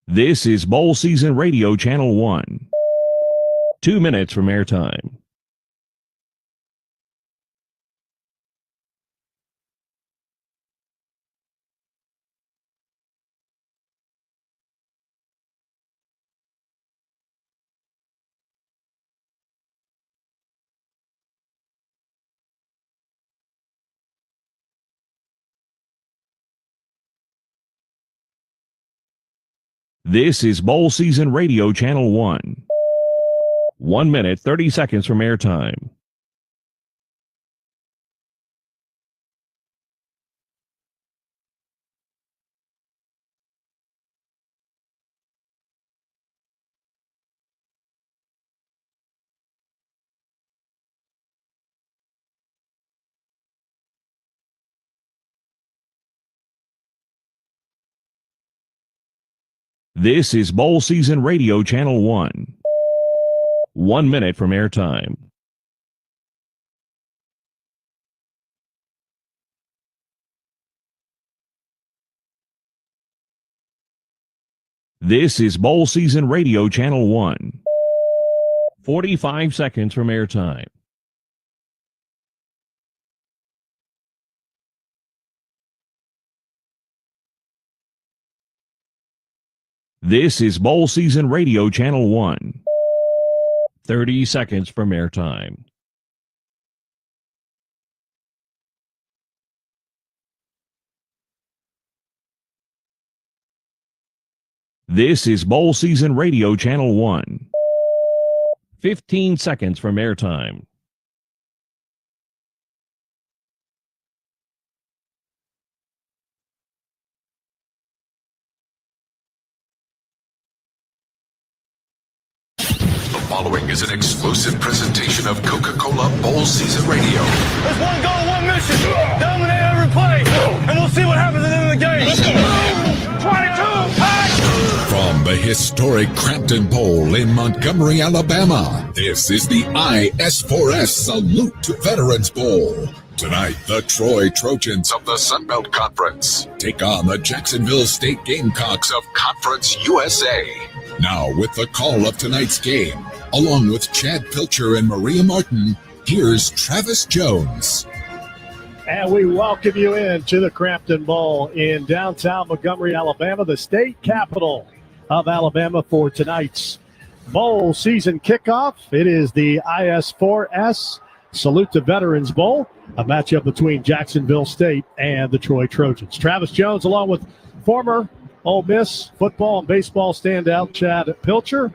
This is Bowl Season Radio Channel 1. 2 minutes from airtime. This is Bowl Season Radio Channel 1. 1 minute, 30 seconds from airtime. This is Bowl Season Radio Channel 1. 1 minute from airtime. This is Bowl Season Radio Channel 1. 45 seconds from airtime. This is Bowl Season Radio Channel 1. 30 seconds from airtime. This is Bowl Season Radio Channel 1. 15 seconds from airtime. Following is an exclusive presentation of Coca-Cola Bowl Season Radio. There's one goal, one mission. Dominate every play, and we'll see what happens at the end of the game. Let's go. 22, pass! From the historic Crampton Bowl in Montgomery, Alabama, this is the IS4S Salute to Veterans Bowl. Tonight, the Troy Trojans of the Sun Belt Conference take on the Jacksonville State Gamecocks of Conference USA. Now, with the call of tonight's game, along with Chad Pilcher and Maria Martin, here's Travis Jones. And we welcome you in to the Crampton Bowl in downtown Montgomery, Alabama, the state capital of Alabama, for tonight's bowl season kickoff. It is the IS4S Salute to Veterans Bowl, a matchup between Jacksonville State and the Troy Trojans. Travis Jones, along with former Ole Miss football and baseball standout Chad Pilcher.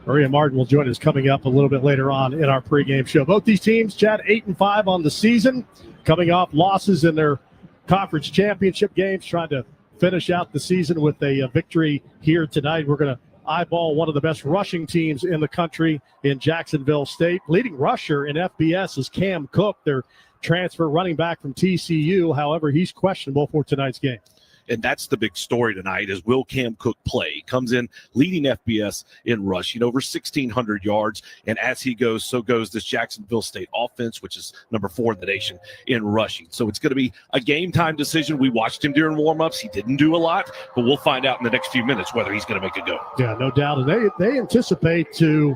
Maria Martin will join us coming up a little bit later on in our pregame show. Both these teams, Chad, 8-5 on the season, coming off losses in their conference championship games, trying to finish out the season with a victory here tonight. We're going to eyeball one of the best rushing teams in the country in Jacksonville State. Leading rusher in FBS is Cam Cook, their transfer running back from TCU. However, he's questionable for tonight's game. And that's the big story tonight is, will Cam Cook play? He comes in leading FBS in rushing, over 1,600 yards. And as he goes, so goes this Jacksonville State offense, which is number 4 in the nation in rushing. So it's going to be a game-time decision. We watched him during warm-ups. He didn't do a lot, but we'll find out in the next few minutes whether he's going to make it go. Yeah, no doubt. And they anticipate to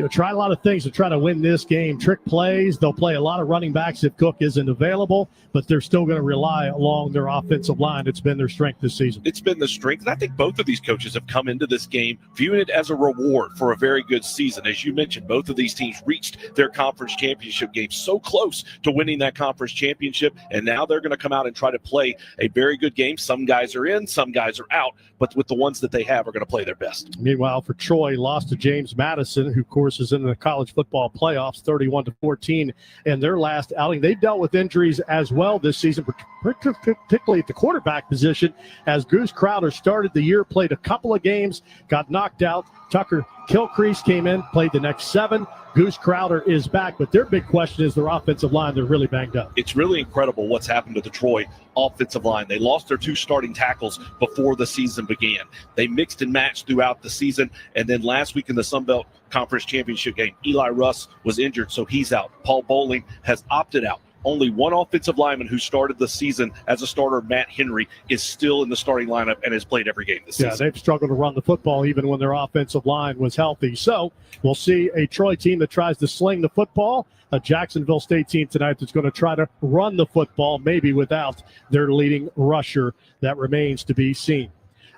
try a lot of things to try to win this game. Trick plays. They'll play a lot of running backs if Cook isn't available, but they're still going to rely along their offensive line. It's been their strength this season. It's been the strength. And I think both of these coaches have come into this game viewing it as a reward for a very good season. As you mentioned, both of these teams reached their conference championship game so close to winning that conference championship, and now they're going to come out and try to play a very good game. Some guys are in, some guys are out, but with the ones that they have are going to play their best. Meanwhile, for Troy, lost to James Madison, who, of course, is in the college football playoffs, 31-14 in their last outing. They've dealt with injuries as well this season, particularly at the quarterback position, as Goose Crowder started the year, played a couple of games, got knocked out. Tucker Kilcrease came in, played the next 7. Goose Crowder is back, but their big question is their offensive line. They're really banged up. It's really incredible what's happened to the Troy offensive line. They lost their 2 starting tackles before the season began. They mixed and matched throughout the season, and then last week in the Sun Belt Conference Championship game, Eli Russ was injured, so he's out. Paul Bowling has opted out. only one offensive lineman who started the season as a starter, Matt Henry, is still in the starting lineup and has played every game this season. Yeah, they've struggled to run the football even when their offensive line was healthy. So we'll see a Troy team that tries to sling the football, a Jacksonville State team tonight that's going to try to run the football, maybe without their leading rusher. That remains to be seen.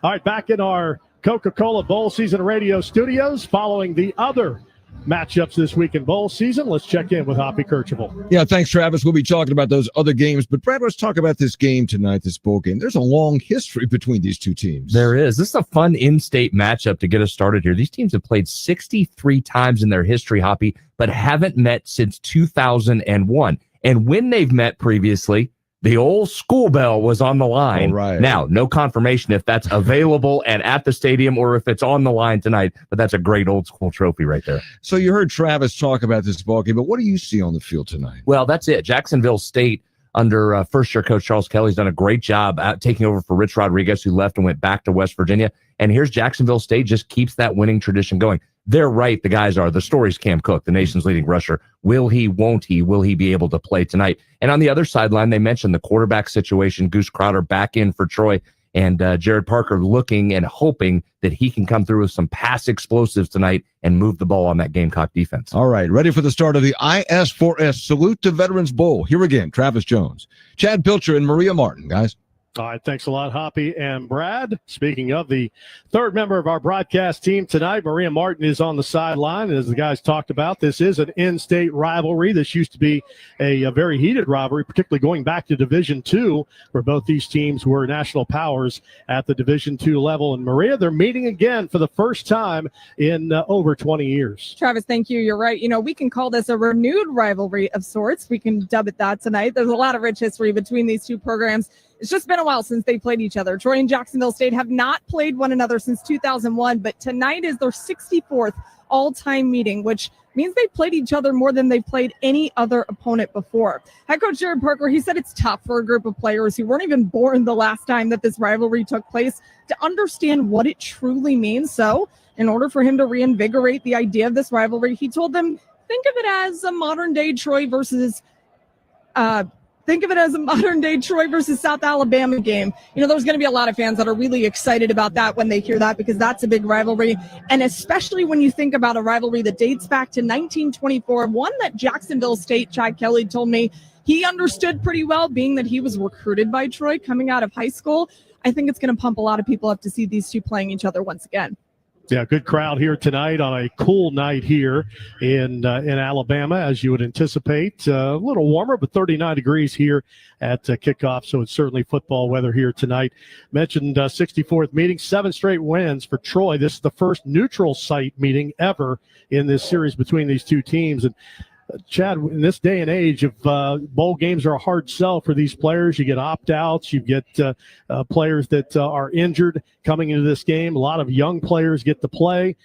All right, back in our Coca-Cola Bowl Season Radio studios following the other matchups this week in bowl season. Let's check in with Hoppy Kercheval. Yeah, thanks, Travis. We'll be talking about those other games. But, Brad, let's talk about this game tonight, this bowl game. There's a long history between these two teams. There is. This is a fun in-state matchup to get us started here. These teams have played 63 times in their history, Hoppy, but haven't met since 2001. And when they've met previously, the old school bell was on the line. All right. Now, no confirmation if that's available and at the stadium or if it's on the line tonight, but that's a great old school trophy right there. So you heard Travis talk about this ball game, but what do you see on the field tonight? Well, that's it. Jacksonville State under first-year coach Charles Kelly's done a great job taking over for Rich Rodriguez, who left and went back to West Virginia. And here's Jacksonville State just keeps that winning tradition going. They're right. The guys are. The story's Cam Cook, the nation's leading rusher. Will he, won't he? Will he be able to play tonight? And on the other sideline, they mentioned the quarterback situation. Goose Crowder back in for Troy, and Jared Parker looking and hoping that he can come through with some pass explosives tonight and move the ball on that Gamecock defense. All right, ready for the start of the IS4S Salute to Veterans Bowl. Here again, Travis Jones, Chad Pilcher, and Maria Martin, guys. All right, thanks a lot, Hoppy and Brad. Speaking of the third member of our broadcast team tonight, Maria Martin is on the sideline. As the guys talked about, this is an in-state rivalry. This used to be a very heated rivalry, particularly going back to Division II, where both these teams were national powers at the Division II level. And Maria, they're meeting again for the first time in over 20 years. Travis, thank you. You're right. You know, we can call this a renewed rivalry of sorts. We can dub it that tonight. There's a lot of rich history between these two programs. It's just been a while since they played each other. Troy and Jacksonville State have not played one another since 2001, but tonight is their 64th all-time meeting, which means they played each other more than they've played any other opponent before. Head coach Jared Parker, he said it's tough for a group of players who weren't even born the last time that this rivalry took place to understand what it truly means. So in order for him to reinvigorate the idea of this rivalry, he told them, think of it as a modern-day Troy versus South Alabama game. You know, there's going to be a lot of fans that are really excited about that when they hear that, because that's a big rivalry. And especially when you think about a rivalry that dates back to 1924, one that Jacksonville State, Chad Kelly told me he understood pretty well, being that he was recruited by Troy coming out of high school. I think it's going to pump a lot of people up to see these two playing each other once again. Yeah, good crowd here tonight on a cool night here in Alabama, as you would anticipate. A little warmer, but 39 degrees here at kickoff, so it's certainly football weather here tonight. Mentioned 64th meeting, 7 straight wins for Troy. This is the first neutral site meeting ever in this series between these two teams. And Chad, in this day and age, if bowl games are a hard sell for these players, you get opt-outs, you get players that are injured coming into this game. A lot of young players get to play.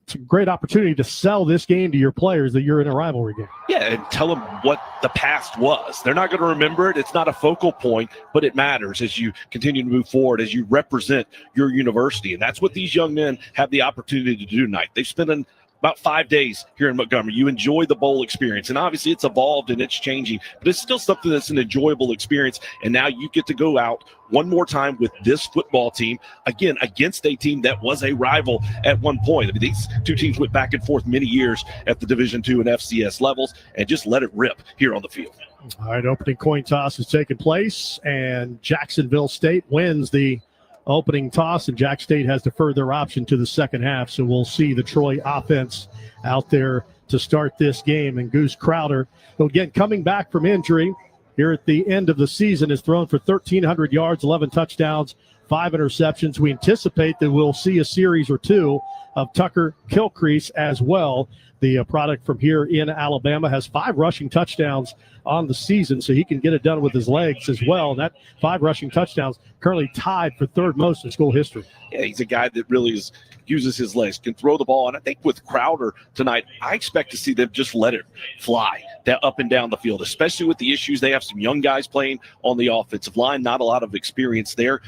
It's a great opportunity to sell this game to your players that you're in a rivalry game. Yeah, and tell them what the past was. They're not going to remember it. It's not a focal point, but it matters as you continue to move forward, as you represent your university. And that's what these young men have the opportunity to do tonight. They've spent about 5 days here in Montgomery. You enjoy the bowl experience, and obviously it's evolved and it's changing, but it's still something that's an enjoyable experience. And now you get to go out one more time with this football team, again, against a team that was a rival at one point. I mean, these two teams went back and forth many years at the Division II and FCS levels, and just let it rip here on the field. All right, opening coin toss has taken place, and Jacksonville State wins the opening toss, and Jack State has deferred their option to the second half. So we'll see the Troy offense out there to start this game. And Goose Crowder, who again coming back from injury here at the end of the season, has thrown for 1,300 yards, 11 touchdowns, 5 interceptions. We anticipate that we'll see a series or two of Tucker Kilcrease as well. The product from here in Alabama has 5 rushing touchdowns on the season, so he can get it done with his legs as well. And that 5 rushing touchdowns currently tied for third most in school history. Yeah, he's a guy that really uses his legs, can throw the ball. And I think with Crowder tonight, I expect to see them just let it fly up and down the field, especially with the issues. They have some young guys playing on the offensive line, not a lot of experience there.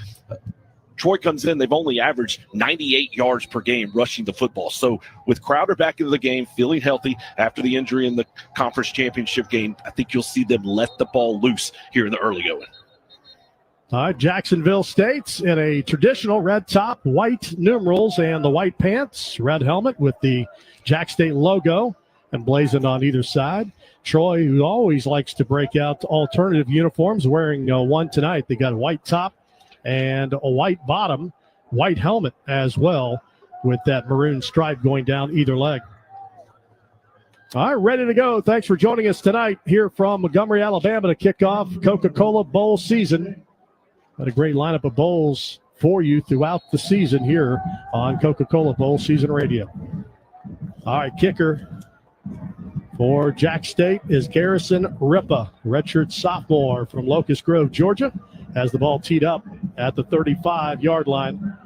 Troy comes in, they've only averaged 98 yards per game rushing the football. So with Crowder back into the game, feeling healthy after the injury in the conference championship game, I think you'll see them let the ball loose here in the early going. All right, Jacksonville State's in a traditional red top, white numerals, and the white pants, red helmet with the Jack State logo emblazoned on either side. Troy, who always likes to break out alternative uniforms, wearing one tonight. They got a white top and a white bottom, white helmet as well, with that maroon stripe going down either leg. All right, ready to go. Thanks for joining us tonight here from Montgomery, Alabama to kick off Coca-Cola Bowl season. Got a great lineup of bowls for you throughout the season here on Coca-Cola Bowl Season Radio. All right, kicker for Jack State is Garrison Ripa, redshirt sophomore from Locust Grove, Georgia, has the ball teed up at the 35-yard line.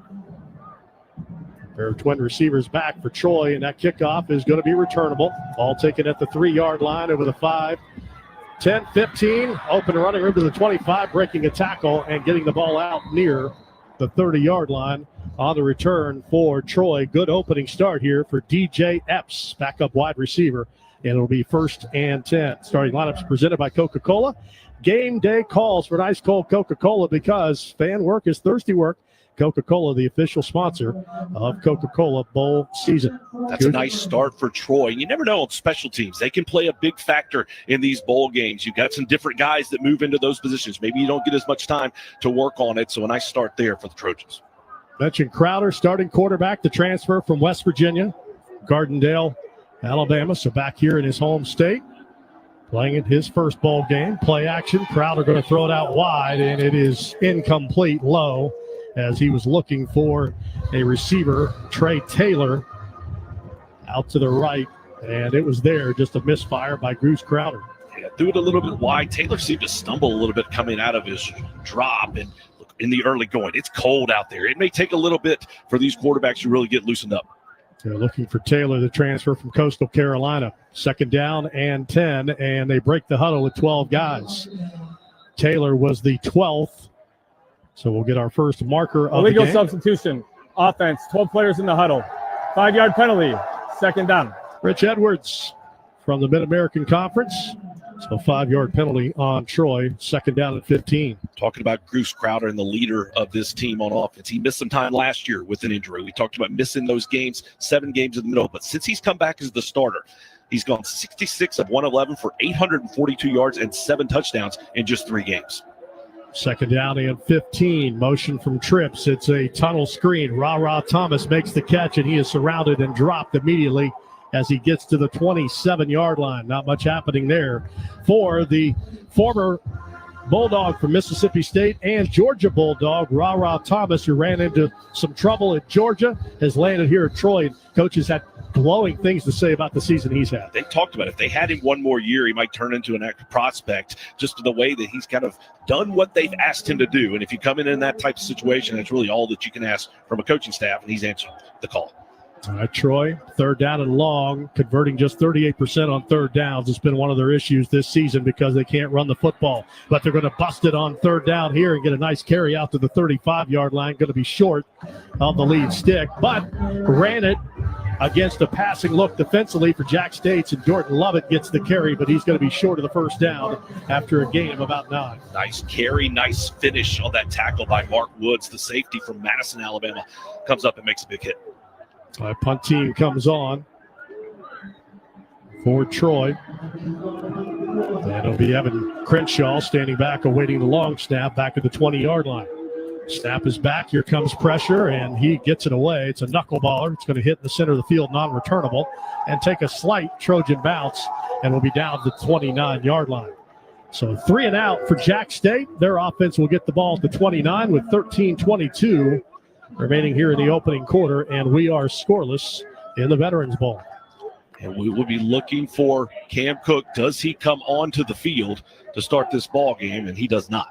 Pair of twin receivers back for Troy, and that kickoff is going to be returnable. Ball taken at the 3-yard line over the 5. 10, 15, open running room to the 25, breaking a tackle and getting the ball out near the 30-yard line on the return for Troy. Good opening start here for DJ Epps, backup wide receiver, and it'll be 1st and 10. Starting lineups presented by Coca-Cola. Game day calls for an ice cold Coca-Cola because fan work is thirsty work. Coca-Cola, the official sponsor of Coca-Cola Bowl season. That's a nice start for Troy. You never know on special teams. They can play a big factor in these bowl games. You've got some different guys that move into those positions. Maybe you don't get as much time to work on it, so a nice start there for the Trojans. Mentioned Crowder, starting quarterback, the transfer from West Virginia, Gardendale, Alabama, so back here in his home state. Playing in his first bowl game. Play action. Crowder going to throw it out wide, and it is incomplete, low, as he was looking for a receiver, Trey Taylor, out to the right, and it was there, just a misfire by Bruce Crowder. Yeah, threw it a little bit wide. Taylor seemed to stumble a little bit coming out of his drop, and in the early going, it's cold out there. It may take a little bit for these quarterbacks to really get loosened up. They're looking for Taylor, the transfer from Coastal Carolina. 2nd down and 10, and they break the huddle with 12 guys. Taylor was the 12th. So we'll get our first marker of the game. Illegal substitution. Offense, 12 players in the huddle. 5-yard penalty. 2nd down. Rich Edwards from the Mid-American Conference. So 5-yard penalty on Troy. 2nd down at 15. Talking about Bruce Crowder and the leader of this team on offense. He missed some time last year with an injury. We talked about missing those games, 7 games in the middle. But since he's come back as the starter, he's gone 66 of 111 for 842 yards and 7 touchdowns in just 3 games. 2nd down and 15. Motion from Trips. It's a tunnel screen. Ra Thomas makes the catch, and he is surrounded and dropped immediately as he gets to the 27-yard line. Not much happening there for the former Bulldog from Mississippi State and Georgia Bulldog, Ra Thomas, who ran into some trouble at Georgia, has landed here at Troy. Coaches had glowing things to say about the season he's had. They talked about it. If they had him one more year, he might turn into an active prospect, just the way that he's kind of done what they've asked him to do. And if you come in that type of situation, that's really all that you can ask from a coaching staff, and he's answered the call. All right, Troy, 3rd down and long, converting just 38% on 3rd downs. It's been one of their issues this season because they can't run the football. But they're going to bust it on 3rd down here and get a nice carry out to the 35-yard line. Going to be short of the lead stick, but ran it against a passing look defensively for Jack State's, and Jordan Lovett gets the carry, but he's going to be short of the 1st down after a gain of about 9. Nice carry, nice finish on that tackle by Mark Woods, the safety from Madison, Alabama, comes up and makes a big hit. Punt team comes on for Troy. And it'll be Evan Crenshaw standing back, awaiting the long snap back at the 20-yard line. Snap is back. Here comes pressure, and he gets it away. It's a knuckleballer. It's going to hit in the center of the field, non-returnable, and take a slight Trojan bounce, and will be down to the 29-yard line. So 3 and out for Jack State. Their offense will get the ball at the 29 with 13:22 remaining here in the opening quarter, and we are scoreless in the Veterans Bowl. And we will be looking for Cam Cook. Does he come onto the field to start this ball game? And he does not.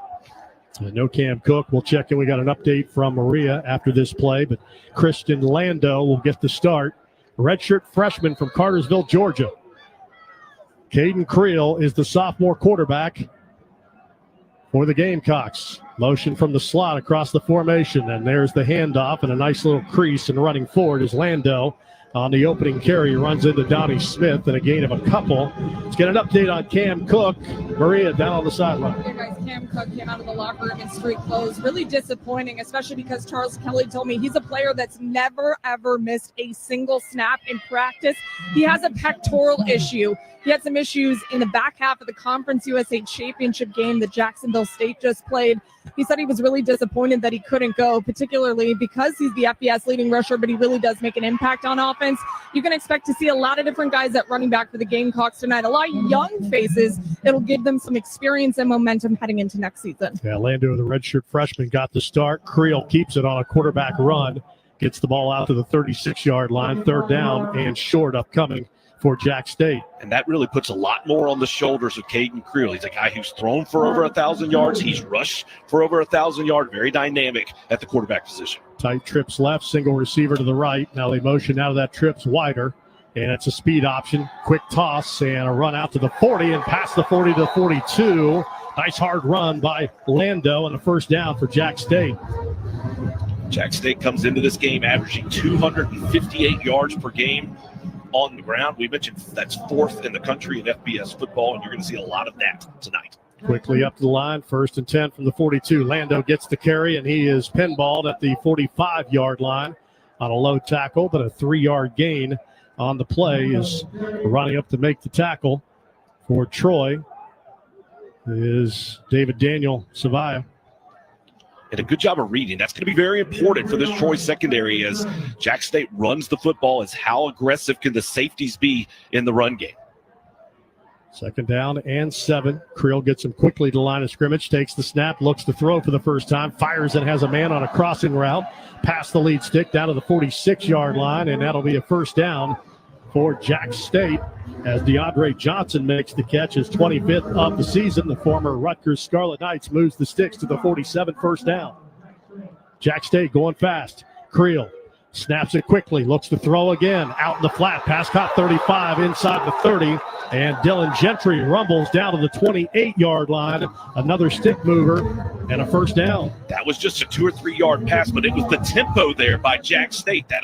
No Cam Cook. We'll check in. We got an update from Maria after this play, but Christian Lando will get the start. Redshirt freshman from Cartersville, Georgia. Caden Creel is the sophomore quarterback for the Gamecocks. Motion from the slot across the formation, and there's the handoff and a nice little crease, and running forward is Lando. On the opening carry, runs into Donnie Smith and a gain of a couple. Let's get an update on Cam Cook. Maria down on the sideline. Hey guys, Cam Cook came out of the locker room in street clothes. Really disappointing, especially because Charles Kelly told me he's a player that's never, ever missed a single snap in practice. He has a pectoral issue. He had some issues in the back half of the Conference USA Championship game that Jacksonville State just played. He said he was really disappointed that he couldn't go, particularly because he's the FBS leading rusher, but he really does make an impact on offense. You can expect to see a lot of different guys at running back for the Gamecocks tonight. A lot of young faces. It'll give them some experience and momentum heading into next season. Yeah, Lando, the redshirt freshman, got the start. Creel keeps it on a quarterback run. Gets the ball out to the 36-yard line. Third down and short upcoming for Jack State. And that really puts a lot more on the shoulders of Caden Creel. He's a guy who's thrown for over 1,000 yards. He's rushed for over 1,000 yards. Very dynamic at the quarterback position. Tight trips left, single receiver to the right. Now they motion out of that trips wider, and it's a speed option. Quick toss and a run out to the 40 and past the 40 to the 42. Nice hard run by Lando and a first down for Jack State. Jack State comes into this game averaging 258 yards per game on the ground. We mentioned that's fourth in the country in FBS football, and you're going to see a lot of that tonight. Quickly up to the line, 1st and 10 from the 42. Lando gets the carry, and he is pinballed at the 45-yard line on a low tackle, but a 3-yard gain on the play is running up to make the tackle for Troy is David Daniel Savia. And a good job of reading. That's going to be very important for this Troy secondary as Jack State runs the football. Is how aggressive can the safeties be in the run game? 2nd down and 7. Creel gets him quickly to the line of scrimmage, takes the snap, looks to throw for the first time, fires and has a man on a crossing route, past the lead stick down to the 46-yard line, and that'll be a first down for Jack State as DeAndre Johnson makes the catch, his 25th of the season. The former Rutgers Scarlet Knights moves the sticks to the 47, first down. Jack State going fast. Creel snaps it quickly, looks to throw again, out in the flat, pass caught 35, inside the 30, and Dylan Gentry rumbles down to the 28-yard line. Another stick mover and a first down. That was just a 2 or 3 yard pass, but it was the tempo there by Jack State that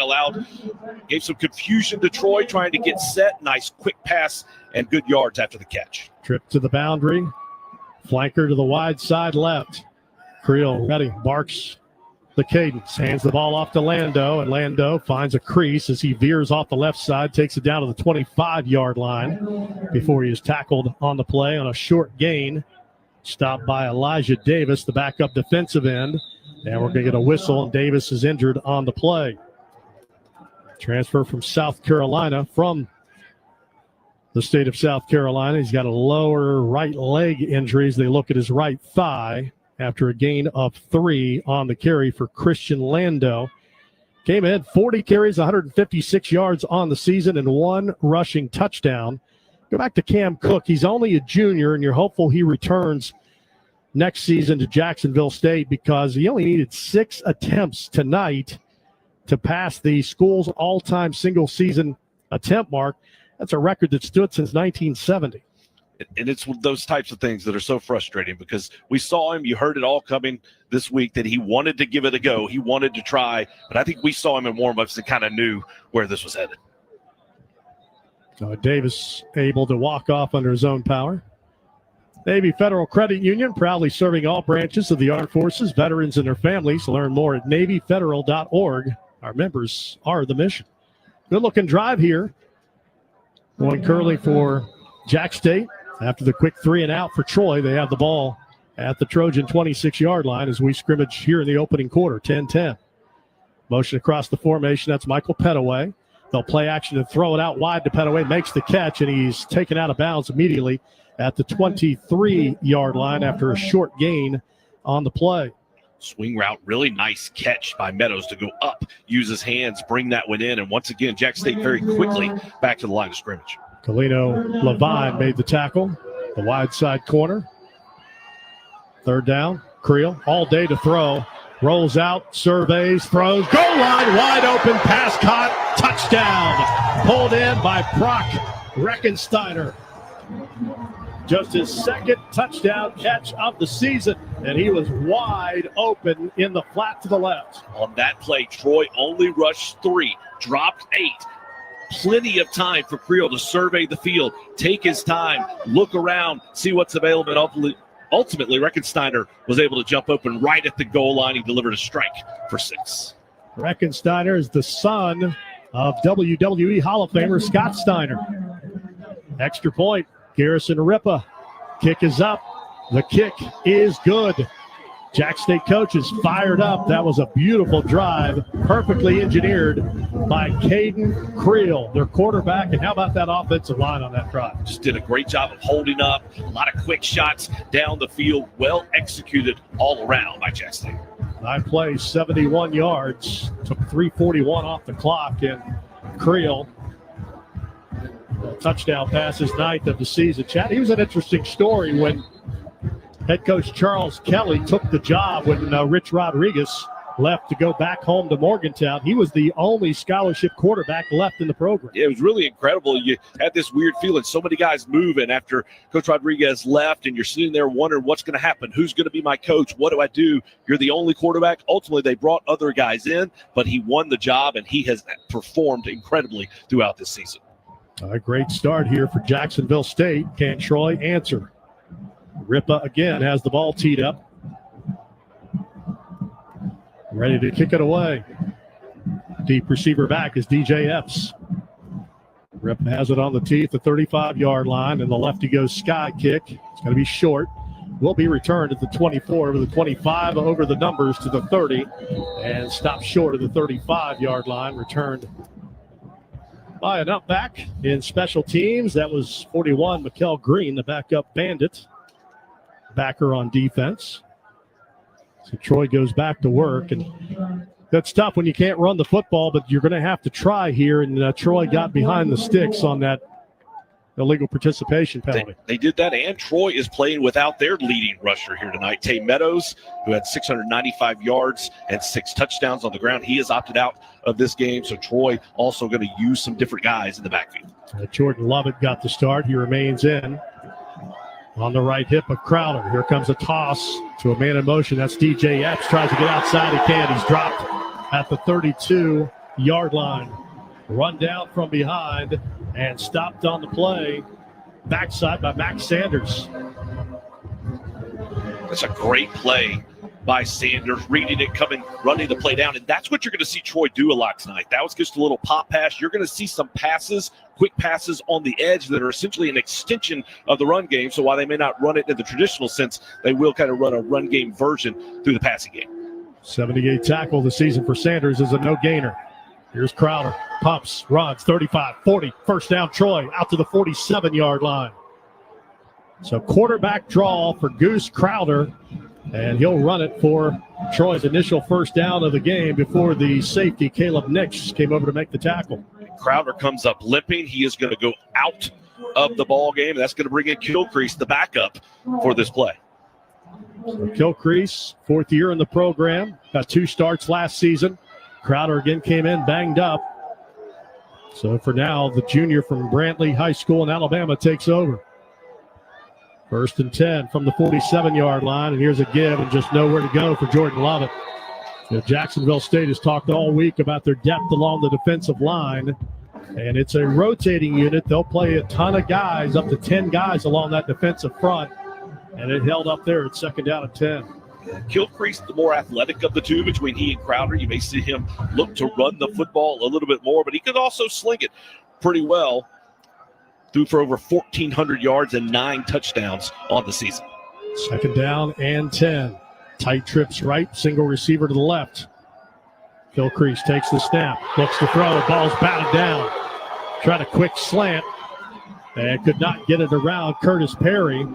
gave some confusion to Troy trying to get set. Nice quick pass and good yards after the catch. Trip to the boundary, flanker to the wide side left. Creel ready, barks the cadence, hands the ball off to Lando, and Lando finds a crease as he veers off the left side, takes it down to the 25-yard line before he is tackled on the play on a short gain. Stopped by Elijah Davis, the backup defensive end, and we're going to get a whistle, and Davis is injured on the play. Transfer from South Carolina, from the state of South Carolina. He's got a lower right leg injury as they look at his right thigh after a gain of 3 on the carry for Christian Lando. Came in 40 carries, 156 yards on the season, and 1 rushing touchdown. Go back to Cam Cook. He's only a junior, and you're hopeful he returns next season to Jacksonville State because he only needed 6 attempts tonight to pass the school's all-time single-season attempt mark. That's a record that stood since 1970. And it's those types of things that are so frustrating because we saw him, you heard it all coming this week, that he wanted to give it a go. He wanted to try, but I think we saw him in warm-ups and kind of knew where this was headed. Davis able to walk off under his own power. Navy Federal Credit Union, proudly serving all branches of the armed forces, veterans, and their families. Learn more at NavyFederal.org. Our members are the mission. Good-looking drive here. Going curly for Jack State. After the quick 3 and out for Troy, they have the ball at the Trojan 26-yard line as we scrimmage here in the opening quarter, 10-10. Motion across the formation, that's Michael Pettaway. They'll play action and throw it out wide to Pettaway, makes the catch, and he's taken out of bounds immediately at the 23-yard line after a short gain on the play. Swing route, really nice catch by Meadows to go up, use his hands, bring that one in, and once again, Jack State very quickly back to the line of scrimmage. Kalino Levine made the tackle, the wide side corner. 3rd down, Creel all day to throw. Rolls out, surveys, throws, goal line, wide open, pass caught, touchdown. Pulled in by Brock Reckensteiner. just his second touchdown catch of the season, and he was wide open in the flat to the left. On that play, Troy only rushed 3, dropped 8. Plenty of time for Creel to survey the field, take his time, look around, see what's available. Ultimately, Reckensteiner was able to jump open right at the goal line. He delivered a strike for 6. Reckensteiner is the son of WWE Hall of Famer Scott Steiner. Extra point, Garrison Ripa. Kick is up. The kick is good. Jack State coaches fired up. That was a beautiful drive, perfectly engineered by Caden Creel, their quarterback. And how about that offensive line on that drive? Just did a great job of holding up. A lot of quick shots down the field. Well executed all around by Jack State. 9 plays, 71 yards. Took 3:41 off the clock. And Creel, a touchdown pass, his 9th of the season. Chad, he was an interesting story when head coach Charles Kelly took the job when Rich Rodriguez left to go back home to Morgantown. He was the only scholarship quarterback left in the program. Yeah, it was really incredible. You had this weird feeling, so many guys moving after Coach Rodriguez left, and you're sitting there wondering what's going to happen. Who's going to be my coach? What do I do? You're the only quarterback. Ultimately, they brought other guys in, but he won the job, and he has performed incredibly throughout this season. A great start here for Jacksonville State. Can Troy answer? Ripa again has the ball teed up. Ready to kick it away. Deep receiver back is DJ Epps. Ripa has it on the tee at the 35-yard line, and the lefty goes sky kick. It's going to be short. Will be returned at the 24, over the 25, over the numbers to the 30, and stopped short of the 35-yard line. Returned by an up back in special teams. That was 41, Mikkel Green, the backup bandit. Backer on defense. So Troy goes back to work, and that's tough when you can't run the football, but you're going to have to try here, and Troy got behind the sticks on that illegal participation penalty. They did that, and Troy is playing without their leading rusher here tonight, Tay Meadows, who had 695 yards and 6 touchdowns on the ground. He has opted out of this game, so Troy also going to use some different guys in the backfield. Jordan Lovett got the start. He remains in. On the right hip of Crowder. Here comes a toss to a man in motion. That's DJ Epps. Tries to get outside. He can't. He's dropped at the 32-yard line. Run down from behind and stopped on the play. Backside by Max Sanders. That's a great play by Sanders, reading it, coming, running the play down. And that's what you're going to see Troy do a lot tonight. That was just a little pop pass. You're going to see some passes, quick passes on the edge that are essentially an extension of the run game. So while they may not run it in the traditional sense, they will kind of run a run game version through the passing game. 78 tackle this season for Sanders is a no-gainer. Here's Crowder. Pumps, runs, 35, 40. First down, Troy, out to the 47-yard line. So quarterback draw for Goose Crowder. And he'll run it for Troy's initial first down of the game before the safety, Caleb Nix, came over to make the tackle. Crowder comes up limping. He is going to go out of the ball game. That's going to bring in Kilcrease, the backup for this play. So Kilcrease, 4th year in the program, got 2 starts last season. Crowder again came in banged up. So for now, the junior from Brantley High School in Alabama takes over. 1st and 10 from the 47-yard line, and here's a give and just nowhere to go for Jordan Lovett. Jacksonville State has talked all week about their depth along the defensive line, and it's a rotating unit. They'll play a ton of guys, up to 10 guys along that defensive front, and it held up there at 2nd down and 10. Kilcrease, the more athletic of the two between he and Crowder. You may see him look to run the football a little bit more, but he could also sling it pretty well. Threw for over 1,400 yards and 9 touchdowns on the season. 2nd down and 10. Tight trips right, single receiver to the left. Kilcrease takes the snap, looks to throw, the ball's batted down. Tried a quick slant and could not get it around Curtis Perry,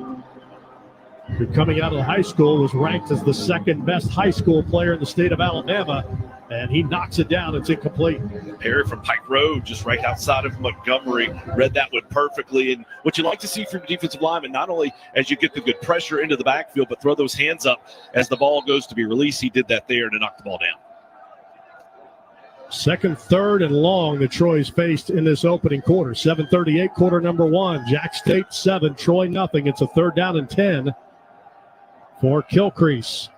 who coming out of the high school was ranked as the 2nd best high school player in the state of Alabama. And he knocks it down. It's incomplete. Perry from Pike Road, just right outside of Montgomery, read that one perfectly. And what you like to see from the defensive lineman, not only as you get the good pressure into the backfield, but throw those hands up as the ball goes to be released. He did that there to knock the ball down. Second, third, and long that Troy's faced in this opening quarter. 7:38, quarter number one. Jack State 7, Troy nothing. It's a 3rd down and 10 for Kilcrease.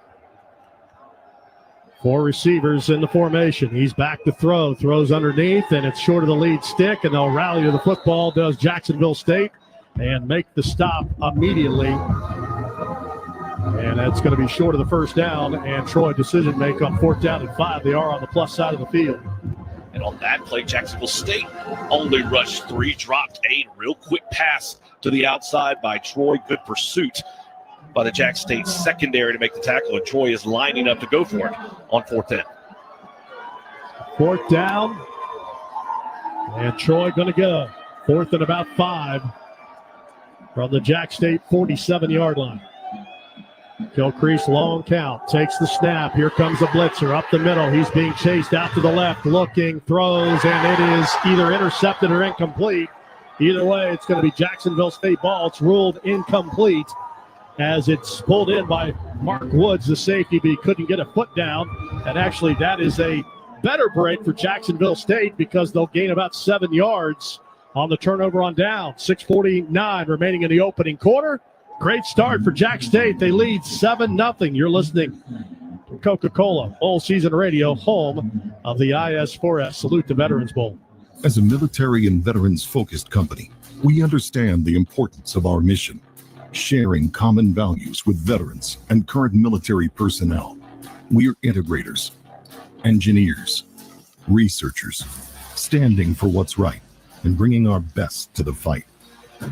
4 receivers in the formation. He's back to throw. Throws underneath, and it's short of the lead stick, and they'll rally to the football, does Jacksonville State, and make the stop immediately. And that's going to be short of the first down, and Troy decision make on 4th down and 5. They are on the plus side of the field. And on that play, Jacksonville State only rushed 3, dropped 8. Real quick pass to the outside by Troy. Good pursuit by the Jack State secondary to make the tackle, and Troy is lining up to go for it on 4th down. 4th down, and Troy going to go. 4th and about 5 from the Jack State 47-yard line. Kilcrease, long count, takes the snap. Here comes a blitzer up the middle. He's being chased out to the left, looking, throws, and it is either intercepted or incomplete. Either way, it's going to be Jacksonville State ball. It's ruled incomplete as it's pulled in by Mark Woods, the safety, but he couldn't get a foot down. And actually, that is a better break for Jacksonville State because they'll gain about 7 yards on the turnover on down. 6:49 remaining in the opening quarter. Great start for Jack State. They lead 7-0. You're listening to Coca-Cola Bowl Season Radio, home of the IS4S Salute to Veterans Bowl. As a military and veterans-focused company, we understand the importance of our mission, sharing common values with veterans and current military personnel. We're integrators, engineers, researchers, standing for what's right and bringing our best to the fight.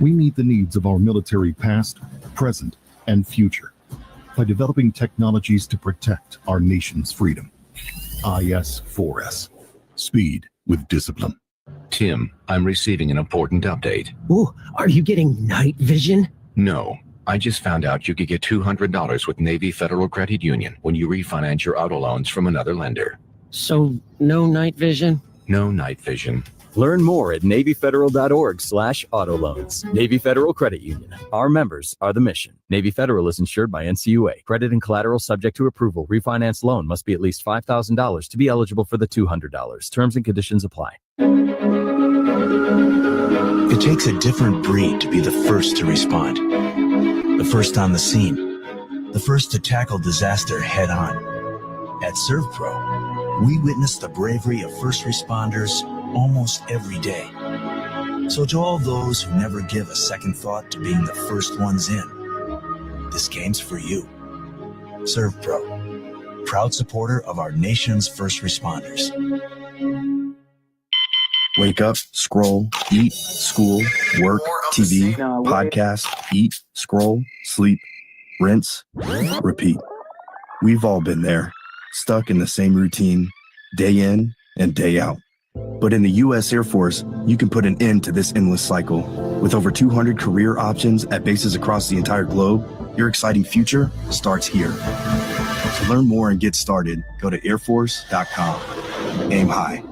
We meet the needs of our military past, present, and future by developing technologies to protect our nation's freedom. IS4S. Speed with discipline. Tim, I'm receiving an important update. Ooh, are you getting night vision? No, I just found out you could get $200 with Navy Federal Credit Union when you refinance your auto loans from another lender. So, no night vision? No night vision. Learn more at NavyFederal.org/autoloans. Navy Federal Credit Union. Our members are the mission. Navy Federal is insured by NCUA. Credit and collateral subject to approval. Refinance loan must be at least $5,000 to be eligible for the $200. Terms and conditions apply. It takes a different breed to be the first to respond. The first on the scene. The first to tackle disaster head on. At ServPro, we witness the bravery of first responders almost every day. So to all those who never give a second thought to being the first ones in, this game's for you. ServPro, proud supporter of our nation's first responders. Wake up, scroll, eat, school, work, TV, podcast, eat, scroll, sleep, rinse, repeat. We've all been there, stuck in the same routine, day in and day out. But in the U.S. Air Force, you can put an end to this endless cycle. With over 200 career options at bases across the entire globe, your exciting future starts here. To learn more and get started, go to airforce.com. Aim high.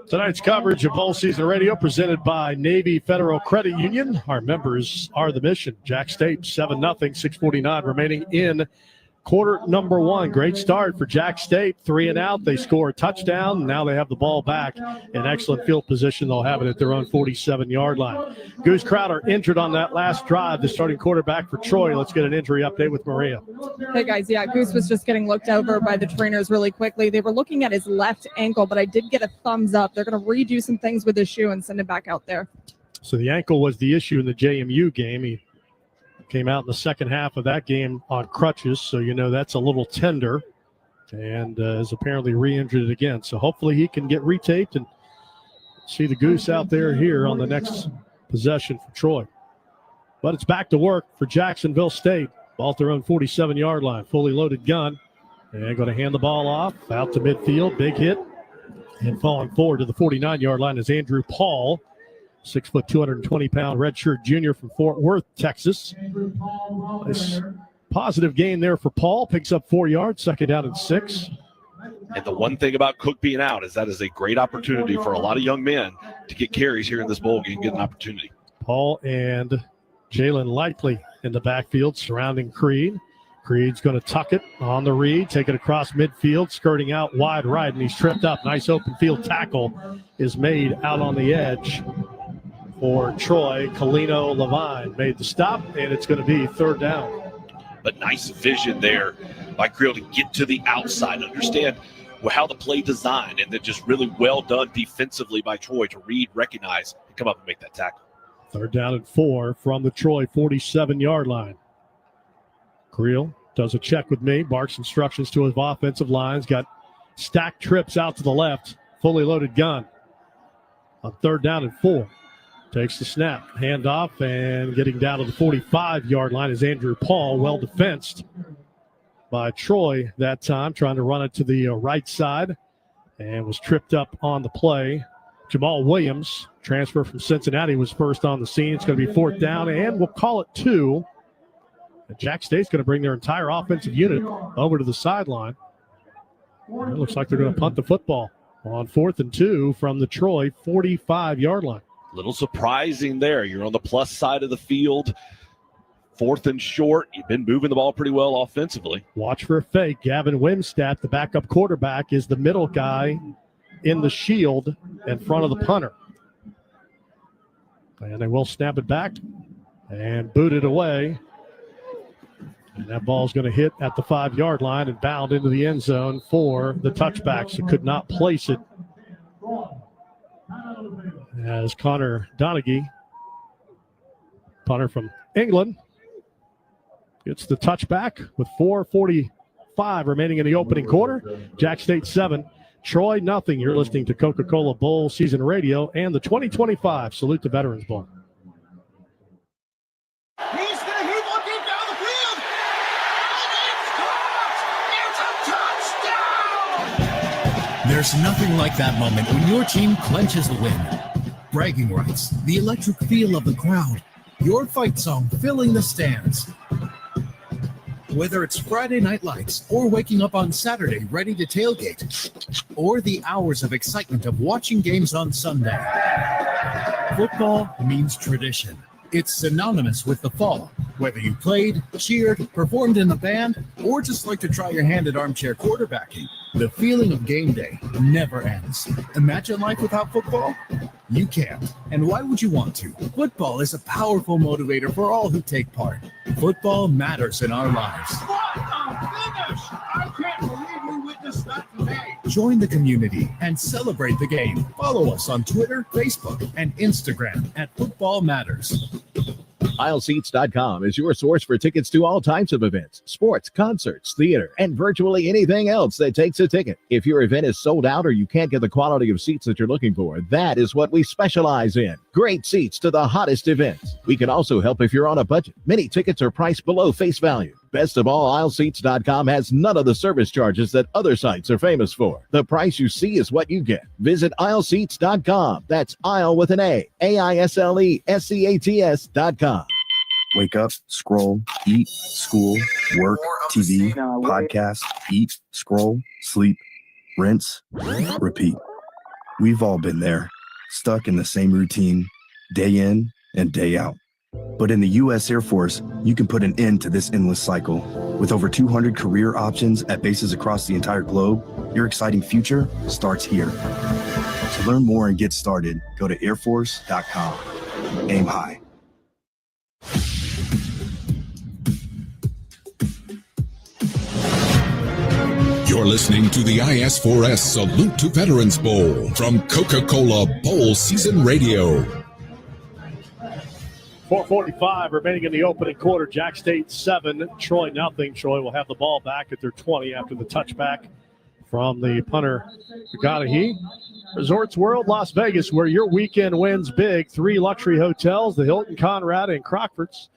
Tonight's coverage of Bowl Season Radio presented by Navy Federal Credit Union. Our members are the mission. Jack State 7-0, 6:49 remaining in quarter number one. Great start for Jack State. 3 and out. They score a touchdown. Now they have the ball back in excellent field position. They'll have it at their own 47-yard line. Goose Crowder injured on that last drive, the starting quarterback for Troy. Let's get an injury update with Maria. Hey, guys. Yeah, Goose was just getting looked over by the trainers really quickly. They were looking at his left ankle, but I did get a thumbs up. They're going to redo some things with his shoe and send him back out there. So the ankle was the issue in the JMU game. He came out in the second half of that game on crutches, so you know that's a little tender, and is apparently re-injured again. So hopefully he can get retaped and see the Goose out there here on the next possession for Troy. But it's back to work for Jacksonville State. Ball at their own 47-yard line, fully loaded gun. And going to hand the ball off out to midfield. Big hit. And falling forward to the 49-yard line is Andrew Paul. 6 foot, 220-pound redshirt junior from Fort Worth, Texas. Nice positive gain there for Paul. Picks up 4 yards, second down and 6. And the one thing about Cook being out is that is a great opportunity for a lot of young men to get carries here in this bowl game, get an opportunity. Paul and Jalen Likely in the backfield surrounding Creed. Creed's going to tuck it on the read, take it across midfield, skirting out wide right, and he's tripped up. Nice open field tackle is made out on the edge for Troy. Kalino Levine made the stop, and it's going to be third down. But nice vision there by Creel to get to the outside, understand how the play designed, and then just really well done defensively by Troy to read, recognize, and come up and make that tackle. Third down and 4 from the Troy 47-yard line. Creel does a check with me, barks instructions to his offensive lines, got stacked trips out to the left, fully loaded gun. On third down and 4, takes the snap, handoff, and getting down to the 45-yard line is Andrew Paul, well defensed by Troy that time, trying to run it to the right side, and was tripped up on the play. Jamal Williams, transfer from Cincinnati, was first on the scene. It's going to be fourth down, and we'll call it 2. Jack State's going to bring their entire offensive unit over to the sideline. It looks like they're going to punt the football on 4th and 2 from the Troy 45-yard line. Little surprising there. You're on the plus side of the field. 4th and short. You've been moving the ball pretty well offensively. Watch for a fake. Gavin Wimstadt, the backup quarterback, is the middle guy in the shield in front of the punter. And they will snap it back and boot it away. And that ball's going to hit at the 5-yard line and bound into the end zone for the touchbacks who could not place it. As Connor Donaghy, punter from England, gets the touchback with 4:45 remaining in the opening quarter. Jack State 7, Troy nothing. You're listening to Coca-Cola Bowl Season Radio and the 2025 Salute to Veterans Bowl. There's nothing like that moment when your team clenches a win. Bragging rights, the electric feel of the crowd, your fight song filling the stands. Whether it's Friday Night Lights or waking up on Saturday ready to tailgate, or the hours of excitement of watching games on Sunday. Football means tradition. It's synonymous with the fall. Whether you played, cheered, performed in a band, or just like to try your hand at armchair quarterbacking, the feeling of game day never ends. Imagine life without football? You can't. And why would you want to? Football is a powerful motivator for all who take part. Football matters in our lives. What a finish! I can't believe we witnessed that today. Join the community and celebrate the game. Follow us on Twitter, Facebook, and Instagram at Football Matters. Aisleseats.com is your source for tickets to all types of events, sports, concerts, theater, and virtually anything else that takes a ticket. If your event is sold out or you can't get the quality of seats that you're looking for, that is what we specialize in. Great seats to the hottest events. We can also help if you're on a budget. Many tickets are priced below face value. Best of all, Aisleseats.com has none of the service charges that other sites are famous for. The price you see is what you get. Visit Aisleseats.com. That's aisle with an A. AISLESCATS.com. Wake up, scroll, eat, school, work, TV, podcast, eat, scroll, sleep, rinse, repeat. We've all been there, stuck in the same routine, day in and day out. But in the U.S. Air Force, you can put an end to this endless cycle. With over 200 career options at bases across the entire globe, your exciting future starts here. To learn more and get started, go to airforce.com. Aim high. You're listening to the IS4S Salute to Veterans Bowl from Coca-Cola Bowl Season Radio. 4:45 remaining in the opening quarter. Jack State 7, Troy nothing. Troy will have the ball back at their 20 after the touchback from the punter, Gadahi. Resorts World Las Vegas, where your weekend wins big. 3 luxury hotels, the Hilton, Conrad, and Crockford's,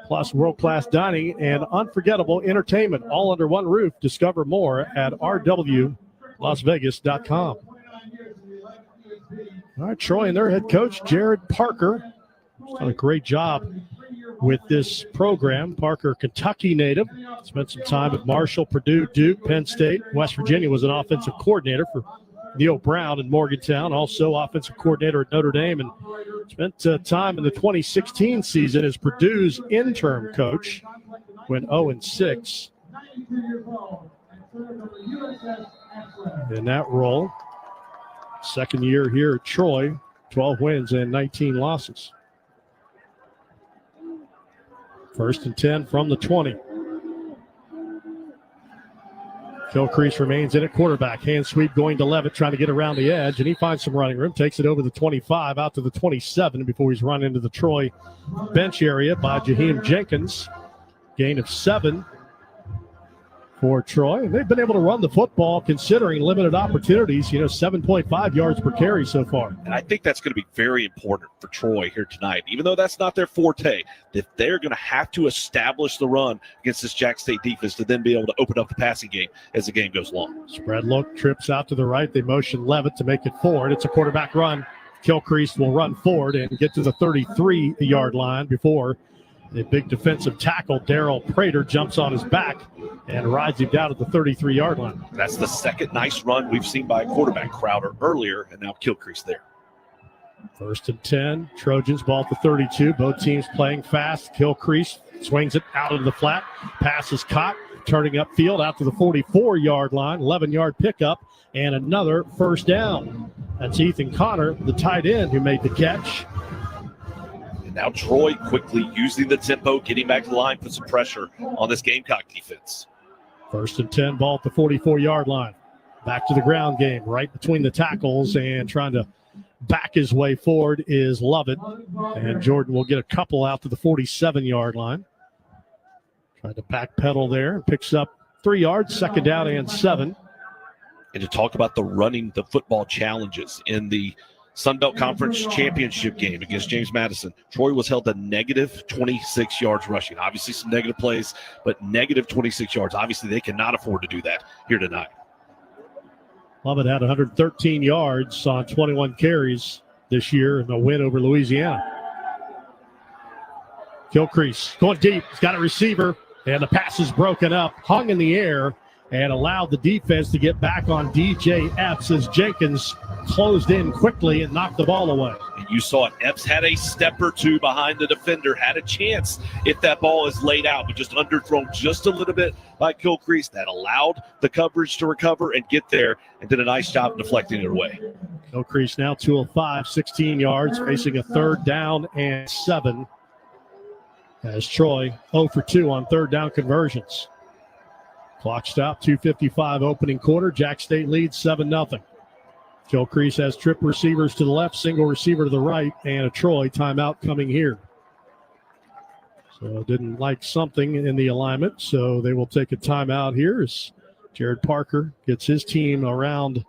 plus world-class dining and unforgettable entertainment, all under one roof. Discover more at rwlasvegas.com. All right, Troy and their head coach, Jared Parker, has done a great job with this program. Parker, Kentucky native, spent some time at Marshall, Purdue, Duke, Penn State, West Virginia, was an offensive coordinator for Neil Brown in Morgantown, also offensive coordinator at Notre Dame, and spent time in the 2016 season as Purdue's interim coach, went 0-6 in that role. Second year here at Troy, 12 wins and 19 losses. 1st and 10 from the 20. Gilcrease remains in at quarterback. Hand sweep going to Levitt, trying to get around the edge, and he finds some running room. Takes it over the 25, out to the 27 before he's run into the Troy bench area by Jaheim Jenkins. Gain of 7 for Troy. And they've been able to run the football considering limited opportunities, 7.5 yards per carry so far. And I think that's going to be very important for Troy here tonight, even though that's not their forte. If they're going to have to establish the run against this Jack State defense to then be able to open up the passing game as the game goes long. Spread look, trips out to the right. They motion Levitt to make it forward. It's a quarterback run. Gilcrease will run forward and get to the 33-yard line before the big defensive tackle, Darryl Prater, jumps on his back and rides him down at the 33-yard line. That's the second nice run we've seen by quarterback Crowder earlier, and now Gilcrease there. 1st and 10, Trojans ball at the 32. Both teams playing fast. Gilcrease swings it out of the flat. Pass is caught, turning upfield out to the 44-yard line. 11-yard pickup and another first down. That's Ethan Connor, the tight end, who made the catch. Now Troy quickly using the tempo, getting back to the line, put some pressure on this Gamecock defense. 1st and 10, ball at the 44-yard line. Back to the ground game, right between the tackles, and trying to back his way forward is Lovett. And Jordan will get a couple out to the 47-yard line. Trying to backpedal there and picks up 3 yards, 2nd down and 7. And to talk about the running the football challenges in the Sun Belt Conference Championship game against James Madison, Troy was held to negative 26 yards rushing. Obviously some negative plays, but negative 26 yards. Obviously they cannot afford to do that here tonight. Lovett had 113 yards on 21 carries this year in a win over Louisiana. Gilcrease going deep. He's got a receiver, and the pass is broken up, hung in the air, and allowed the defense to get back on DJ Epps as Jenkins closed in quickly and knocked the ball away. And you saw it. Epps had a step or two behind the defender, had a chance if that ball is laid out, but just underthrown just a little bit by Gilcrease. That allowed the coverage to recover and get there, and did a nice job deflecting it away. Gilcrease now 2 of 5, 16 yards, facing a 3rd down and 7. As Troy 0 for 2 on 3rd down conversions. Clock stop, 2:55 opening quarter. Jack State leads 7-0. Gilcrease has trip receivers to the left, single receiver to the right, and a Troy timeout coming here. So didn't like something in the alignment, so they will take a timeout here as Jared Parker gets his team around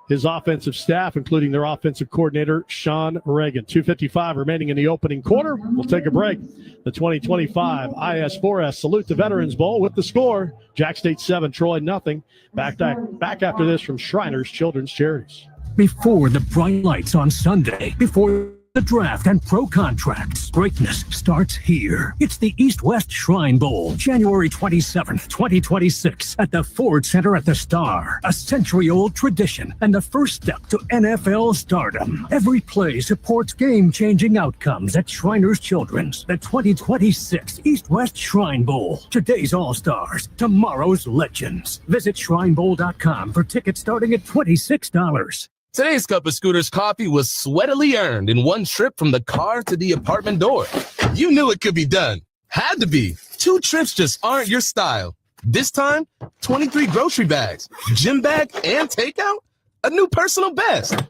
his offensive staff, including their offensive coordinator, Sean Reagan. 2:55 remaining in the opening quarter. We'll take a break. The 2025 IS4S Salute to Veterans Bowl with the score. Jack State 7, Troy nothing. Back after this from Shriners Children's Charities. Before the bright lights on Sunday, before the draft and pro contracts, greatness starts here. It's the East-West Shrine Bowl, January 27th, 2026, at the Ford Center at the Star. A century-old tradition and the first step to NFL stardom. Every play supports game-changing outcomes at Shriners Children's. The 2026 East-West Shrine Bowl. Today's All-Stars, tomorrow's legends. Visit shrinebowl.com for tickets starting at $26. Today's cup of Scooter's coffee was sweatily earned in one trip from the car to the apartment door. You knew it could be done. Had to be. 2 trips just aren't your style. This time, 23 grocery bags, gym bag, and takeout? A new personal best.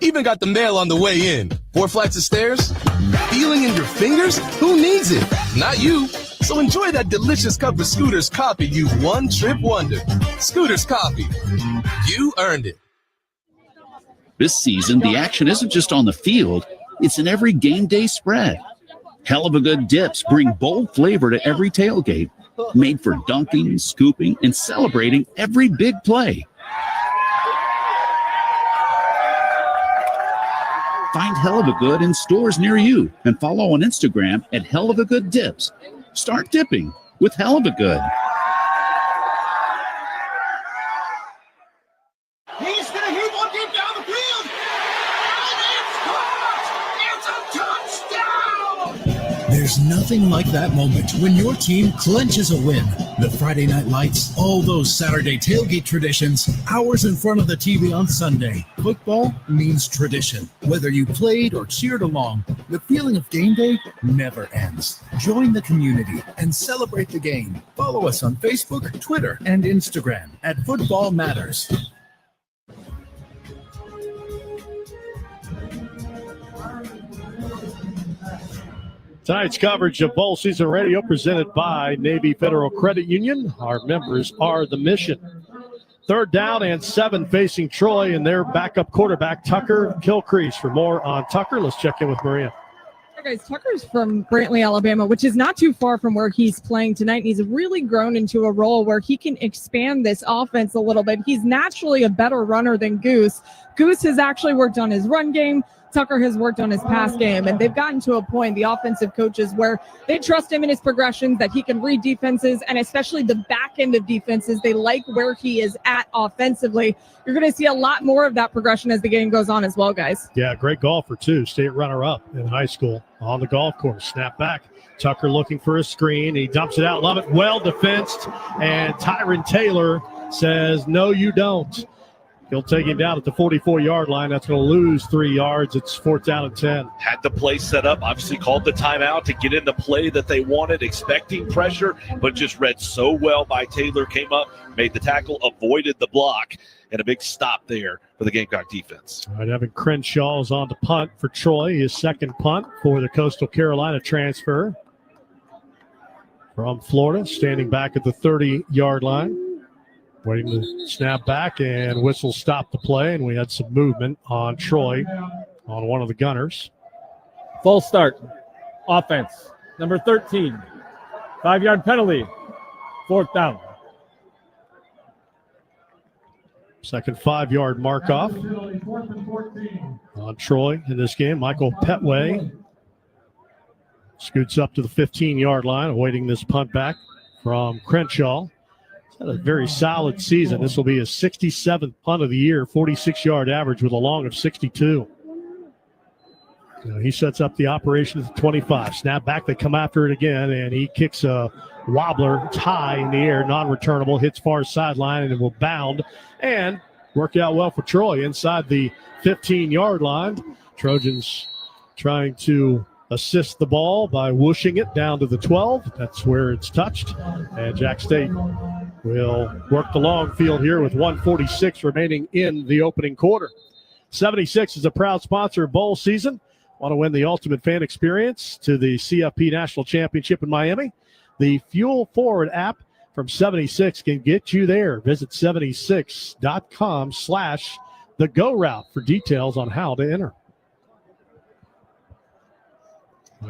Even got the mail on the way in. 4 flights of stairs? Feeling in your fingers? Who needs it? Not you. So enjoy that delicious cup of Scooter's coffee, you one-trip wonder. Scooter's Coffee. You earned it. This season, the action isn't just on the field, it's in every game day spread. Hell of a Good dips bring bold flavor to every tailgate, made for dunking, scooping, and celebrating every big play. Find Hell of a Good in stores near you and follow on Instagram at Hell of a Good Dips. Start dipping with Hell of a Good. He's going to hit nothing like that moment when your team clinches a win. The Friday Night Lights, all those Saturday tailgate traditions, hours in front of the TV on Sunday. Football means tradition. Whether you played or cheered along, the feeling of game day never ends. Join the community and celebrate the game. Follow us on Facebook, Twitter, and Instagram at Football Matters. Tonight's coverage of Bowl Season Radio presented by Navy Federal Credit Union. Our members are the mission. 3rd down and 7 facing Troy and their backup quarterback, Tucker Kilcrease. For more on Tucker, let's check in with Maria. Hey guys, Tucker's from Brantley, Alabama, which is not too far from where he's playing tonight. And he's really grown into a role where he can expand this offense a little bit. He's naturally a better runner than Goose. Goose has actually worked on his run game. Tucker has worked on his pass game, and they've gotten to a point, the offensive coaches, where they trust him in his progressions, that he can read defenses, and especially the back end of defenses. They like where he is at offensively. You're going to see a lot more of that progression as the game goes on as well, guys. Yeah, great golfer, too. State runner-up in high school on the golf course. Snap back. Tucker looking for a screen. He dumps it out. Love it. Well defensed. And Tyron Taylor says, no, you don't. He'll take him down at the 44-yard line. That's going to lose 3 yards. It's 4th down and 10. Had the play set up, obviously called the timeout to get in the play that they wanted, expecting pressure, but just read so well by Taylor. Came up, made the tackle, avoided the block, and a big stop there for the Gamecock defense. All right, Evan Crenshaw is on the punt for Troy, his second punt for the Coastal Carolina transfer from Florida, standing back at the 30-yard line. Waiting to snap back, and whistle stopped the play, and we had some movement on Troy on one of the gunners. Full start. Offense. Number 13. 5-yard penalty. 4th down. Second 5-yard mark off on Troy in this game. Michael Petway scoots up to the 15-yard line, awaiting this punt back from Crenshaw. Had a very solid season. This will be his 67th punt of the year, 46-yard average with a long of 62. He sets up the operation at the 25. Snap back, they come after it again, and he kicks a wobbler. It's high in the air, non-returnable, hits far sideline, and it will bound and work out well for Troy inside the 15-yard line. Trojans trying to assist the ball by whooshing it down to the 12. That's where it's touched, and Jack State will work the long field here with 1:46 remaining in the opening quarter. 76 is a proud sponsor of bowl season. Want to win the ultimate fan experience to the CFP National Championship in Miami? The Fuel Forward app from 76 can get you there. Visit 76.com/the-go route for details on how to enter.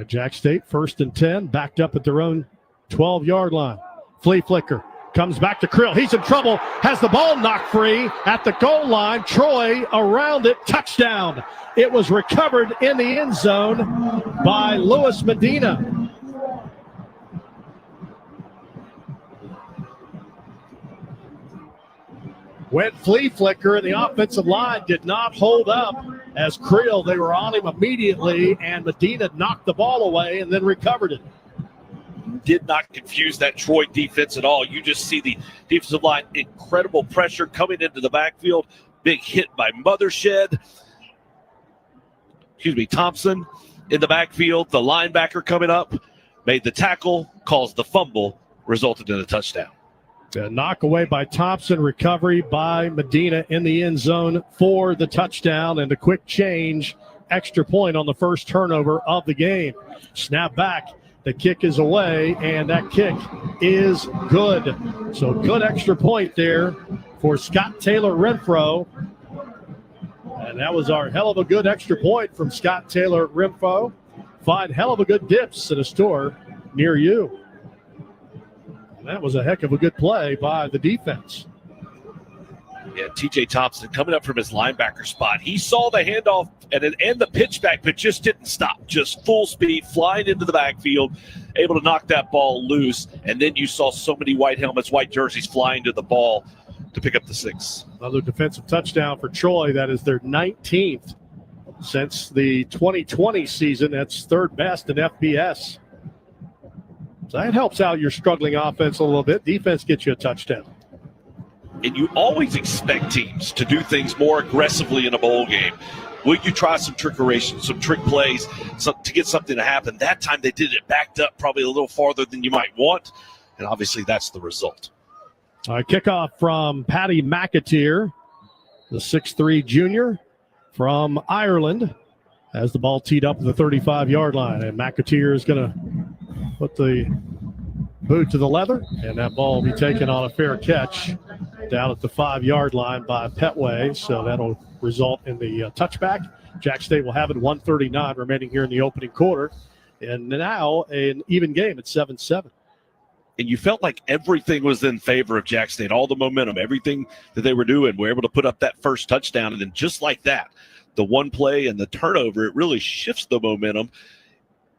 Jack State, 1st and 10, backed up at their own 12-yard line. Flea flicker. Comes back to Krill. He's in trouble. Has the ball knocked free at the goal line. Troy around it. Touchdown. It was recovered in the end zone by Luis Medina. Went flea flicker, and the offensive line did not hold up as Krill. They were on him immediately, and Medina knocked the ball away and then recovered it. Did not confuse that Troy defense at all. You just see the defensive line, incredible pressure coming into the backfield. Big hit by Thompson in the backfield. The linebacker coming up, made the tackle, caused the fumble, resulted in a touchdown. A knock away by Thompson, recovery by Medina in the end zone for the touchdown, and a quick change, extra point on the first turnover of the game. Snap back. The kick is away, and that kick is good. So good extra point there for Scott Taylor Renfro. And that was our hell of a good extra point from Scott Taylor Renfro. Find hell of a good dips at a store near you. And that was a heck of a good play by the defense. Yeah, T.J. Thompson coming up from his linebacker spot. He saw the handoff and the pitch back, but just didn't stop. Just full speed, flying into the backfield, able to knock that ball loose. And then you saw so many white helmets, white jerseys flying to the ball to pick up the 6. Another defensive touchdown for Troy. That is their 19th since the 2020 season. That's 3rd best in FBS. So that helps out your struggling offense a little bit. Defense gets you a touchdown. And you always expect teams to do things more aggressively in a bowl game. Will you try some trickery, some trick plays to get something to happen? That time they did it backed up probably a little farther than you might want, and obviously that's the result. All right, kickoff from Paddy McAteer, the 6'3 junior from Ireland, has the ball teed up at the 35-yard line. And McAteer is going to put the boot to the leather, and that ball will be taken on a fair catch down at the 5-yard line by Petway. So that'll result in the touchback. Jack State will have it 1:39 remaining here in the opening quarter. And now an even game at 7-7. And you felt like everything was in favor of Jack State, all the momentum, everything that they were doing, were able to put up that first touchdown. And then just like that, the one play and the turnover, it really shifts the momentum.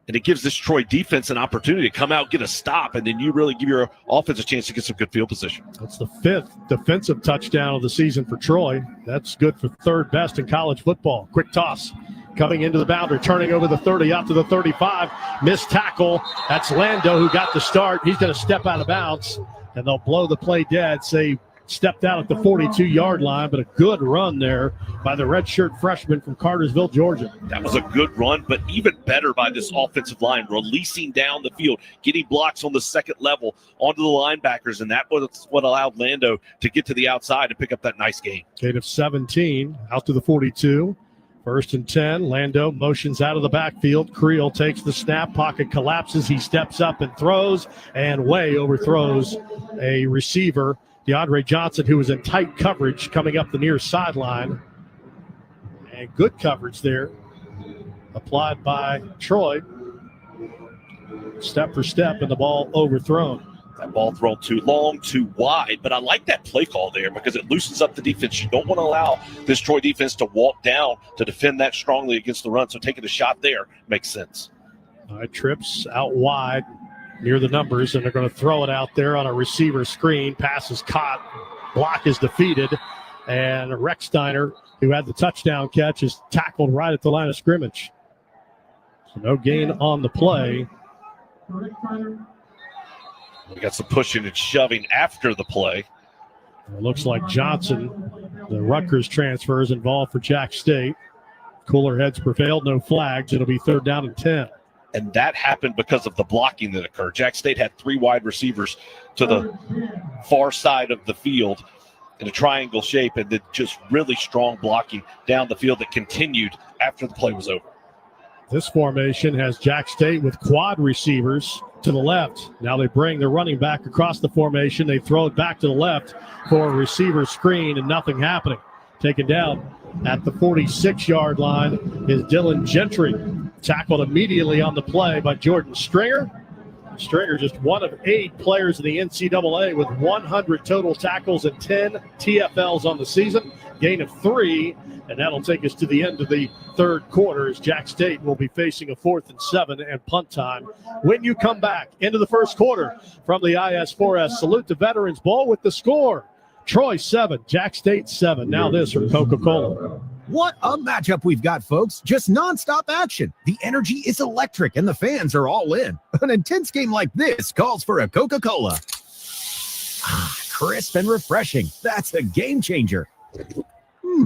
And it gives this Troy defense an opportunity to come out, get a stop, and then you really give your offense a chance to get some good field position. That's the 5th defensive touchdown of the season for Troy. That's good for 3rd best in college football. Quick toss coming into the boundary, turning over the 30 out to the 35. Missed tackle. That's Lando who got the start. He's going to step out of bounds, and they'll blow the play dead, say stepped out at the 42-yard line, but a good run there by the redshirt freshman from Cartersville, Georgia. That was a good run, but even better by this offensive line, releasing down the field, getting blocks on the second level onto the linebackers, and that was what allowed Lando to get to the outside and pick up that nice gain. Gain of 17 out to the 42. 1st and 10. Lando motions out of the backfield. Creel takes the snap. Pocket collapses. He steps up and throws, and way overthrows a receiver, DeAndre Johnson, who was in tight coverage coming up the near sideline. And good coverage there applied by Troy. Step for step, and the ball overthrown. That ball thrown too long, too wide, but I like that play call there because it loosens up the defense. You don't want to allow this Troy defense to walk down to defend that strongly against the run, so taking a shot there makes sense. All right, trips out wide near the numbers, and they're going to throw it out there on a receiver screen. Pass is caught. Block is defeated. And Recksteiner, who had the touchdown catch, is tackled right at the line of scrimmage. So no gain on the play. We got some pushing and shoving after the play. It looks like Johnson, the Rutgers transfer, is involved for Jack State. Cooler heads prevailed, no flags. It'll be 3rd down and 10. And that happened because of the blocking that occurred. Jack State had 3 wide receivers to the far side of the field in a triangle shape, and then just really strong blocking down the field that continued after the play was over. This formation has Jack State with quad receivers to the left. Now they bring the running back across the formation. They throw it back to the left for a receiver screen, and nothing happening. Taken down at the 46-yard line is Dylan Gentry. Tackled immediately on the play by Jordan Stringer. Stringer, just one of 8 players in the NCAA with 100 total tackles and 10 TFLs on the season. Gain of 3, and that'll take us to the end of the 3rd quarter as Jack State will be facing a 4th and 7 and punt time. When you come back into the 1st quarter from the IS4S Salute to Veterans Bowl with the score, Troy 7, Jack State 7. Now this from Coca-Cola. What a matchup we've got, folks. Just nonstop action. The energy is electric, and the fans are all in. An intense game like this calls for a Coca-Cola. Crisp and refreshing. That's a game changer.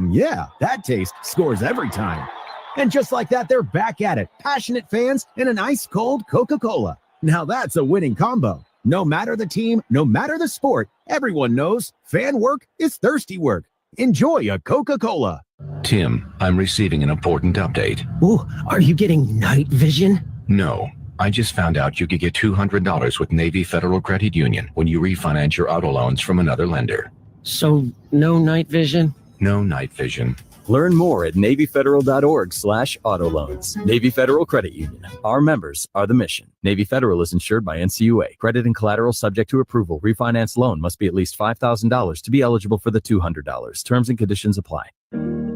Yeah, that taste scores every time. And just like that, they're back at it. Passionate fans and an ice-cold Coca-Cola. Now that's a winning combo. No matter the team, no matter the sport, everyone knows fan work is thirsty work. Enjoy a Coca-Cola. Tim, I'm receiving an important update. Ooh, are you getting night vision? No, I just found out you could get $200 with Navy Federal Credit Union when you refinance your auto loans from another lender. So, no night vision? No night vision. Learn more at NavyFederal.org/auto loans. Navy Federal Credit Union. Our members are the mission. Navy Federal is insured by NCUA. Credit and collateral subject to approval. Refinance loan must be at least $5,000 to be eligible for the $200. Terms and conditions apply.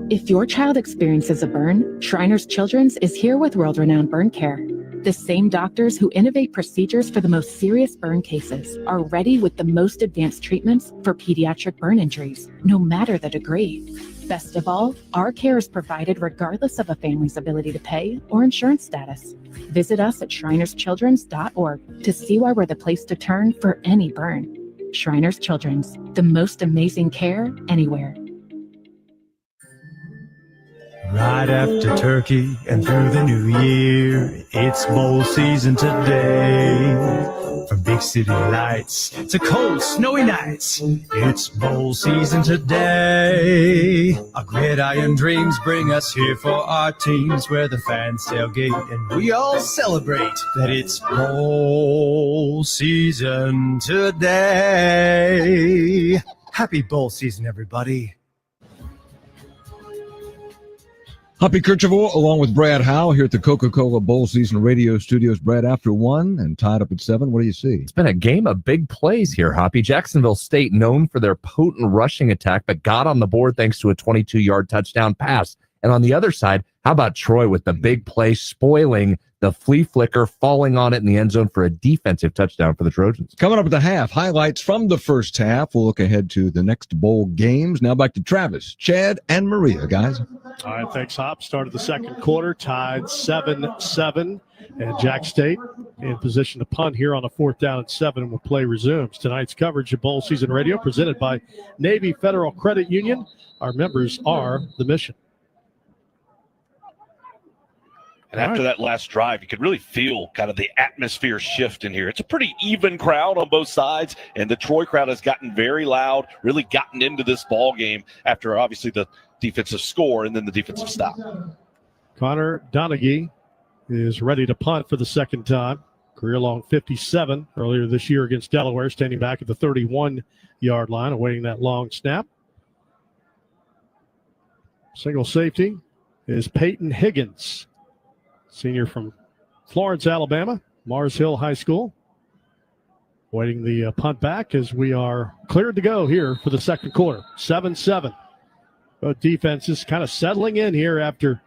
If your child experiences a burn, Shriners Children's is here with world-renowned burn care. The same doctors who innovate procedures for the most serious burn cases are ready with the most advanced treatments for pediatric burn injuries, no matter the degree. Best of all, our care is provided regardless of a family's ability to pay or insurance status. Visit us at shrinerschildren's.org to see why we're the place to turn for any burn. Shriners Children's, the most amazing care anywhere. Right after turkey and through the new year, it's bowl season today. From big city lights to cold, snowy nights, it's bowl season today. Our gridiron dreams bring us here for our teams, where the fans tailgate and we all celebrate that it's bowl season today. Happy bowl season, everybody. Hoppy Kercheval along with Brad Howe here at the Coca-Cola Bowl Season Radio Studios. Brad, after 1 and tied up at 7, what do you see? It's been a game of big plays here, Hoppy. Jacksonville State, known for their potent rushing attack, but got on the board thanks to a 22-yard touchdown pass. And on the other side, how about Troy with the big play, spoiling the flea flicker, falling on it in the end zone for a defensive touchdown for the Trojans. Coming up at the half, highlights from the first half. We'll look ahead to the next bowl games. Now back to Travis, Chad, and Maria, guys. All right, thanks, Hop. Started the second quarter, tied 7-7, and Jack State in position to punt here on a 4th down and 7 when play resumes. Tonight's coverage of Bowl Season Radio presented by Navy Federal Credit Union. Our members are the mission. And after that last drive, you could really feel kind of the atmosphere shift in here. It's a pretty even crowd on both sides, and the Troy crowd has gotten very loud, really gotten into this ball game after obviously the defensive score and then the defensive stop. Connor Donaghy is ready to punt for the second time. Career-long 57 earlier this year against Delaware, standing back at the 31-yard line, awaiting that long snap. Single safety is Peyton Higgins, senior from Florence, Alabama, Mars Hill High School. Waiting the punt back as we are cleared to go here for the second quarter. 7-7. Both defenses kind of settling in here after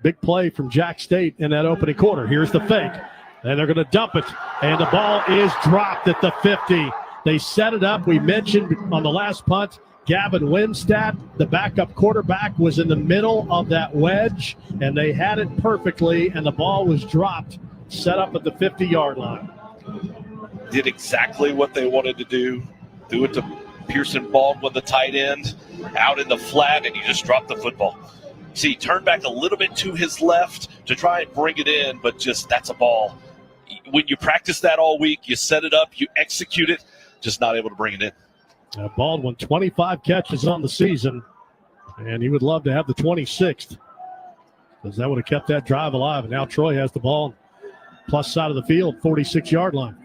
big play from Jack State in that opening quarter. Here's the fake. And they're going to dump it. And the ball is dropped at the 50. They set it up. We mentioned on the last punt, Gavin Wimstad, the backup quarterback, was in the middle of that wedge, and they had it perfectly, and the ball was dropped, set up at the 50-yard line. Did exactly what they wanted to do. Threw it to Pearson Baldwin, the tight end, out in the flat, and he just dropped the football. See, he turned back a little bit to his left to try and bring it in, but just that's a ball. When you practice that all week, you set it up, you execute it, just not able to bring it in. Baldwin, 25 catches on the season, and he would love to have the 26th because that would have kept that drive alive. And now Troy has the ball plus side of the field, 46-yard line.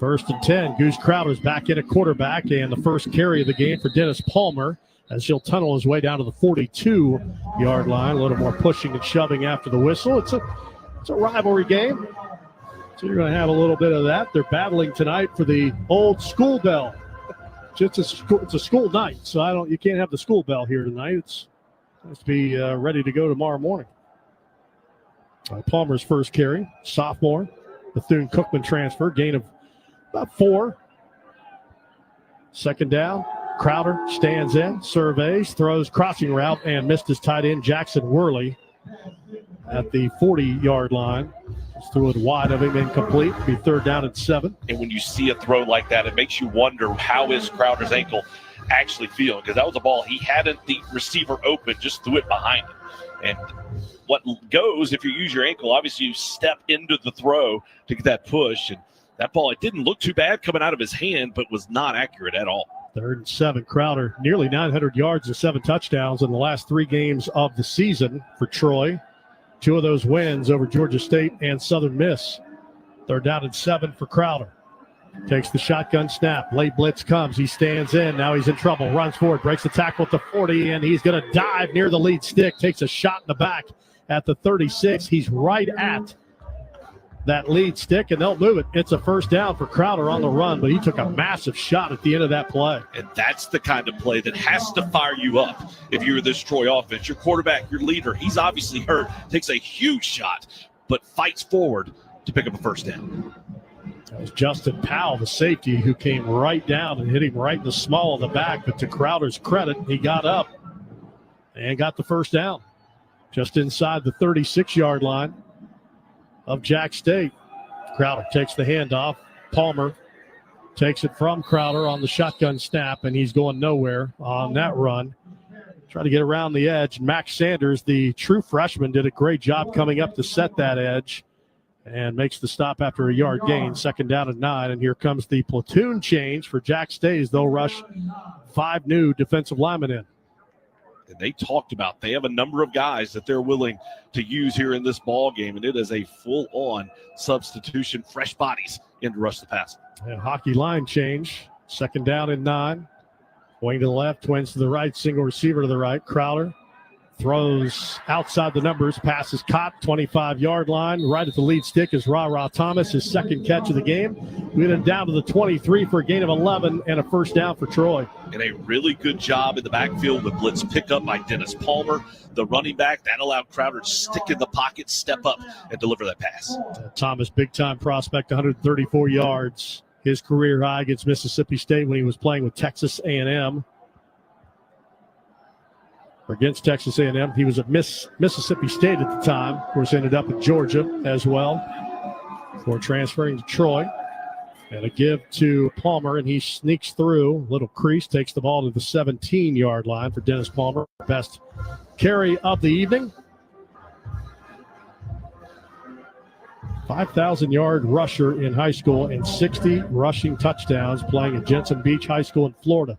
1st and 10. Goose Crowder's back in at quarterback, and the first carry of the game for Dennis Palmer as he'll tunnel his way down to the 42-yard line. A little more pushing and shoving after the whistle. It's a rivalry game, so you're going to have a little bit of that. They're battling tonight for the old school bell. It's a school night, so you can't have the school bell here tonight. It has to be ready to go tomorrow morning. Palmer's first carry, sophomore, Bethune-Cookman transfer, gain of about 4. Second down, Crowder stands in, surveys, throws crossing route, and missed his tight end Jackson Worley at the 40-yard line. Just threw it wide of him, incomplete. Be 3rd down and 7. And when you see a throw like that, it makes you wonder how is Crowder's ankle actually feeling, because that was a ball he hadn't the receiver open, just threw it behind him. And what goes if you use your ankle, obviously you step into the throw to get that push, and that ball, it didn't look too bad coming out of his hand, but was not accurate at all. 3rd and 7. Crowder, nearly 900 yards and 7 touchdowns in the last 3 games of the season for Troy. 2 of those wins over Georgia State and Southern Miss. 3rd down and 7 for Crowder. Takes the shotgun snap. Late blitz comes. He stands in. Now he's in trouble. Runs forward. Breaks the tackle at the 40, and he's going to dive near the lead stick. Takes a shot in the back at the 36. He's right at that lead stick, and they'll move it. It's a 1st down for Crowder on the run, but he took a massive shot at the end of that play. And that's the kind of play that has to fire you up if you're this Troy offense. Your quarterback, your leader, he's obviously hurt, takes a huge shot, but fights forward to pick up a first down. That was Justin Powell, the safety, who came right down and hit him right in the small of the back. But to Crowder's credit, he got up and got the first down just inside the 36-yard line of Jack State. Crowder takes the handoff. Palmer takes it from Crowder on the shotgun snap, and he's going nowhere on that run. Trying to get around the edge. Max Sanders, the true freshman, did a great job coming up to set that edge and makes the stop after a yard gain. 2nd down and 9, and here comes the platoon change for Jack State as they'll rush 5 new defensive linemen in. And they talked about they have a number of guys that they're willing to use here in this ball game, and it is a full-on substitution, fresh bodies in to rush the pass. Hockey line change. 2nd down and 9. Wing to the left, twins to the right, single receiver to the right. Crowder throws outside the numbers, passes caught, 25-yard line. Right at the lead stick is Ra Thomas, his 2nd catch of the game. We get him down to the 23 for a gain of 11 and a first down for Troy. And a really good job in the backfield with blitz pickup by Dennis Palmer, the running back. That allowed Crowder to stick in the pocket, step up, and deliver that pass. Thomas, big-time prospect, 134 yards. His career high against Mississippi State when he was playing with Texas A&M. Against Texas A&M. He was at Mississippi State at the time. Of course, ended up at Georgia as well before transferring to Troy. And a give to Palmer, and he sneaks through. Little crease, takes the ball to the 17-yard line for Dennis Palmer. Best carry of the evening. 5,000-yard rusher in high school and 60 rushing touchdowns playing at Jensen Beach High School in Florida.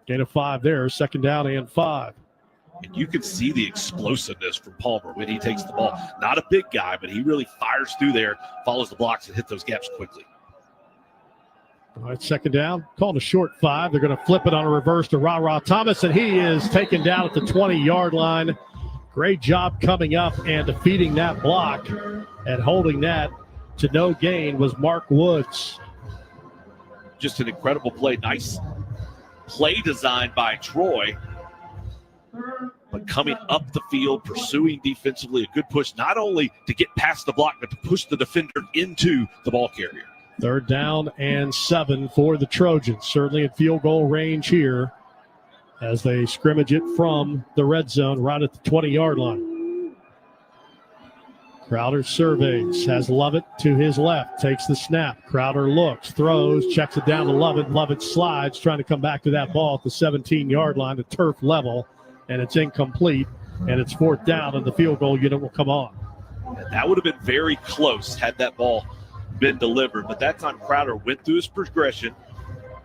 Gain of 5 there, 2nd down and 5. And you can see the explosiveness from Palmer when he takes the ball. Not a big guy, but he really fires through there, follows the blocks, and hit those gaps quickly. All right, 2nd down. Called a short 5. They're going to flip it on a reverse to Ra Thomas, and he is taken down at the 20-yard line. Great job coming up and defeating that block, and holding that to no gain was Mark Woods. Just an incredible play. Nice play designed by Troy. But coming up the field, pursuing defensively, a good push, not only to get past the block, but to push the defender into the ball carrier. 3rd down and 7 for the Trojans. Certainly in field goal range here as they scrimmage it from the red zone right at the 20-yard line. Crowder surveys, has Lovett to his left, takes the snap. Crowder looks, throws, checks it down to Lovett. Lovett slides, trying to come back to that ball at the 17-yard line, the turf level, and it's incomplete, and it's 4th down, and the field goal unit will come on. And that would have been very close had that ball been delivered, but that time Crowder went through his progression,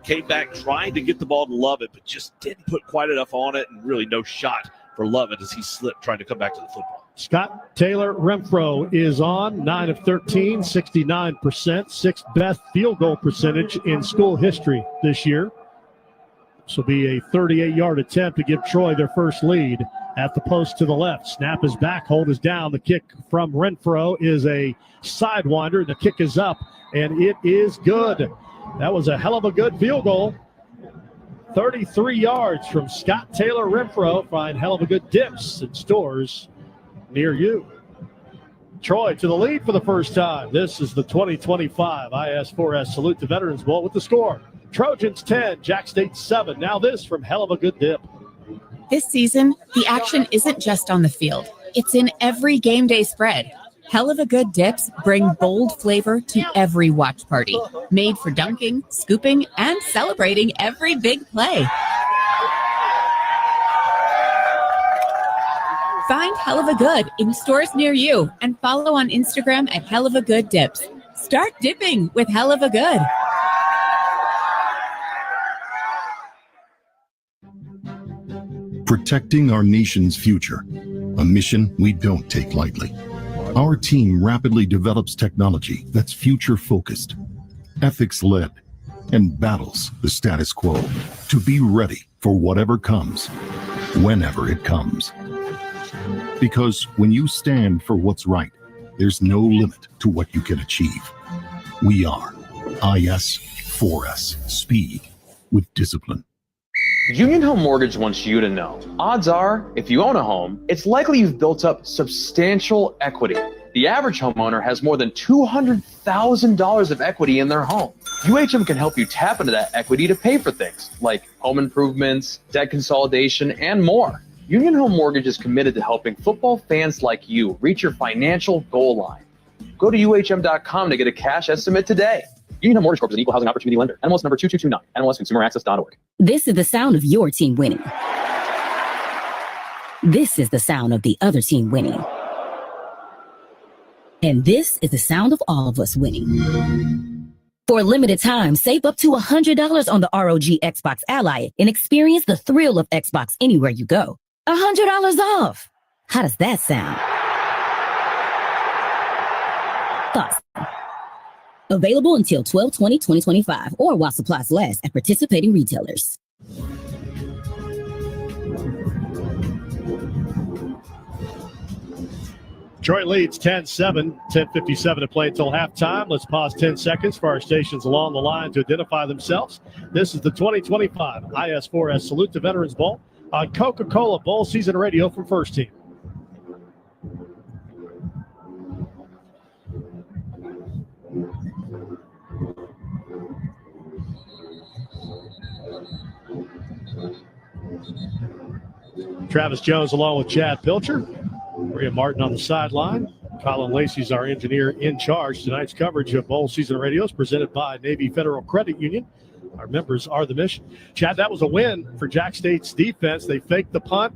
came back trying to get the ball to Lovett, but just didn't put quite enough on it, and really no shot for Lovett as he slipped trying to come back to the football. Scott Taylor Renfro is on, 9 of 13, 69%, 6th best field goal percentage in school history this year. This will be a 38-yard attempt to give Troy their first lead at the post to the left. Snap is back, hold is down. The kick from Renfro is a sidewinder. The kick is up, and it is good. That was a hell of a good field goal. 33 yards from Scott Taylor Renfro. Find hell of a good dips in stores near you. Troy to the lead for the first time. This is the 2025 IS4S Salute to Veterans Bowl with the score. Trojans 10, Jack State 7. Now this from hell of a good dip. This season, the action isn't just on the field. It's in every game day spread. Hell of a Good dips bring bold flavor to every watch party. Made for dunking, scooping, and celebrating every big play. Find Hell of a Good in stores near you and follow on Instagram at Hell of a Good Dips. Start dipping with Hell of a Good. Protecting our nation's future, a mission we don't take lightly. Our team rapidly develops technology that's future-focused, ethics-led, and battles the status quo to be ready for whatever comes, whenever it comes. Because when you stand for what's right, there's no limit to what you can achieve. We are IS4S, speed with discipline. Union Home Mortgage wants you to know, odds are, if you own a home, it's likely you've built up substantial equity. The average homeowner has more than $200,000 of equity in their home. UHM can help you tap into that equity to pay for things like home improvements, debt consolidation, and more. Union Home Mortgage is committed to helping football fans like you reach your financial goal line. Go to UHM.com to get a cash estimate today. Union Home Mortgage Corp is an equal housing opportunity lender. NMLS number 2229. NMLSconsumeraccess.org. This is the sound of your team winning. This is the sound of the other team winning. And this is the sound of all of us winning. For a limited time, save up to $100 on the ROG Xbox Ally and experience the thrill of Xbox anywhere you go. $100 off. How does that sound? Thoughts? Available until 12/20/2025 or while supplies last at participating retailers. Troy leads 10-7, 10:57 to play until halftime. Let's pause 10 seconds for our stations along the line to identify themselves. This is the 2025 IS4S Salute to Veterans Bowl on Coca-Cola Bowl Season Radio from First Team. Travis Jones along with Chad Pilcher. Maria Martin on the sideline. Colin Lacey's our engineer in charge. Tonight's coverage of Bowl Season Radio is presented by Navy Federal Credit Union. Our members are the mission. Chad, that was a win for Jack State's defense. They faked the punt.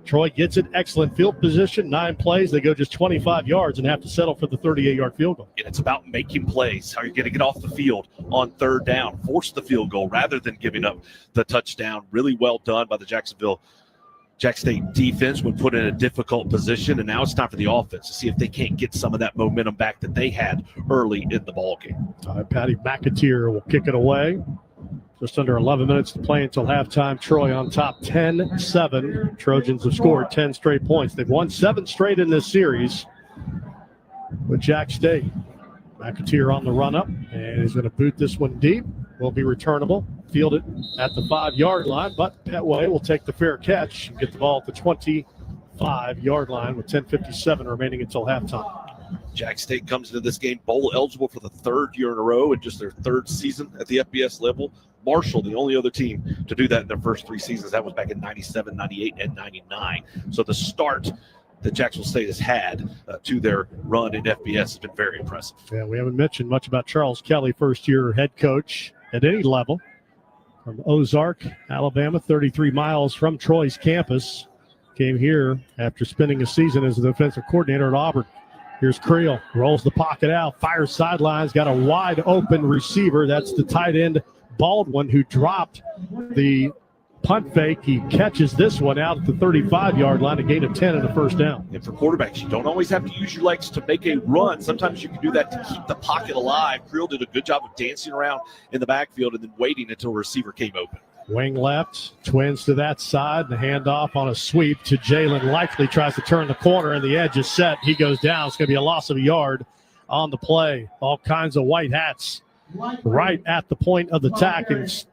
Troy gets it. Excellent field position. 9 plays. They go just 25 yards and have to settle for the 38-yard field goal. And it's about making plays. How you're going to get off the field on third down, force the field goal rather than giving up the touchdown. Really well done by the Jack State defense when put in a difficult position, and now it's time for the offense to see if they can't get some of that momentum back that they had early in the ballgame. Patty McAteer will kick it away. Just under 11 minutes to play until halftime. Troy on top 10-7. Trojans have scored 10 straight points. They've won 7 straight in this series with Jack State. McAteer on the run-up, and he's going to boot this one deep. Will be returnable. Fielded at the 5-yard line, but Petway will take the fair catch and get the ball at the 25-yard line with 10:57 remaining until halftime. Jack State comes into this game bowl eligible for the 3rd year in a row in just their 3rd season at the FBS level. Marshall, the only other team to do that in their first 3 seasons. That was back in 97, 98, and 99. So the start that Jacksonville State has had to their run in FBS has been very impressive. Yeah, we haven't mentioned much about Charles Kelly, first-year head coach at any level. From Ozark, Alabama, 33 miles from Troy's campus. Came here after spending a season as the defensive coordinator at Auburn. Here's Creel, rolls the pocket out, fires sidelines, got a wide open receiver. That's the tight end Baldwin who dropped the punt fake. He catches this one out at the 35-yard line, a gain of 10 and a first down. And for quarterbacks, you don't always have to use your legs to make a run. Sometimes you can do that to keep the pocket alive. Creel did a good job of dancing around in the backfield and then waiting until a receiver came open. Wing left, twins to that side, the handoff on a sweep to Jalen Likely. Tries to turn the corner, and the edge is set. He goes down. It's going to be a loss of a yard on the play. All kinds of white hats right at the point of the attack,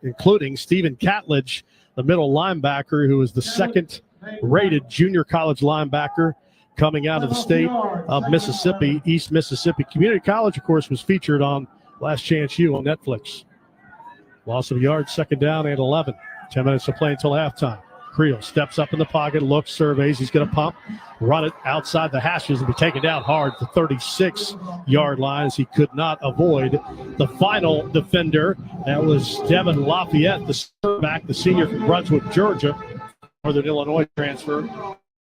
including Stephen Catledge, the middle linebacker, who is the 2nd-rated junior college linebacker coming out of the state of Mississippi. East Mississippi Community College, of course, was featured on Last Chance U on Netflix. Loss of yards, 2nd down and 11. 10 minutes to play until halftime. Creel steps up in the pocket, looks, surveys. He's going to pump, run it outside the hashes, and be taken down hard at the 36-yard line as he could not avoid the final defender. That was Devin Lafayette, the quarterback, the senior from Brunswick, Georgia, Northern Illinois transfer.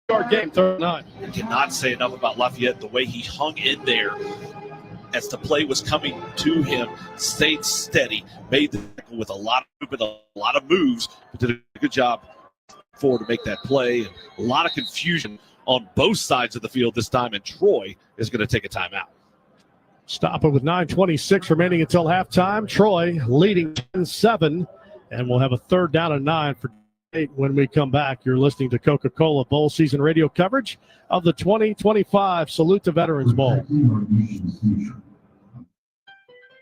Yard game, 39. I cannot say enough about Lafayette, the way he hung in there as the play was coming to him, stayed steady, made the tackle with a lot of moves, but did a good job forward to make that play. And a lot of confusion on both sides of the field this time, and Troy is going to take a timeout. Stop it with 9:26 remaining until halftime. Troy leading 10-7, and we'll have a 3rd down and 9 for 8 when we come back. You're listening to Coca-Cola Bowl season radio coverage of the 2025 Salute to Veterans Bowl.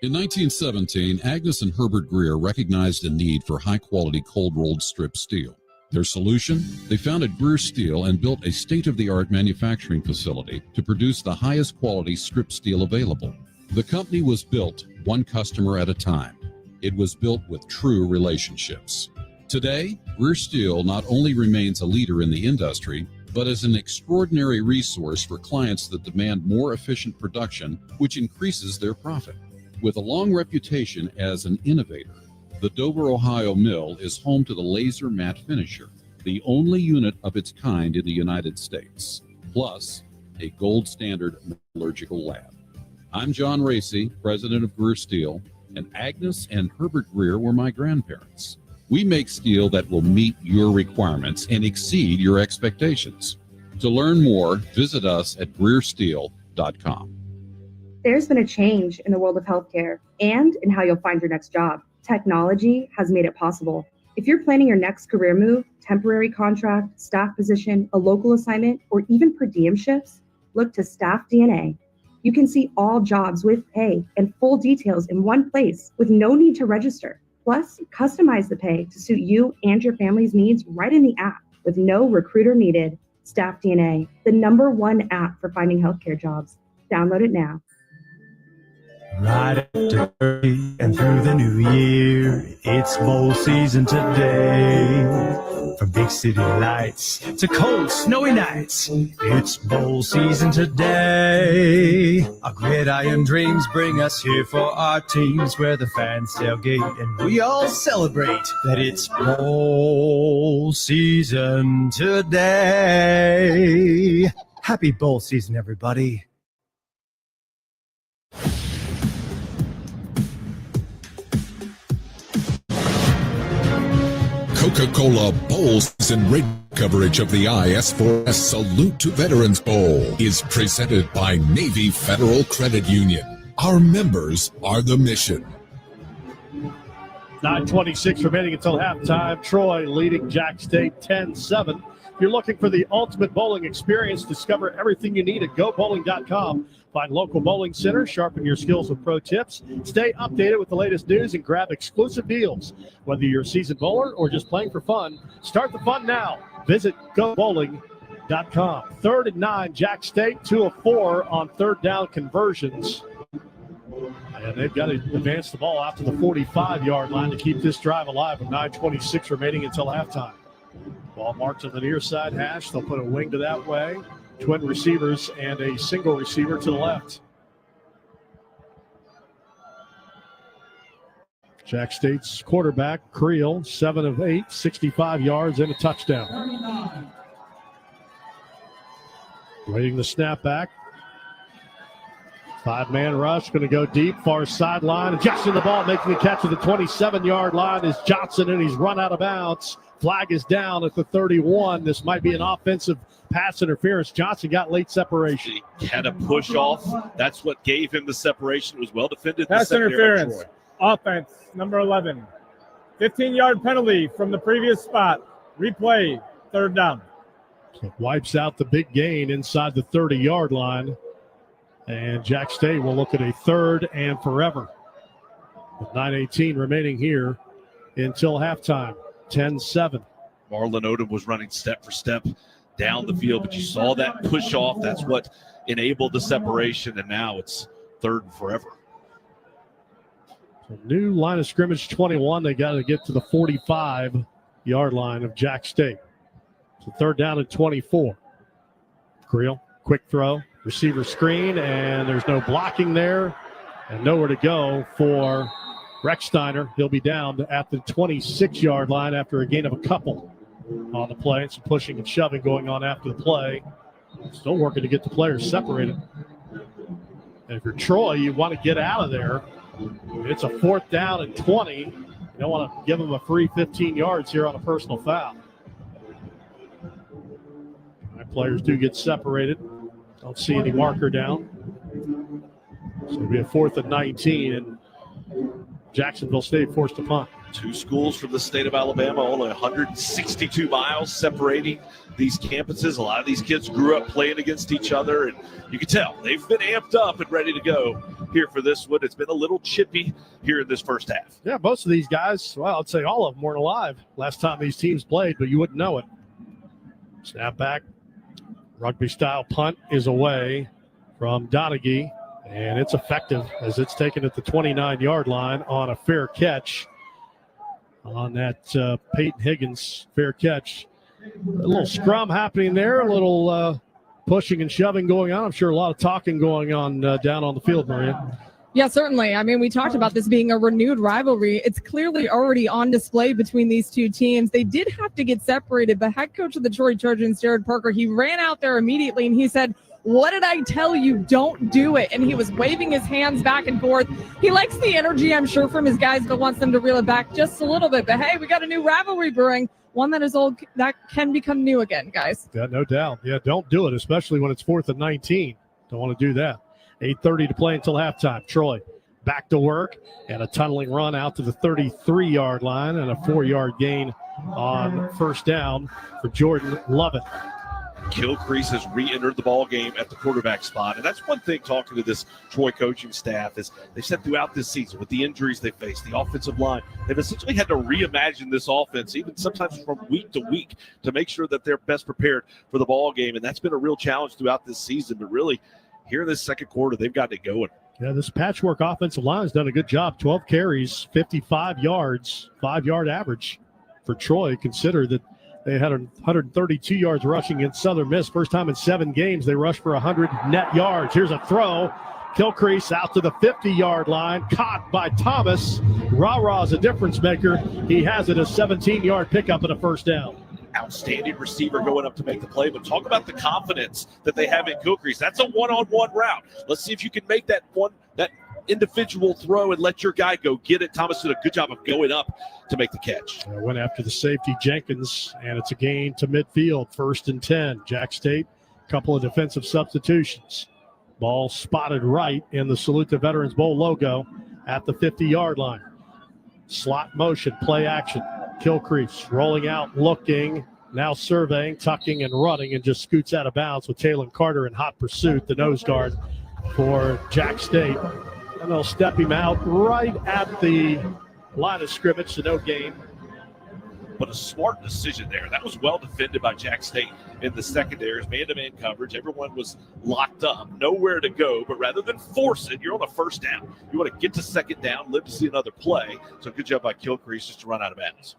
In 1917, Agnes and Herbert Greer recognized a need for high-quality cold-rolled strip steel. Their solution? They founded Greer Steel and built a state-of-the-art manufacturing facility to produce the highest quality strip steel available. The company was built one customer at a time. It was built with true relationships. Today, Greer Steel not only remains a leader in the industry, but is an extraordinary resource for clients that demand more efficient production, which increases their profit. With a long reputation as an innovator, the Dover, Ohio mill is home to the Laser Matte Finisher, the only unit of its kind in the United States, plus a gold standard metallurgical lab. I'm John Racy, president of Greer Steel, and Agnes and Herbert Greer were my grandparents. We make steel that will meet your requirements and exceed your expectations. To learn more, visit us at GreerSteel.com. There's been a change in the world of healthcare and in how you'll find your next job. Technology has made it possible. If you're planning your next career move, temporary contract, staff position, a local assignment, or even per diem shifts, look to Staff DNA. You can see all jobs with pay and full details in one place with no need to register. Plus, customize the pay to suit you and your family's needs right in the app with no recruiter needed. Staff DNA, the #1 app for finding healthcare jobs. Download it now. Right after turkey and through the new year, it's bowl season today. From big city lights to cold, snowy nights, it's bowl season today. Our gridiron dreams bring us here for our teams, where the fans tailgate and we all celebrate that it's bowl season today. Happy bowl season, everybody. Coca-Cola Bowl season radio coverage of the IS4S Salute to Veterans Bowl is presented by Navy Federal Credit Union. Our members are the mission. 9:26 remaining until halftime. Troy leading Jack State 10-7. If you're looking for the ultimate bowling experience, discover everything you need at GoBowling.com. Find local bowling centers, sharpen your skills with pro tips, stay updated with the latest news, and grab exclusive deals. Whether you're a seasoned bowler or just playing for fun, start the fun now. Visit GoBowling.com. 3rd and 9, Jack State, 2 of 4 on third down conversions. And they've got to advance the ball out to the 45-yard line to keep this drive alive with 9:26 remaining until halftime. Ball marked on the near side hash. They'll put a wing to that way. Twin receivers and a single receiver to the left. Jack State's quarterback, Creel, 7 of 8, 65 yards and a touchdown. Waiting the snap back. 5-man rush, going to go deep, far sideline. Adjusting the ball, making the catch at the 27-yard line is Johnson, and he's run out of bounds. Flag is down at the 31. This might be an offensive pass interference. Johnson got late separation. He had a push off. That's what gave him the separation. It was well defended. Pass interference. Offense, number 11. 15-yard penalty from the previous spot. Replay, 3rd down. So it wipes out the big gain inside the 30-yard line. And Jack State will look at a 3rd and forever. With 9:18 remaining here until halftime. 10-7. Marlon Odom was running step for step down the field, but you saw that push off. That's what enabled the separation, and now it's 3rd and forever. So new line of scrimmage 21. They got to get to the 45-yard line of Jack State. So 3rd down and 24. Creel, quick throw, receiver screen, and there's no blocking there and nowhere to go for Recksteiner. He'll be down at the 26-yard line after a gain of a couple on the play. And some pushing and shoving going on after the play. Still working to get the players separated. And if you're Troy, you want to get out of there. It's a 4th down and 20. You don't want to give them a free 15 yards here on a personal foul. Players do get separated. Don't see any marker down. So it'll be a 4th and 19, and Jacksonville State forced to punt. 2 schools from the state of Alabama, only 162 miles separating these campuses. A lot of these kids grew up playing against each other, and you can tell they've been amped up and ready to go here for this one. It's been a little chippy here in this first half. Yeah, most of these guys, well, I'd say all of them weren't alive last time these teams played, but you wouldn't know it. Snap back. Rugby-style punt is away from Donaghy, and it's effective as it's taken at the 29-yard line on a fair catch on that Peyton Higgins fair catch. A little scrum happening there, a little pushing and shoving going on. I'm sure a lot of talking going on down on the field, Maria. Yeah, certainly. I mean, we talked about this being a renewed rivalry. It's clearly already on display between these two teams. They did have to get separated, but head coach of the Troy Trojans, Jared Parker, he ran out there immediately and he said, "What did I tell you? Don't do it." And he was waving his hands back and forth. He likes the energy, I'm sure, from his guys, but wants them to reel it back just a little bit. But hey, we got a new rivalry brewing, one that is old, that can become new again, guys. Yeah, no doubt. Yeah, don't do it, especially when it's 4th and 19. Don't want to do that. 8:30 to play until halftime. Troy back to work and a tunneling run out to the 33-yard line and a 4-yard gain on first down for Jordan Lovett. Gilcrease has re-entered the ball game at the quarterback spot. And that's one thing talking to this Troy coaching staff is they've said throughout this season with the injuries they faced, the offensive line, they've essentially had to reimagine this offense, even sometimes from week to week, to make sure that they're best prepared for the ball game. And that's been a real challenge throughout this season. But really, here in this second quarter, they've got it going. Yeah, this patchwork offensive line has done a good job. 12 carries, 55 yards, 5-yard average for Troy. Consider that they had 132 yards rushing against Southern Miss. First time in 7 games they rushed for 100 net yards. Here's a throw. Gilcrease out to the 50-yard line. Caught by Thomas. Ra-Ra's a difference maker. He has it a 17-yard pickup and a first down. Outstanding receiver going up to make the play, but talk about the confidence that they have in Gilcrease. That's a one-on-one route. Let's see if you can make that individual throw and let your guy go get it. Thomas did a good job of going up to make the catch. Went after the safety Jenkins, and it's a gain to midfield, 1st and 10. Jack State, a couple of defensive substitutions. Ball spotted right in the Salute to Veterans Bowl logo at the 50-yard line. Slot motion, play action. Gilcrease rolling out, looking, now surveying, tucking, and running, and just scoots out of bounds with Taylon Carter in hot pursuit, the nose guard for Jack State. And they'll step him out right at the line of scrimmage, so no gain. But a smart decision there. That was well defended by Jack State in the secondary. Man-to-man coverage. Everyone was locked up. Nowhere to go. But rather than force it, you're on a first down. You want to get to second down, live to see another play. So good job by Gilcrease just to run out of bounds.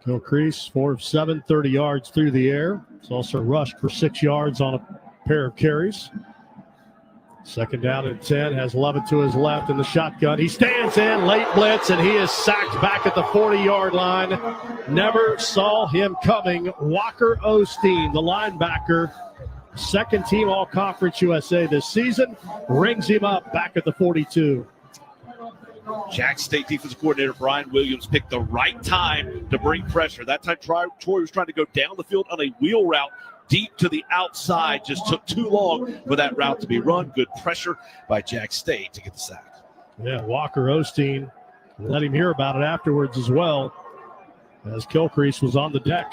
Gilcrease, 4 of 7, 30 yards through the air. He's also rushed for 6 yards on a pair of carries. Second down and 10, has Lovett to his left in the shotgun. He stands in, late blitz, and he is sacked back at the 40-yard line. Never saw him coming. Walker Osteen, the linebacker, second team All-Conference USA this season, rings him up back at the 42. Jack State defensive coordinator Brian Williams picked the right time to bring pressure. That time Troy was trying to go down the field on a wheel route deep to the outside. Just took too long for that route to be run. Good pressure by Jack State to get the sack. Yeah, Walker Osteen, let him hear about it afterwards as well, as Gilcrease was on the deck.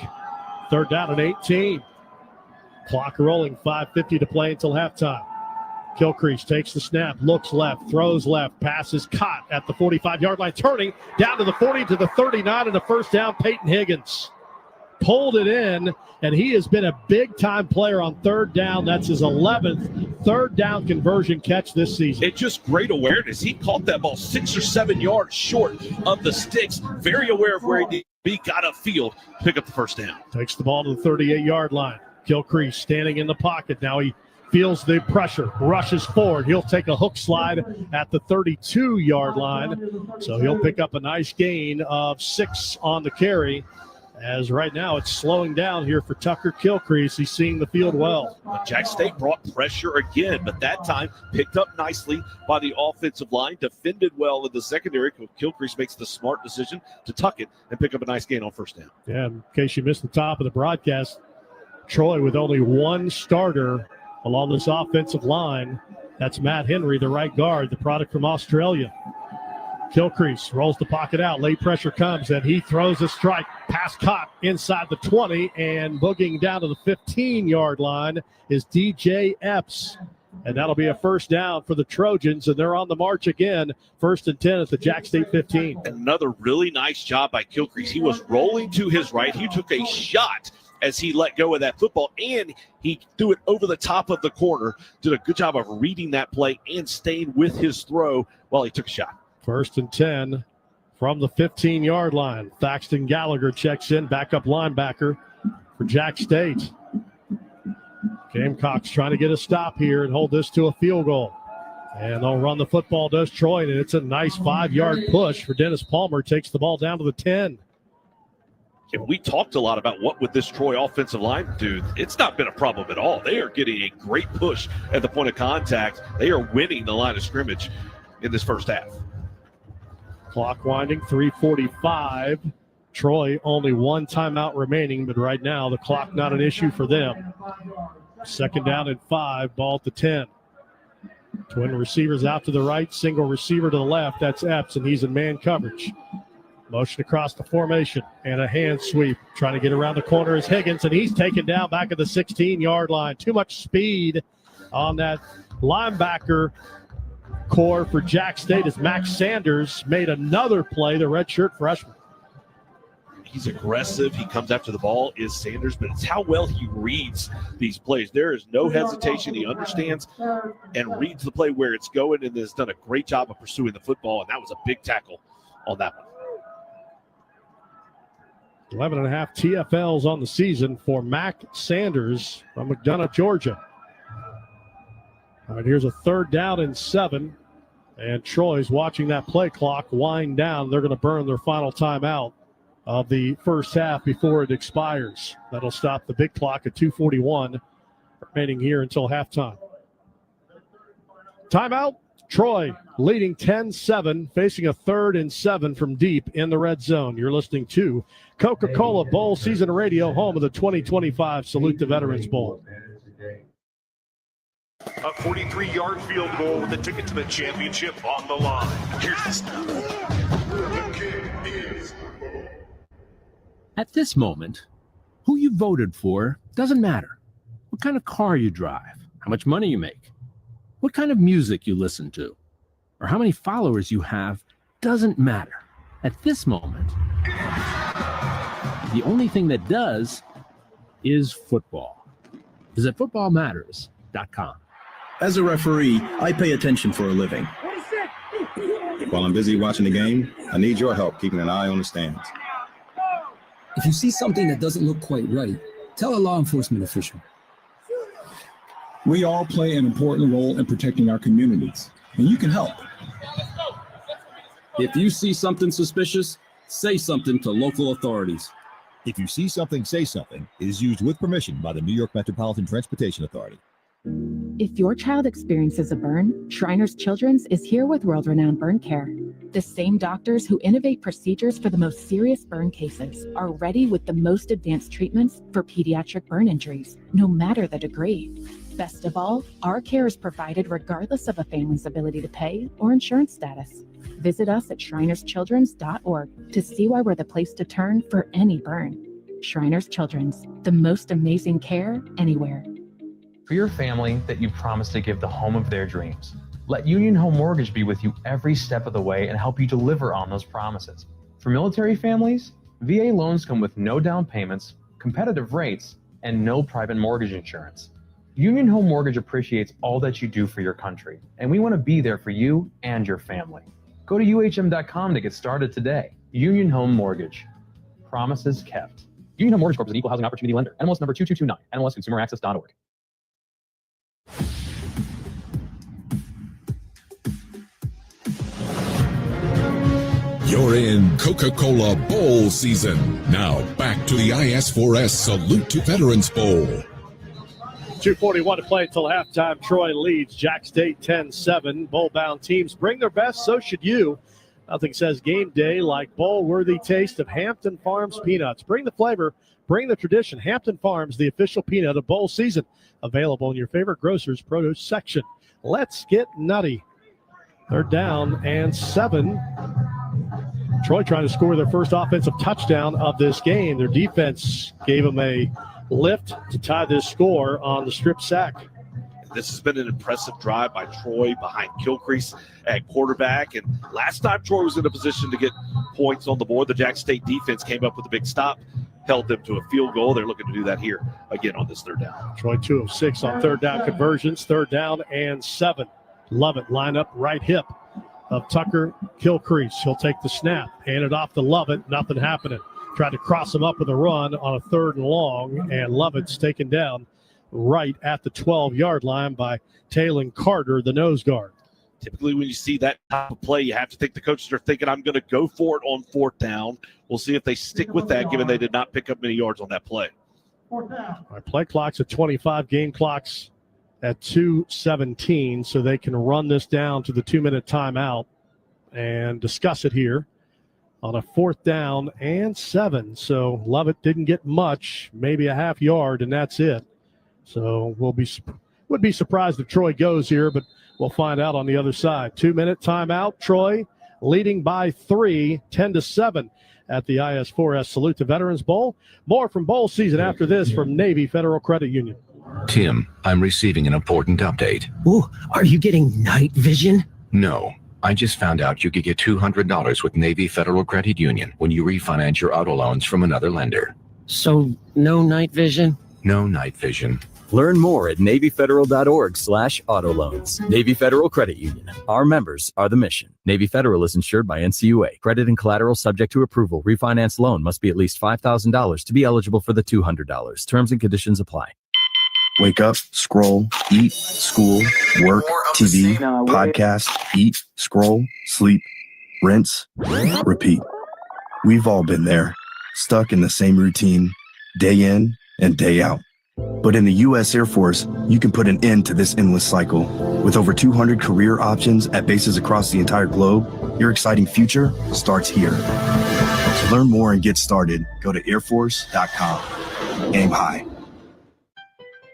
Third down and 18. Clock rolling, 5:50 to play until halftime. Gilcrease takes the snap, looks left, throws left, passes caught at the 45-yard line, turning down to the 40 to the 39, and the first down, Peyton Higgins. Pulled it in, and he has been a big-time player on third down. That's his 11th third down conversion catch this season. It's just great awareness. He caught that ball 6 or 7 yards short of the sticks. Very aware of where he needed to be, got upfield, pick up the first down. Takes the ball to the 38-yard line. Gilcrease standing in the pocket. Now he feels the pressure, rushes forward. He'll take a hook slide at the 32-yard line. So he'll pick up a nice gain of 6 on the carry. As right now it's slowing down here for Tucker Gilcrease. He's seeing the field well. Jack State brought pressure again, but that time picked up nicely by the offensive line, defended well in the secondary. Gilcrease makes the smart decision to tuck it and pick up a nice gain on first down. Yeah, in case you missed the top of the broadcast, Troy with only one starter along this offensive line. That's Matt Henry, the right guard, the product from Australia. Gilcrease rolls the pocket out. Late pressure comes, and he throws a strike. Pass caught inside the 20, and boogieing down to the 15-yard line is DJ Epps. And that'll be a first down for the Trojans, and they're on the march again. 1st and 10 at the Jack State 15. Another really nice job by Kilcrease. He was rolling to his right. He took a shot as he let go of that football, and he threw it over the top of the corner. Did a good job of reading that play and staying with his throw while he took a shot. 1st and 10 from the 15-yard line. Thaxton Gallagher checks in, backup linebacker for Jack State. Gamecocks trying to get a stop here and hold this to a field goal. And they'll run the football, does Troy, and it's a nice 5-yard push for Dennis Palmer. Takes the ball down to the 10. And we talked a lot about what would this Troy offensive line do. It's not been a problem at all. They are getting a great push at the point of contact. They are winning the line of scrimmage in this first half. Clock winding, 3:45. Troy only one timeout remaining, but right now the clock not an issue for them. 2nd down and 5, ball at the 10. Twin receivers out to the right, single receiver to the left. That's Epps, and he's in man coverage. Motion across the formation and a hand sweep. Trying to get around the corner is Higgins, and he's taken down back at the 16-yard line. Too much speed on that linebacker core for Jack State as Max Sanders made another play, the redshirt freshman. He's aggressive. He comes after the ball, is Sanders, but it's how well he reads these plays. There is no hesitation. He understands and reads the play where it's going, and has done a great job of pursuing the football, and that was a big tackle on that one. 11.5 TFLs on the season for Mac Sanders from McDonough, Georgia. All right, here's a 3rd down and 7, and Troy's watching that play clock wind down. They're going to burn their final timeout of the first half before it expires. That'll stop the big clock at 2:41 remaining here until halftime. Timeout. Troy leading 10-7, facing a 3rd and 7 from deep in the red zone. You're listening to Coca-Cola Bowl Season Radio, home of the 2025 Salute the Veterans Bowl. A 43-yard field goal with a ticket to the championship on the line. Here's the snap. The kick is. At this moment, who you voted for doesn't matter. What kind of car you drive, how much money you make, what kind of music you listen to, or how many followers you have doesn't matter. At this moment, the only thing that does is football. Visit footballmatters.com. As a referee, I pay attention for a living. While I'm busy watching the game, I need your help keeping an eye on the stands. If you see something that doesn't look quite right, tell a law enforcement official. We all play an important role in protecting our communities, and you can help. If you see something suspicious, say something to local authorities. If you see something, say something is used with permission by the New York Metropolitan Transportation Authority. If your child experiences a burn, Shriners Children's is here with world-renowned burn care. The same doctors who innovate procedures for the most serious burn cases are ready with the most advanced treatments for pediatric burn injuries, no matter the degree. Best of all, our care is provided regardless of a family's ability to pay or insurance status. Visit us at shrinerschildrens.org to see why we're the place to turn for any burn. Shriners Children's, the most amazing care anywhere. For your family that you promised to give the home of their dreams, let Union Home Mortgage be with you every step of the way and help you deliver on those promises. For military families, VA loans come with no down payments, competitive rates, and no private mortgage insurance. Union Home Mortgage appreciates all that you do for your country, and we want to be there for you and your family. Go to UHM.com to get started today. Union Home Mortgage. Promises kept. Union Home Mortgage Corp is an equal housing opportunity lender. NMLS number 2229. NMLSconsumeraccess.org. You're in Coca-Cola Bowl season. Now back to the IS4S Salute to Veterans Bowl. 2:41 to play until halftime. Troy leads Jack State 10-7. Bowl-bound teams bring their best, so should you. Nothing says game day like bowl-worthy taste of Hampton Farms peanuts. Bring the flavor, bring the tradition. Hampton Farms, the official peanut of bowl season. Available in your favorite grocer's produce section. Let's get nutty. They're down and 7. Troy trying to score their first offensive touchdown of this game. Their defense gave them a lift to tie this score on the strip sack. this has been an impressive drive by Troy behind Gilcrease at quarterback. And last time Troy was in a position to get points on the board, the Jack State defense came up with a big stop, held them to a field goal. They're looking to do that here again on this third down. Troy 2 of 6 on third down conversions, 3rd down and 7. Lovett line up right hip of Tucker Gilcrease. He'll take the snap, hand it off to Lovett, nothing happening. Tried to cross him up with a run on a 3rd and long, and Lovett's taken down right at the 12-yard line by Taylon Carter, the nose guard. Typically when you see that type of play, you have to think the coaches are thinking, I'm going to go for it on 4th down. We'll see if they stick with that, given they did not pick up many yards on that play. All right, play clock's at 25, game clock's at 2:17, so they can run this down to the 2-minute timeout and discuss it here on a 4th down and 7. So Lovett didn't get much, maybe a half yard, and that's it. So would be surprised if Troy goes here, but we'll find out on the other side. 2-minute timeout. Troy leading by 3, 10-7 at the IS4S Salute to Veterans Bowl. More from bowl season after this from Navy Federal Credit Union. Tim, I'm receiving an important update. Ooh, are you getting night vision? No, I just found out you could get $200 with Navy Federal Credit Union when you refinance your auto loans from another lender. So no night vision? No night vision. Learn more at NavyFederal.org/auto loans. Navy Federal Credit Union. Our members are the mission. Navy Federal is insured by NCUA. Credit and collateral subject to approval. Refinance loan must be at least $5,000 to be eligible for the $200. Terms and conditions apply. Wake up, scroll, eat, school, work, TV, podcast, eat, scroll, sleep, rinse, repeat. We've all been there, stuck in the same routine, day in and day out. But in the U.S. Air Force, you can put an end to this endless cycle. With over 200 career options at bases across the entire globe, your exciting future starts here. To learn more and get started, go to airforce.com. Aim high.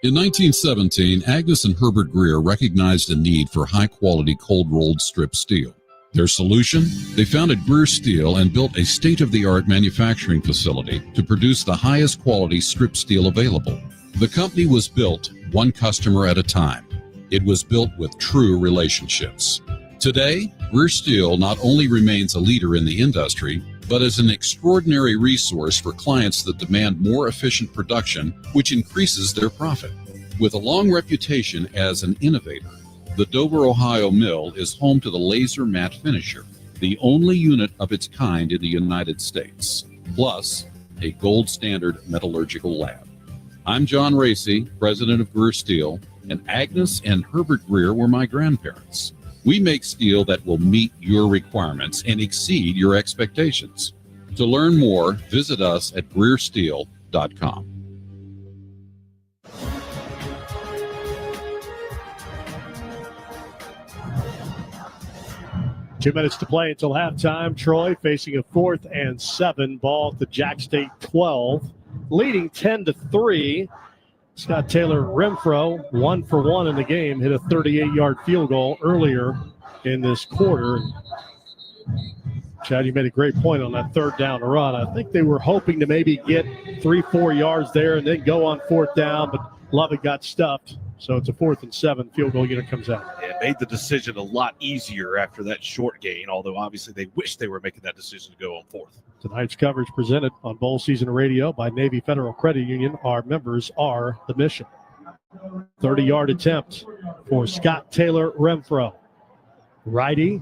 In 1917, Agnes and Herbert Greer recognized a need for high-quality cold-rolled strip steel. Their solution? They founded Greer Steel and built a state-of-the-art manufacturing facility to produce the highest quality strip steel available. The company was built one customer at a time. It was built with true relationships. Today, Greer Steel not only remains a leader in the industry, but is an extraordinary resource for clients that demand more efficient production, which increases their profit. With a long reputation as an innovator, the Dover, Ohio mill is home to the Laser Matte Finisher, the only unit of its kind in the United States, plus a gold standard metallurgical lab. I'm John Racy, president of Greer Steel, and Agnes and Herbert Greer were my grandparents. We make steel that will meet your requirements and exceed your expectations. To learn more, visit us at GreerSteel.com. Two minutes to play until halftime. Troy facing a 4th and 7 ball at the Jack State 12, leading 10-3. Scott Taylor Renfro, 1 for 1 in the game, hit a 38-yard field goal earlier in this quarter. Chad, you made a great point on that 3rd down run. I think they were hoping to maybe get 3-4 yards there and then go on 4th down, but Lovett got stuffed. So it's a 4th and 7 field goal unit comes out. It made the decision a lot easier after that short gain, although obviously they wish they were making that decision to go on 4th. Tonight's coverage presented on Bowl Season Radio by Navy Federal Credit Union. Our members are the mission. 30-yard attempt for Scott Taylor Renfro. Righty.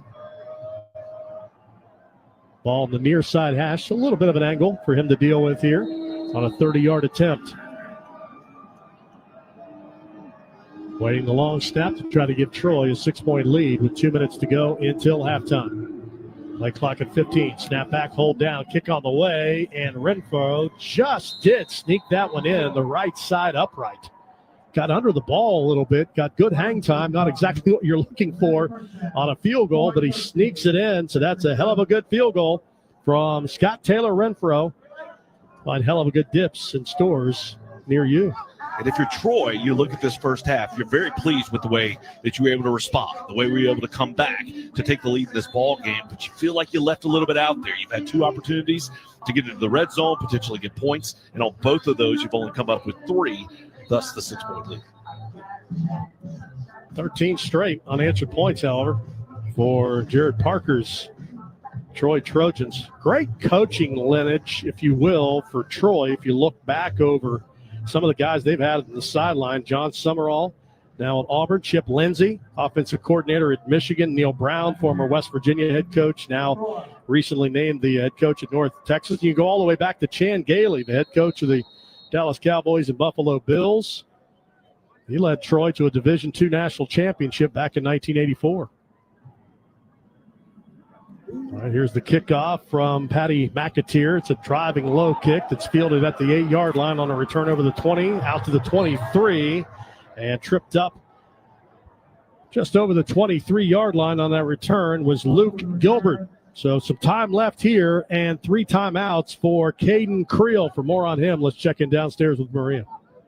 Ball in the near side hash. A little bit of an angle for him to deal with here on a 30-yard attempt. Waiting the long snap to try to give Troy a 6-point lead with 2 minutes to go until halftime. Play clock at 15. Snap back, hold down, kick on the way, and Renfro just did sneak that one in the right side upright. Got under the ball a little bit, got good hang time, not exactly what you're looking for on a field goal, but he sneaks it in, so that's a hell of a good field goal from Scott Taylor Renfro. Find hell of a good dips in stores near you. And if you're Troy, you look at this first half, you're very pleased with the way that you were able to respond, the way we were able to come back to take the lead in this ball game, but you feel like you left a little bit out there. You've had 2 opportunities to get into the red zone, potentially get points, and on both of those, you've only come up with 3, thus the 6-point lead. 13 straight unanswered points, however, for Jared Parker's Troy Trojans. Great coaching lineage, if you will, for Troy. If you look back over some of the guys they've had on the sideline, John Summerall, now at Auburn, Chip Lindsey, offensive coordinator at Michigan, Neil Brown, former West Virginia head coach, now recently named the head coach at North Texas. You go all the way back to Chan Gailey, the head coach of the Dallas Cowboys and Buffalo Bills. He led Troy to a Division II national championship back in 1984. All right, here's the kickoff from Patty McAteer. It's a driving low kick that's fielded at the 8-yard line on a return over the 20, out to the 23, and tripped up just over the 23-yard line on that return was Luke Gilbert. So some time left here and 3 timeouts for Caden Creel. For more on him, let's check in downstairs with Maria.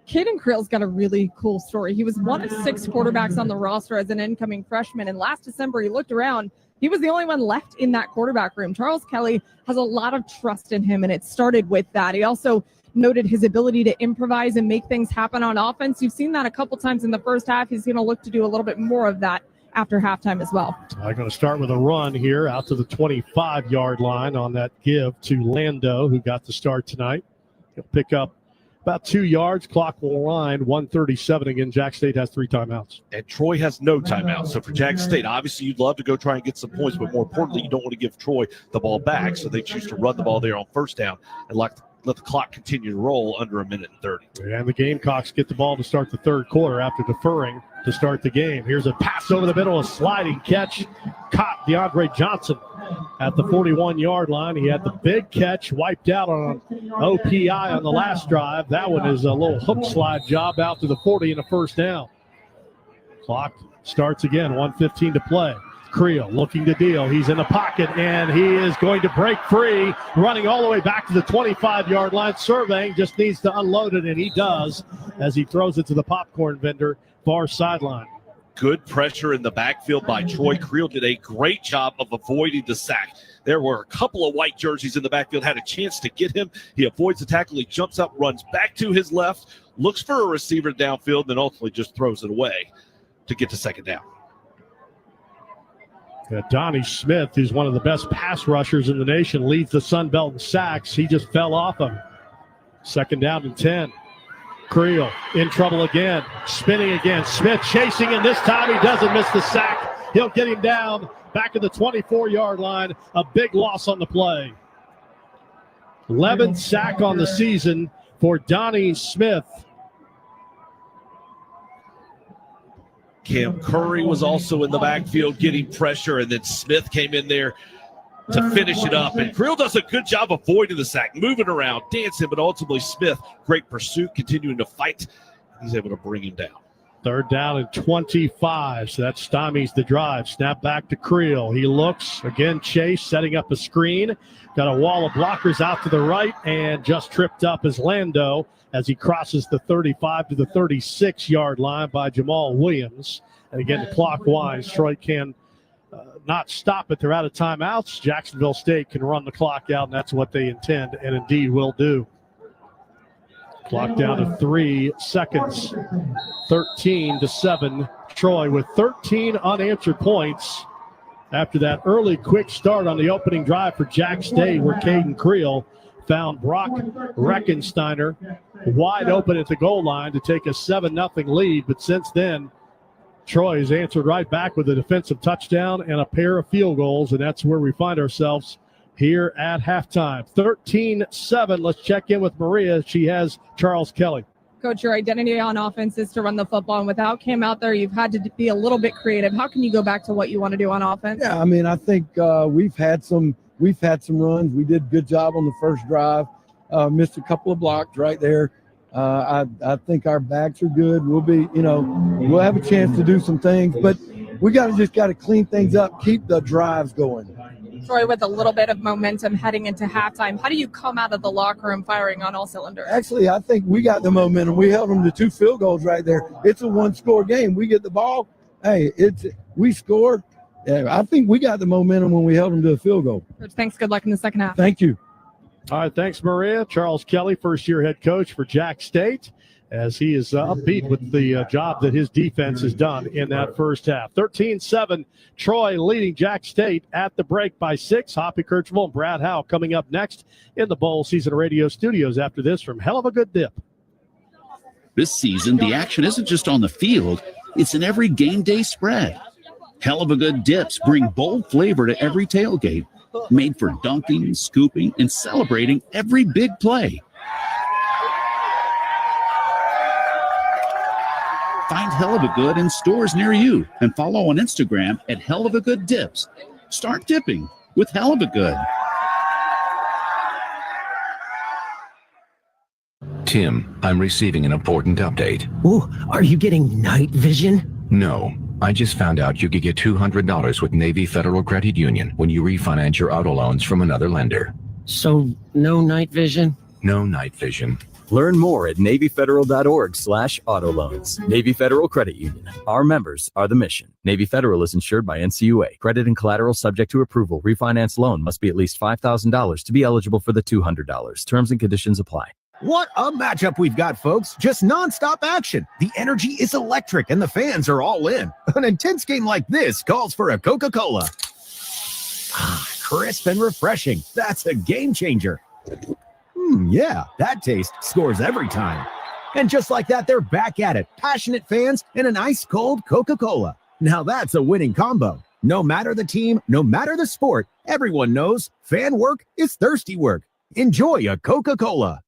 Caden Creel's got a really cool story. He was one of 6 quarterbacks on the roster as an incoming freshman, and last December he looked around. He was the only one left in that quarterback room. Charles Kelly has a lot of trust in him, and it started with that. He also noted his ability to improvise and make things happen on offense. You've seen that a couple times in the first half. He's going to look to do a little bit more of that after halftime as well. I'm going to start with a run here out to the 25-yard line on that give to Lando, who got the start tonight. He'll pick up about 2 yards. Clock will wind 1:37. Again, Jack State has 3 timeouts. And Troy has no timeouts. So for Jack State, obviously you'd love to go try and get some points, but more importantly, you don't want to give Troy the ball back. So they choose to run the ball there on first down and let the clock continue to roll under 1:30. And the Gamecocks get the ball to start the third quarter after deferring to start the game. Here's a pass over the middle, a sliding catch. Caught DeAndre Johnson at the 41-yard line. He had the big catch, wiped out on an OPI on the last drive. That one is a little hook slide job out to the 40 and a first down. Clock starts again, 1:15 to play. Creel looking to deal. He's in the pocket, and he is going to break free, running all the way back to the 25-yard line. Surveying, just needs to unload it, and he does as he throws it to the popcorn vendor, far sideline. Good pressure in the backfield by Troy. Creel did a great job of avoiding the sack. There were a couple of white jerseys in the backfield, had a chance to get him. He avoids the tackle. He jumps up, runs back to his left, looks for a receiver downfield, and then ultimately just throws it away to get to second down. Donnie Smith, who's one of the best pass rushers in the nation, leads the Sun Belt in sacks. He just fell off him. Second down and 10. Creel in trouble again, spinning again. Smith chasing, and this time he doesn't miss the sack. He'll get him down back at the 24-yard line. A big loss on the play. 11th sack on the season for Donnie Smith. Cam Curry was also in the backfield getting pressure, and then Smith came in there to finish it up. And Creel does a good job avoiding the sack, moving around, dancing, but ultimately Smith, great pursuit, continuing to fight. He's able to bring him down. Third down and 25, so that stymies the drive. Snap back to Creel. He looks, again, Chase setting up a screen. Got a wall of blockers out to the right, and just tripped up is Lando as he crosses the 35 to the 36-yard line by Jamal Williams. And again, the clock winds. Troy can not stop it. They're out of timeouts. Jacksonville State can run the clock out, and that's what they intend and indeed will do. Clock down to 3 seconds. 13-7. Troy with 13 unanswered points after that early quick start on the opening drive for Jack State, where Caden Creel found Brock Reckensteiner wide open at the goal line to take a 7-0 lead. But since then, Troy has answered right back with a defensive touchdown and a pair of field goals, and that's where we find ourselves here at halftime. 13-7. Let's check in with Maria. She has Charles Kelly. Coach, your identity on offense is to run the football, and without Cam out there, you've had to be a little bit creative. How can you go back to what you want to do on offense? Yeah, I mean, I think we've had some runs. We did a good job on the first drive. Missed a couple of blocks right there. I think our backs are good. We'll have a chance to do some things, but we got to clean things up, keep the drives going. Troy, with a little bit of momentum heading into halftime, how do you come out of the locker room firing on all cylinders? Actually, I think we got the momentum. We held them to 2 field goals right there. It's a 1-score game. We get the ball. Hey, we score. Yeah, I think we got the momentum when we held them to a field goal. Coach, thanks. Good luck in the second half. Thank you. All right, thanks, Maria. Charles Kelly, first-year head coach for Jack State. as he is upbeat with the job that his defense has done in that first half. 13-7, Troy leading Jack State at the break by 6. Hoppy Kercheval and Brad Howe coming up next in the Bowl Season Radio studios after this from Hell of a Good Dip. This season, the action isn't just on the field, it's in every game day spread. Hell of a Good dips bring bold flavor to every tailgate, made for dunking, scooping, and celebrating every big play. Find Hell of a Good in stores near you and follow on Instagram at Hell of a Good Dips. Start dipping with Hell of a Good. Tim, I'm receiving an important update. Ooh, are you getting night vision? No, I just found out you could get $200 with Navy Federal Credit Union when you refinance your auto loans from another lender. So, no night vision? No night vision. Learn more at NavyFederal.org/auto loans. Navy Federal Credit Union. Our members are the mission. Navy Federal is insured by NCUA. Credit and collateral subject to approval. Refinance loan must be at least $5,000 to be eligible for the $200. Terms and conditions apply. What a matchup we've got, folks. Just nonstop action. The energy is electric and the fans are all in. An intense game like this calls for a Coca-Cola. Crisp and refreshing. That's a game changer. Yeah, that taste scores every time. And just like that, they're back at it. Passionate fans and an ice-cold Coca-Cola. Now that's a winning combo. No matter the team, no matter the sport, everyone knows fan work is thirsty work. Enjoy a Coca-Cola.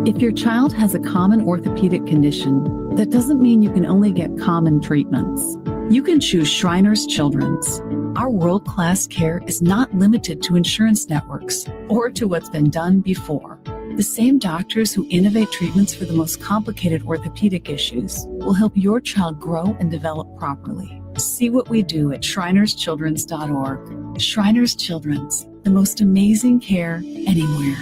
If your child has a common orthopedic condition, that doesn't mean you can only get common treatments. You can choose Shriners Children's. Our world-class care is not limited to insurance networks or to what's been done before. The same doctors who innovate treatments for the most complicated orthopedic issues will help your child grow and develop properly. See what we do at shrinerschildrens.org. Shriners Children's, the most amazing care anywhere.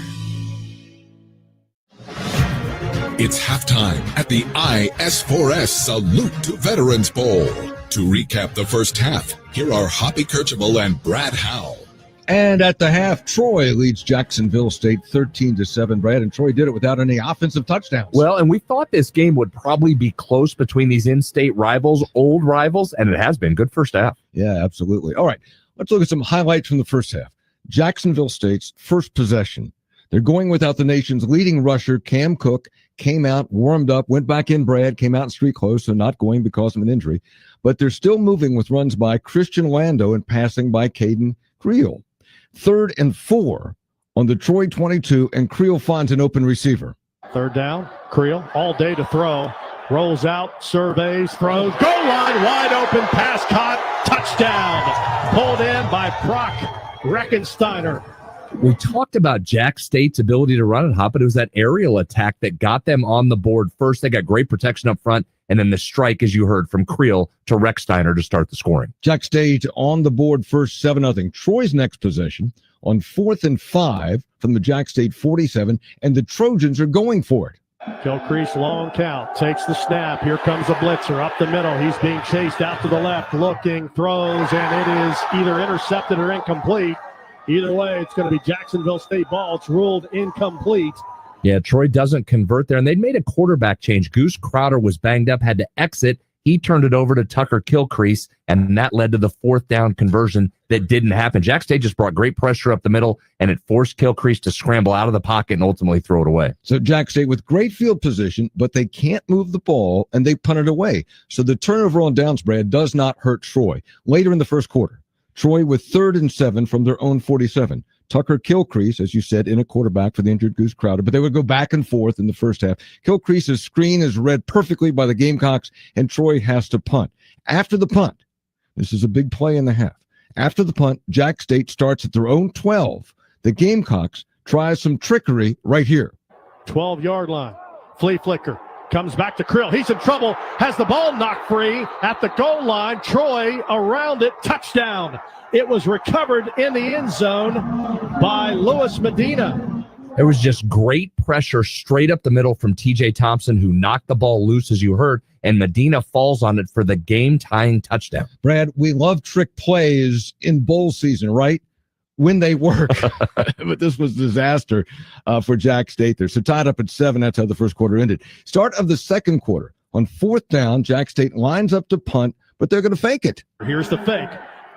It's halftime at the IS4S Salute to Veterans Bowl. To recap the first half, here are Hoppy Kercheval and Brad Howe. And at the half, Troy leads Jacksonville State 13-7. Brad, and Troy did it without any offensive touchdowns. Well, and we thought this game would probably be close between these in-state rivals, old rivals, and it has been. Good first half. Yeah, absolutely. All right, let's look at some highlights from the first half. Jacksonville State's first possession. They're going without the nation's leading rusher, Cam Cook, came out, warmed up, went back in, Brad, came out in street clothes, so not going because of an injury. But they're still moving with runs by Christian Lando and passing by Caden Creel. 3rd and 4 on the Troy 22, and Creel finds an open receiver. 3rd down, Creel all day to throw. Rolls out, surveys, throws, goal line, wide open, pass caught, touchdown. Pulled in by Brock Reckensteiner. We talked about Jack State's ability to run it, Hop, but it was that aerial attack that got them on the board first. They got great protection up front, and then the strike, as you heard, from Creel to Recksteiner to start the scoring. Jack State on the board first, 7-0. Troy's next possession on 4th and 5 from the Jack State 47, and the Trojans are going for it. Gilcrease, long count, takes the snap. Here comes a blitzer up the middle. He's being chased out to the left, looking, throws, and it is either intercepted or incomplete. Either way, it's going to be Jacksonville State ball. It's ruled incomplete. Yeah, Troy doesn't convert there, and they'd made a quarterback change. Goose Crowder was banged up, had to exit. He turned it over to Tucker Kilcrease, and that led to the 4th down conversion that didn't happen. Jack State just brought great pressure up the middle, and it forced Kilcrease to scramble out of the pocket and ultimately throw it away. So Jack State with great field position, but they can't move the ball, and they punt it away. So the turnover on downs, Brad, does not hurt Troy. Later in the first quarter, Troy with 3rd and 7 from their own 47. Tucker Kilcrease, as you said, in a quarterback for the injured Goose Crowder, but they would go back and forth in the first half. Kilcrease's screen is read perfectly by the Gamecocks, and Troy has to punt. After the punt, this is a big play in the half. After the punt, Jack State starts at their own 12. The Gamecocks try some trickery right here. 12-yard line. Flea flicker. Comes back to Creel. He's in trouble. Has the ball knocked free at the goal line. Troy around it. Touchdown. It was recovered in the end zone by Louis Medina. There was just great pressure straight up the middle from TJ Thompson, who knocked the ball loose, as you heard, and Medina falls on it for the game-tying touchdown. Brad, we love trick plays in bowl season, right? when they work. But this was disaster for Jack State there. So tied up at 7. That's how the first quarter ended. Start of the second quarter. On 4th down, Jack State lines up to punt, but they're going to fake it. Here's the fake,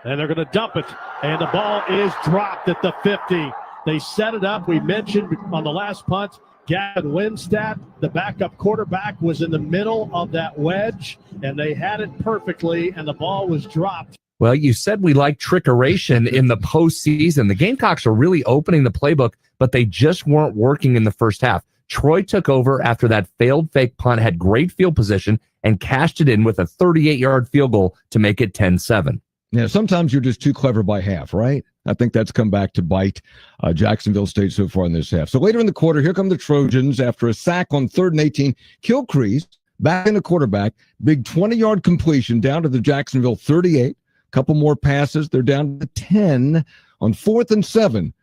and they're going to dump it, and the ball is dropped at the 50. They set it up. We mentioned on the last punt, Gavin Winstead, the backup quarterback, was in the middle of that wedge, and they had it perfectly, and the ball was dropped. Well, you said we like trickeration in the postseason. The Gamecocks are really opening the playbook, but they just weren't working in the first half. Troy took over after that failed fake punt, had great field position, and cashed it in with a 38-yard field goal to make it 10-7. Yeah, sometimes you're just too clever by half, right? I think that's come back to bite Jacksonville State so far in this half. So later in the quarter, here come the Trojans after a sack on 3rd and 18. Kilcrease back in the quarterback, big 20-yard completion down to the Jacksonville 38. Couple more passes. They're down to 10 on 4th and 7.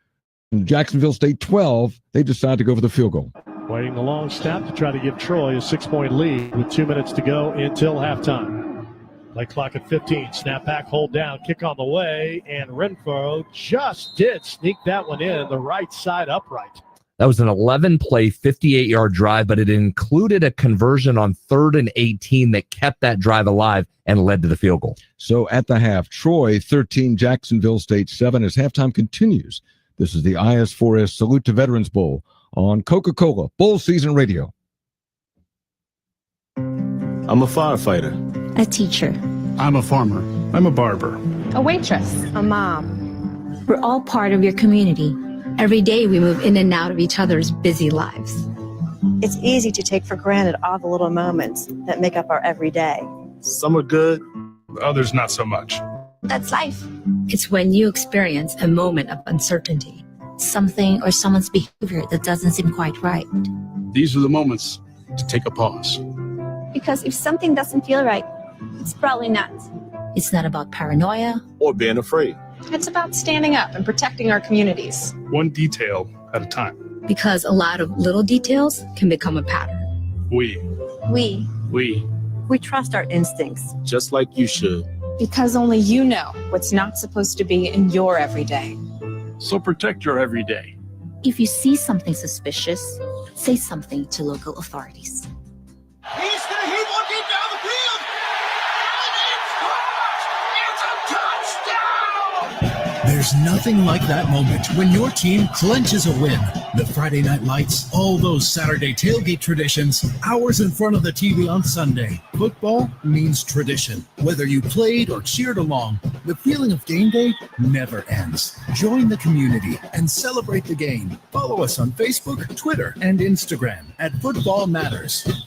And Jacksonville State 12, they decide to go for the field goal. Waiting the long snap to try to give Troy a 6-point lead with 2 minutes to go until halftime. Play clock at 15. Snap back, hold down, kick on the way, and Renfro just did sneak that one in the right side upright. That was an 11-play, 58-yard drive, but it included a conversion on 3rd and 18 that kept that drive alive and led to the field goal. So at the half, Troy 13, Jacksonville State 7 as halftime continues. This is the IS4S Salute to Veterans Bowl on Coca-Cola Bowl Season Radio. I'm a firefighter. A teacher. I'm a farmer. I'm a barber. A waitress. A mom. We're all part of your community. Every day we move in and out of each other's busy lives. It's easy to take for granted all the little moments that make up our everyday. Some are good, others not so much. That's life. It's when you experience a moment of uncertainty, something or someone's behavior that doesn't seem quite right. These are the moments to take a pause. Because if something doesn't feel right, it's probably not. It's not about paranoia or being afraid. It's about standing up and protecting our communities. One detail at a time. Because a lot of little details can become a pattern. We trust our instincts. Just like you should. Because only you know what's not supposed to be in your everyday. So protect your everyday. If you see something suspicious, say something to local authorities. He's going to hit one deep down the field. And it's caught. It's a touchdown. There's nothing like that moment when your team clinches a win. The Friday night lights, all those Saturday tailgate traditions, hours in front of the TV on Sunday. Football means tradition. Whether you played or cheered along, the feeling of game day never ends. Join the community and celebrate the game. Follow us on Facebook, Twitter, and Instagram at Football Matters.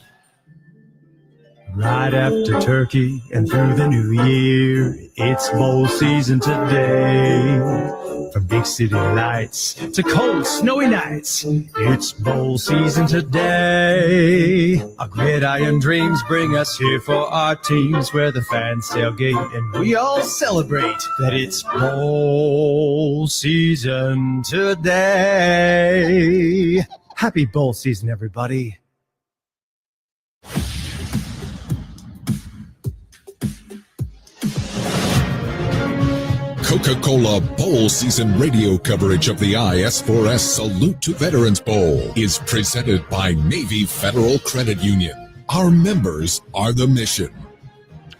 Right after turkey and through the new year, it's bowl season today. From big city lights to cold, snowy nights, it's bowl season today. Our gridiron dreams bring us here for our teams, where the fans tailgate and we all celebrate that it's bowl season today. Happy bowl season, everybody. Coca-Cola Bowl Season radio coverage of the IS4S Salute to Veterans Bowl is presented by Navy Federal Credit Union. Our members are the mission.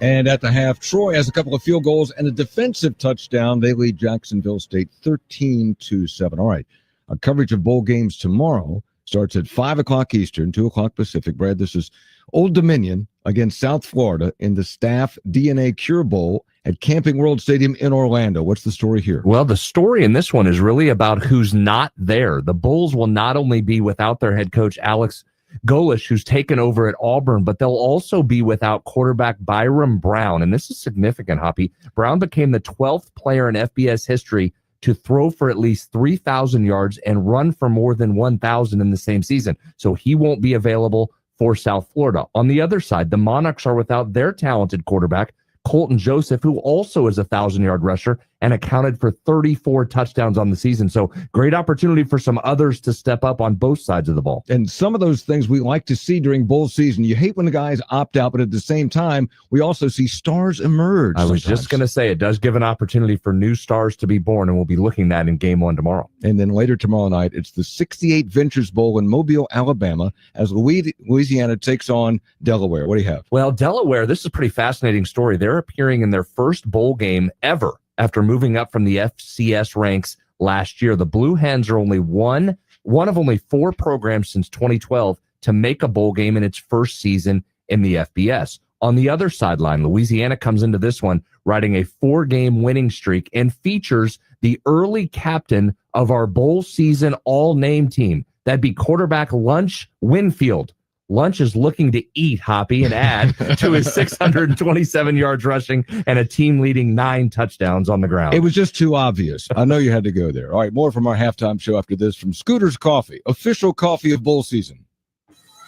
And at the half, Troy has a couple of field goals and a defensive touchdown. They lead Jacksonville State 13-7. All right, our coverage of bowl games tomorrow starts at 5 o'clock Eastern, 2 o'clock Pacific. Brad, this is Old Dominion against South Florida in the Staff DNA Cure Bowl at Camping World Stadium in Orlando. What's the story here? Well, the story in this one is really about who's not there. The Bulls will not only be without their head coach, Alex Golish, who's taken over at Auburn, but they'll also be without quarterback Byram Brown. And this is significant, Hoppy. Brown became the 12th player in FBS history to throw for at least 3,000 yards and run for more than 1,000 in the same season. So he won't be available for South Florida. On the other side, the Monarchs are without their talented quarterback, Colton Joseph, who also is a 1,000-yard rusher and accounted for 34 touchdowns on the season. So great opportunity for some others to step up on both sides of the ball. And some of those things we like to see during bowl season. You hate when the guys opt out, but at the same time, we also see stars emerge. I was just going to say, it does give an opportunity for new stars to be born, and we'll be looking at in game 1 tomorrow. And then later tomorrow night, it's the 68 Ventures Bowl in Mobile, Alabama, as Louisiana takes on Delaware. What do you have? Well, Delaware, this is a pretty fascinating story. They're appearing in their first bowl game ever after moving up from the FCS ranks last year. The Blue Hens are only one of only 4 programs since 2012 to make a bowl game in its first season in the FBS. On the other sideline, Louisiana comes into this one riding a 4-game winning streak and features the early captain of our bowl season all-name team. That'd be quarterback Lunch Winfield. Lunch is looking to eat, Hoppy, and add to his 627 yards rushing and a team-leading 9 touchdowns on the ground. It was just too obvious. I know you had to go there. All right, more from our halftime show after this from Scooter's Coffee, official coffee of bowl season.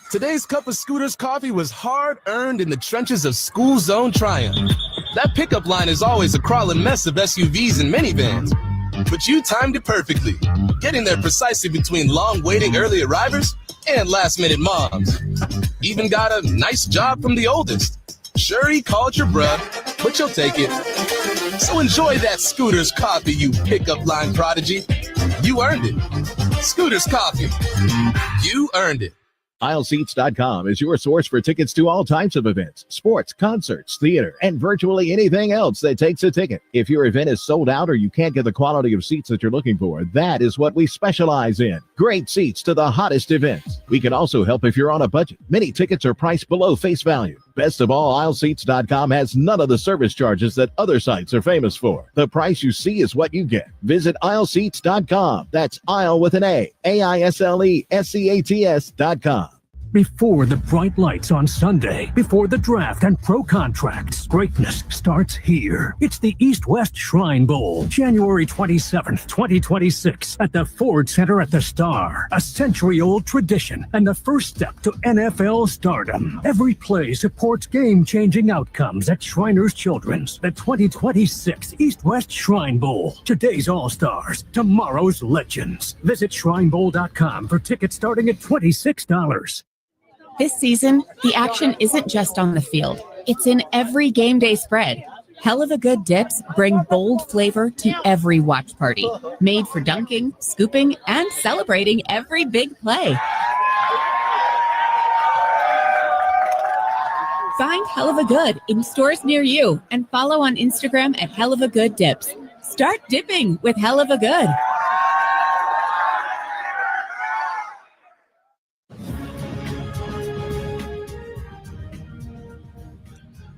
Today's cup of Scooter's coffee was hard-earned in the trenches of School Zone Triumph. That pickup line is always a crawling mess of SUVs and minivans. But you timed it perfectly, getting there precisely between long-waiting early arrivers and last-minute moms. Even got a nice job from the oldest. Sure, he called your bruh, but you'll take it. So enjoy that Scooter's coffee, you pickup line prodigy. You earned it. Scooter's Coffee. You earned it. Aisleseats.com is your source for tickets to all types of events, sports, concerts, theater, and virtually anything else that takes a ticket. If your event is sold out or you can't get the quality of seats that you're looking for, that is what we specialize in. Great seats to the hottest events. We can also help if you're on a budget. Many tickets are priced below face value. Best of all, Aisleseats.com has none of the service charges that other sites are famous for. The price you see is what you get. Visit Aisleseats.com. That's aisle with an A. AISLESEATS.com. Before the bright lights on Sunday, before the draft and pro contracts, greatness starts here. It's the East-West Shrine Bowl, January 27th, 2026, at the Ford Center at the Star. A century-old tradition and the first step to NFL stardom. Every play supports game-changing outcomes at Shriners Children's. The 2026 East-West Shrine Bowl. Today's All-Stars, tomorrow's legends. Visit shrinebowl.com for tickets starting at $26. This season, the action isn't just on the field. It's in every game day spread. Hell of a Good dips bring bold flavor to every watch party. Made for dunking, scooping, and celebrating every big play. Find Hell of a Good in stores near you and follow on Instagram at Hell of a Good Dips. Start dipping with Hell of a Good.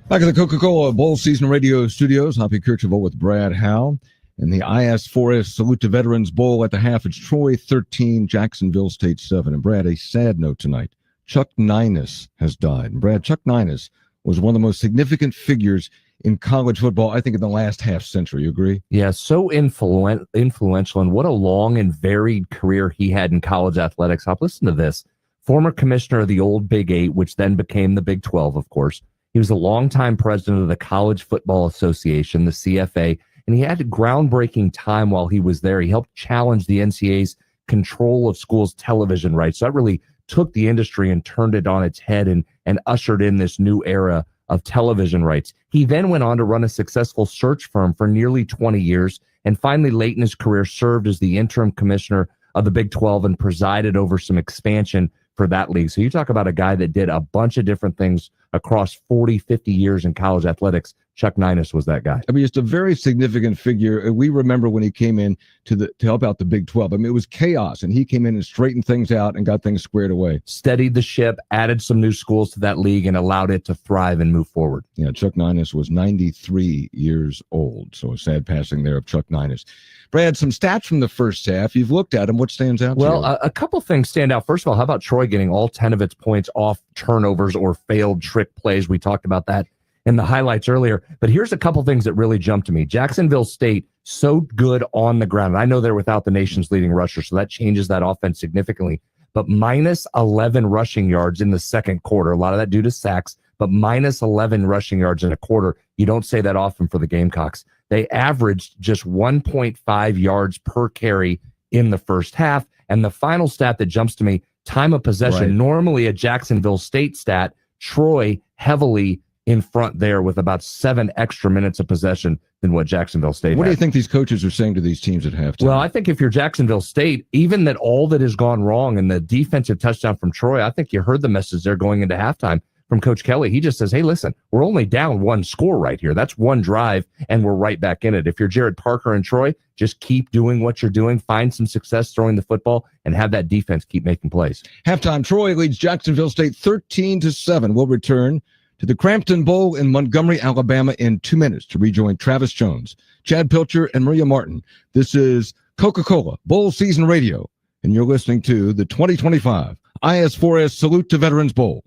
Back at the Coca-Cola Bowl Season Radio Studios, Hoppy Kercheval with Brad Howe. And the IS4S Salute to Veterans Bowl at the half, it's Troy 13, Jacksonville State 7. And Brad, a sad note tonight. Chuck Ninus has died. And Brad, Chuck Ninus was one of the most significant figures in college football, I think, in the last half century. You agree? Yeah, so influential, and what a long and varied career he had in college athletics. Hop, listen to this. Former commissioner of the old Big 8, which then became the Big 12, of course. He was a longtime president of the College Football Association, the CFA, and he had a groundbreaking time while he was there. He helped challenge the NCAA's control of schools' television rights. So that really took the industry and turned it on its head and ushered in this new era of television rights. He then went on to run a successful search firm for nearly 20 years, and finally, late in his career, served as the interim commissioner of the Big 12 and presided over some expansion for that league. So you talk about a guy that did a bunch of different things across 40, 50 years in college athletics. Chuck Ninus was that guy. I mean, just a very significant figure. We remember when he came in to help out the Big 12. I mean, it was chaos, and he came in and straightened things out and got things squared away. Steadied the ship, added some new schools to that league, and allowed it to thrive and move forward. Yeah, Chuck Ninus was 93 years old, so a sad passing there of Chuck Ninus. Brad, some stats from the first half. You've looked at them. What stands out to you? Well, a couple things stand out. First of all, how about Troy getting all 10 of its points off turnovers or failed trick plays? We talked about that in the highlights earlier. But here's a couple things that really jumped to me. Jacksonville State, so good on the ground. I know they're without the nation's leading rusher, so that changes that offense significantly. But minus 11 rushing yards in the second quarter. A lot of that due to sacks, but minus 11 rushing yards in a quarter. You don't say that often for the Gamecocks. they averaged just 1.5 yards per carry in the first half. And the final stat that jumps to me, time of possession, Right. normally a Jacksonville State stat, Troy heavily in front there with about 7 extra minutes of possession than what Jacksonville State What do had. you think these coaches are saying to these teams at halftime? Well, I think if you're Jacksonville State, even that all that has gone wrong and the defensive touchdown from Troy, I think you heard the message there going into halftime from Coach Kelly. He just says, hey, listen, we're only down 1 score right here. That's 1 drive, and we're right back in it. If you're Jared Parker and Troy, just keep doing what you're doing, find some success throwing the football, and have that defense keep making plays. Halftime, Troy leads Jacksonville State 13-7. We'll return to the Crampton Bowl in Montgomery, Alabama in 2 minutes to rejoin Travis Jones, Chad Pilcher, and Maria Martin. This is Coca-Cola Bowl Season Radio, and you're listening to the 2025 IS4S Salute to Veterans Bowl.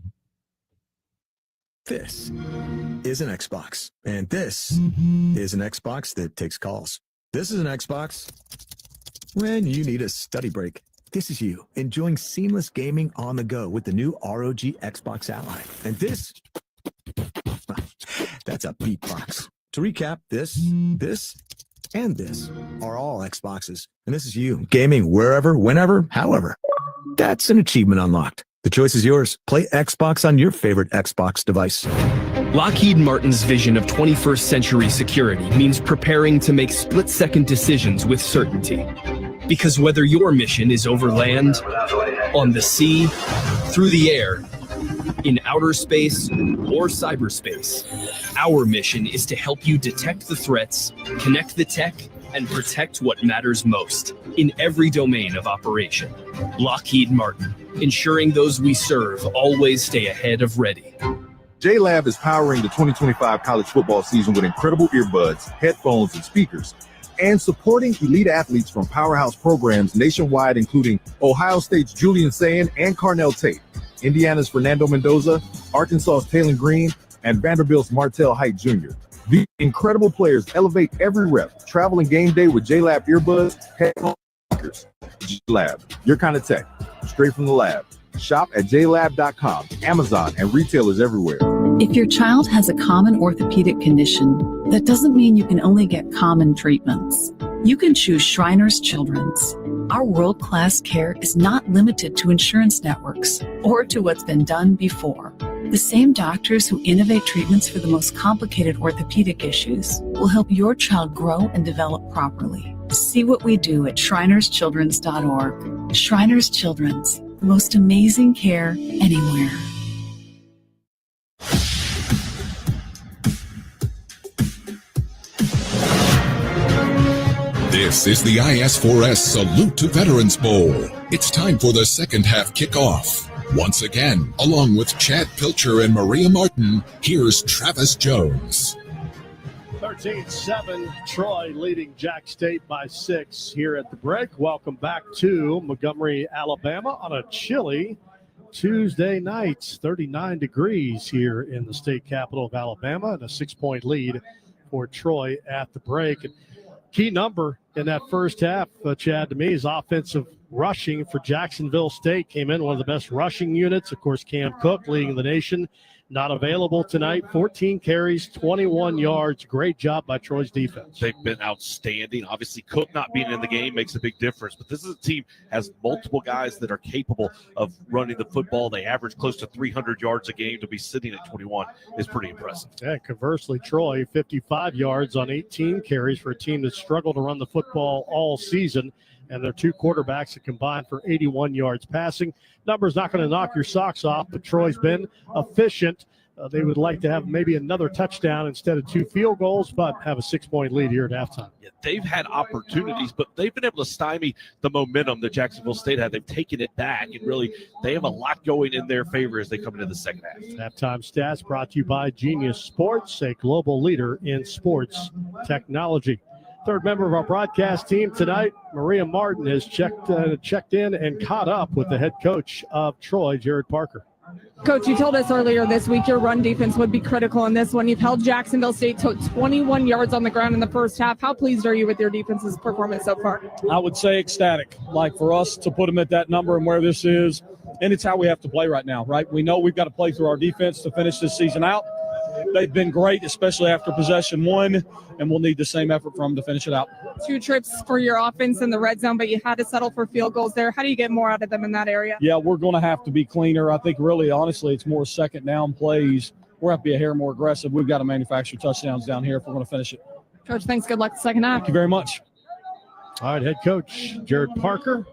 This is an Xbox, and this is an Xbox that takes calls. This is an Xbox when you need a study break. This is you enjoying seamless gaming on the go with the new ROG Xbox Ally. And this, that's a beatbox. To recap, this, and this are all Xboxes. And this is you gaming wherever, whenever, however. That's an achievement unlocked. The choice is yours. Play Xbox on your favorite Xbox device. Lockheed Martin's vision of 21st century security means preparing to make split-second decisions with certainty. Because whether your mission is over land, on the sea, through the air, in outer space, or cyberspace, our mission is to help you detect the threats, connect the tech, and protect what matters most in every domain of operation. Lockheed Martin, ensuring those we serve always stay ahead of ready. JLab is powering the 2025 college football season with incredible earbuds, headphones, and speakers, and supporting elite athletes from powerhouse programs nationwide, including Ohio State's Julian Sayin and Carnell Tate, Indiana's Fernando Mendoza, Arkansas's Taylor Green, and Vanderbilt's Martell Height Jr. These incredible players elevate every rep. Traveling game day with JLab earbuds, headphones, and speakers. JLab, your kind of tech, straight from the lab. Shop at JLab.com, Amazon, and retailers everywhere. If your child has a common orthopedic condition, that doesn't mean you can only get common treatments. You can choose Shriners Children's. Our world-class care is not limited to insurance networks or to what's been done before. The same doctors who innovate treatments for the most complicated orthopedic issues will help your child grow and develop properly. See what we do at shrinerschildrens.org. Shriners Children's, the most amazing care anywhere. This is the IS4S Salute to Veterans Bowl. It's time for the second half kickoff. Once again, along with Chad Pilcher and Maria Martin, here's Travis Jones. 13-7, Troy leading Jack State by 6 here at the break. Welcome back to Montgomery, Alabama on a chilly Tuesday night. 39 degrees here in the state capital of Alabama, and a 6-point lead for Troy at the break. And key number in that first half, Chad, to me, is offensive rushing for Jacksonville State. Came in one of the best rushing units. Of course, Cam Cook leading the nation. Not available tonight. 14 carries, 21 yards. Great job by Troy's defense. They've been outstanding. Obviously, Cook not being in the game makes a big difference. But this is a team has multiple guys that are capable of running the football. They average close to 300 yards a game. To be sitting at 21 is pretty impressive. Yeah, conversely, Troy, 55 yards on 18 carries for a team that struggled to run the football all season. And their 2 quarterbacks have combined for 81 yards passing. Number's not going to knock your socks off, but Troy's been efficient. They would like to have maybe another touchdown instead of 2 field goals, but have a 6-point lead here at halftime. Yeah, they've had opportunities, but they've been able to stymie the momentum that Jacksonville State had. They've taken it back, and really they have a lot going in their favor as they come into the second half. Halftime stats brought to you by Genius Sports, a global leader in sports technology. Third member of our broadcast team tonight, Maria Martin, has checked in and caught up with the head coach of Troy, Jared Parker. Coach, you told us earlier this week your run defense would be critical in this one. You've held Jacksonville State to 21 yards on the ground in the first half. How pleased are you with your defense's performance so far? I would say ecstatic. Like, for us to put them at that number and where this is, and it's how we have to play right now, right? We know we've got to play through our defense to finish this season out. they've been great, especially after possession one, and we'll need the same effort from them to finish it out. 2 trips for your offense in the red zone, but you had to settle for field goals there. How do you get more out of them in that area? Yeah, we're going to have to be cleaner. I think really, honestly, it's more second down plays. We're going to have to be a hair more aggressive. We've got to manufacture touchdowns down here if we're going to finish it. Coach, thanks. Good luck the second half. Thank you very much. All right, head coach Jared Parker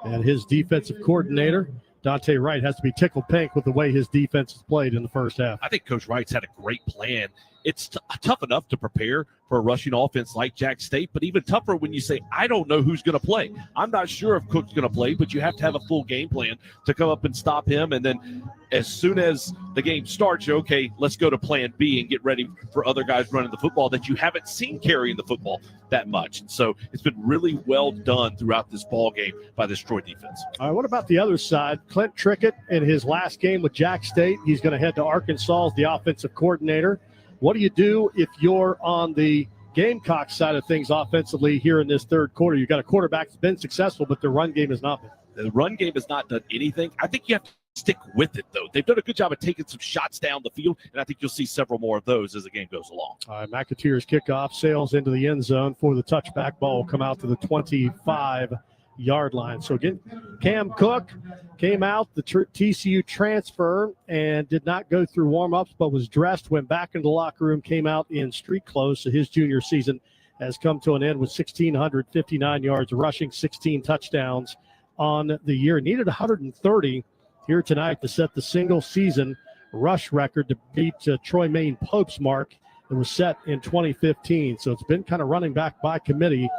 and his defensive coordinator, Dante Wright, has to be tickled pink with the way his defense has played in the first half. I think Coach Wright's had a great plan. It's tough enough to prepare for a rushing offense like Jack State, but even tougher when you say, I don't know who's going to play. I'm not sure if Cook's going to play, but you have to have a full game plan to come up and stop him. And then as soon as the game starts, you're okay, let's go to plan B and get ready for other guys running the football that you haven't seen carrying the football that much. And so it's been really well done throughout this ball game by this Troy defense. All right, what about the other side? Clint Trickett in his last game with Jack State. He's going to head to Arkansas as the offensive coordinator. What do you do if you're on the Gamecock side of things offensively here in this third quarter? You've got a quarterback that's been successful, but the run game has not been. The run game has not done anything. I think you have to stick with it, though. They've done a good job of taking some shots down the field, and I think you'll see several more of those as the game goes along. All right, McAteer's kickoff sails into the end zone for the touchback. Ball will come out to the 25-yard line. So again, Cam Cook came out, the TCU transfer, and did not go through warm-ups, but was dressed, went back into the locker room, came out in street clothes. So his junior season has come to an end with 1,659 yards rushing, 16 touchdowns on the year. Needed 130 here tonight to set the single-season rush record to beat Troy Maine Pope's mark that was set in 2015. So it's been kind of running back by committee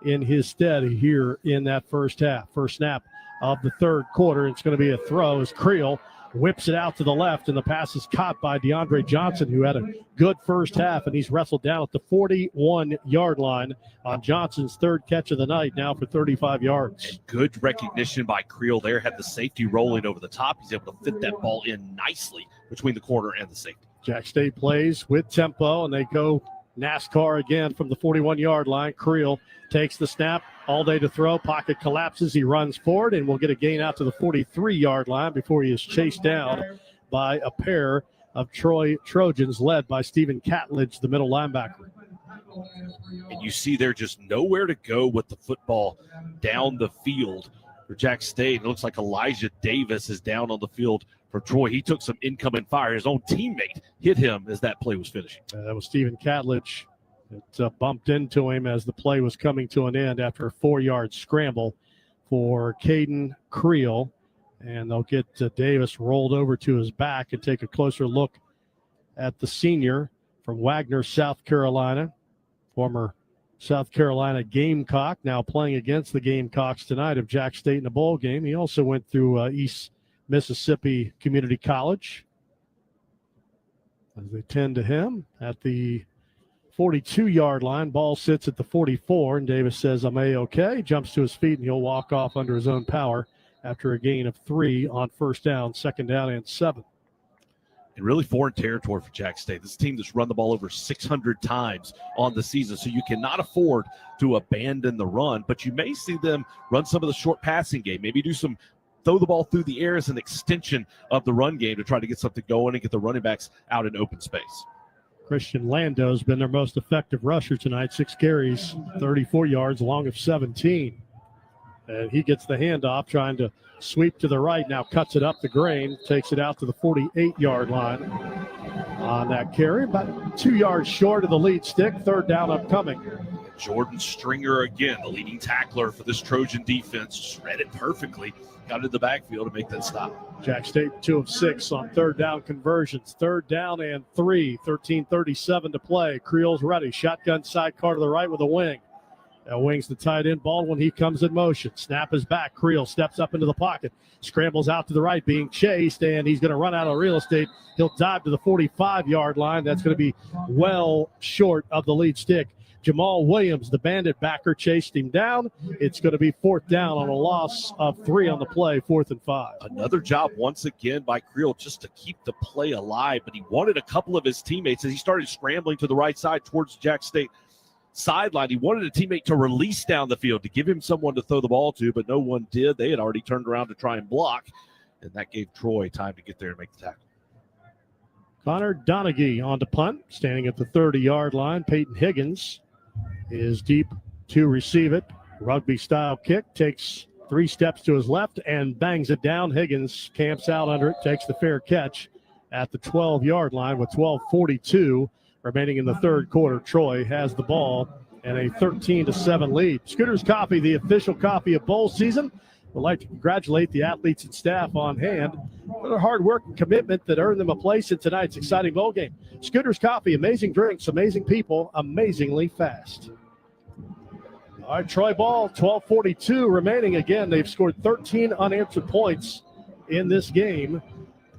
in his stead here in that first half. First snap of the third quarter. It's going to be a throw as Creel whips it out to the left, and the pass is caught by DeAndre Johnson, who had a good first half, and he's wrestled down at the 41-yard line on Johnson's third catch of the night, now for 35 yards. And good recognition by Creel there. Had the safety rolling over the top. He's able to fit that ball in nicely between the corner and the safety. Jack State plays with tempo, and they go NASCAR again from the 41-yard line. Creel takes the snap, all day to throw. Pocket collapses. He runs forward and will get a gain out to the 43-yard line before he is chased down by a pair of Troy Trojans led by Stephen Catledge, the middle linebacker. And you see there just nowhere to go with the football down the field for Jack State. It looks like Elijah Davis is down on the field for Troy. He took some incoming fire. His own teammate hit him as that play was finishing. That was Stephen Catledge. It bumped into him as the play was coming to an end after a 4-yard scramble for Caden Creel. And they'll get Davis rolled over to his back and take a closer look at the senior from Wagner, South Carolina, former South Carolina Gamecock, now playing against the Gamecocks tonight of Jack State in a bowl game. He also went through East Mississippi Community College. As they tend to him at the 42-yard line, ball sits at the 44, and Davis says, I'm A-okay, jumps to his feet, and he'll walk off under his own power after a gain of 3 on first down, second down and 7. And really foreign territory for Jack State. This team that's run the ball over 600 times on the season, so you cannot afford to abandon the run, but you may see them run some of the short passing game, maybe do some throw the ball through the air as an extension of the run game to try to get something going and get the running backs out in open space. Christian Lando's been their most effective rusher tonight, 6 carries, 34 yards, long of 17. And he gets the handoff, trying to sweep to the right, now cuts it up the grain, takes it out to the 48-yard line on that carry, about 2 yards short of the lead stick, third down upcoming. Jordan Stringer again, the leading tackler for this Trojan defense, just read it perfectly, got into the backfield to make that stop. Jack State 2 of 6 on third down conversions. Third down and 3, 13:37 to play. Creel's ready. Shotgun sidecar to the right with a wing. That wing's the tight end. Baldwin, he comes in motion. Snap is back. Creel steps up into the pocket. Scrambles out to the right, being chased, and he's going to run out of real estate. He'll dive to the 45-yard line. That's going to be well short of the lead stick. Jamal Williams, the bandit backer, chased him down. It's going to be fourth down on a loss of 3 on the play, 4th and 5. Another job once again by Creel just to keep the play alive, but he wanted a couple of his teammates as he started scrambling to the right side towards Jack State sideline. He wanted a teammate to release down the field to give him someone to throw the ball to, but no one did. They had already turned around to try and block, and that gave Troy time to get there and make the tackle. Connor Donaghy on to punt, standing at the 30-yard line. Peyton Higgins is deep to receive it. Rugby-style kick, takes 3 steps to his left and bangs it down. Higgins camps out under it, takes the fair catch at the 12-yard line with 12:42 remaining in the third quarter. Troy has the ball and a 13-7 lead. Scooters Coffee, the official coffee of bowl season. We'd like to congratulate the athletes and staff on hand for their hard work and commitment that earned them a place in tonight's exciting bowl game. Scooters Coffee, amazing drinks, amazing people, amazingly fast. All right, Troy ball, 12:42 remaining. Again, they've scored 13 unanswered points in this game.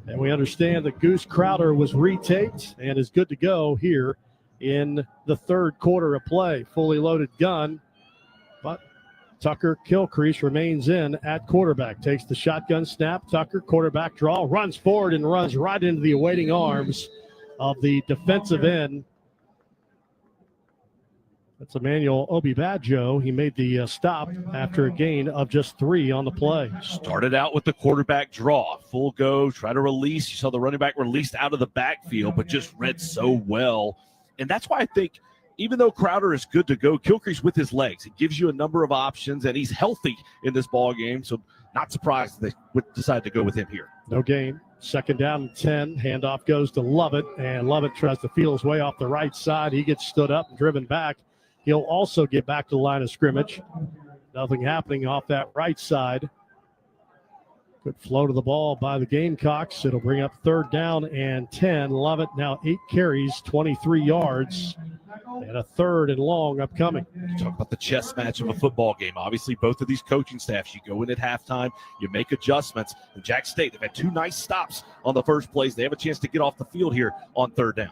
And we understand that Goose Crowder was retaped and is good to go here in the third quarter of play. Fully loaded gun, but Tucker Kilcrease remains in at quarterback. Takes the shotgun snap. Tucker, quarterback draw, runs forward and runs right into the awaiting arms of the defensive end. That's Emmanuel Obibajo. He made the stop after a gain of just 3 on the play. Started out with the quarterback draw. Full go, try to release. You saw the running back released out of the backfield, but just read so well. And that's why I think even though Crowder is good to go, Kilcrease with his legs, it gives you a number of options, and he's healthy in this ball game. So not surprised they would decide to go with him here. No gain. Second down and 10. Handoff goes to Lovett, and Lovett tries to feel his way off the right side. He gets stood up and driven back. He'll also get back to the line of scrimmage. Nothing happening off that right side. Good flow to the ball by the Gamecocks. It'll bring up third down and 10. Lovett now 8 carries, 23 yards, and a third and long upcoming. You talk about the chess match of a football game. Obviously, both of these coaching staffs, you go in at halftime, you make adjustments. And Jack State, they've had 2 nice stops on the first plays. They have a chance to get off the field here on third down.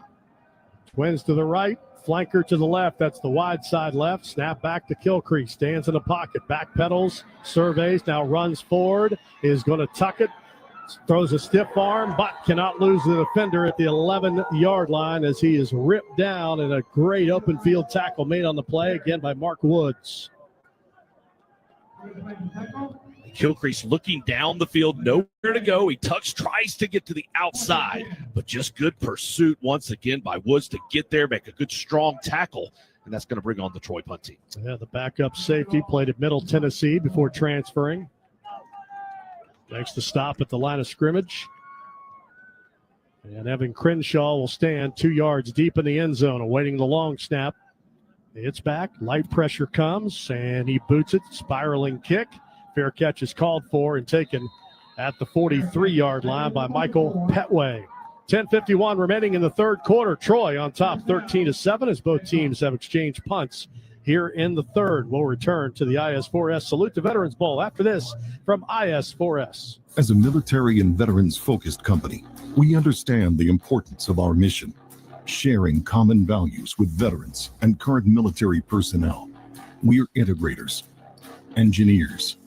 Twins to the right. Flanker to the left. That's the wide side left. Snap back to Kilcrease. Stands in the pocket. Backpedals. Surveys. Now runs forward. Is going to tuck it. Throws a stiff arm, but cannot lose the defender at the 11-yard line as he is ripped down, and a great open field tackle made on the play again by Mark Woods. Kilcrease looking down the field, nowhere to go. He tries to get to the outside, but just good pursuit once again by Woods to get there, make a good strong tackle, and that's going to bring on the Troy punt team. Yeah, the backup safety played at Middle Tennessee before transferring. Makes the stop at the line of scrimmage. And Evan Crenshaw will stand 2 yards deep in the end zone, awaiting the long snap. It's back. Light pressure comes, and he boots it. Spiraling kick. Fair catch is called for and taken at the 43-yard line by Michael Petway. 10:51 remaining in the third quarter. Troy on top 13-7 as both teams have exchanged punts here in the third. We'll return to the IS4S Salute to Veterans Bowl after this from IS4S. As a military and veterans-focused company, we understand the importance of our mission, sharing common values with veterans and current military personnel. We're integrators, engineers,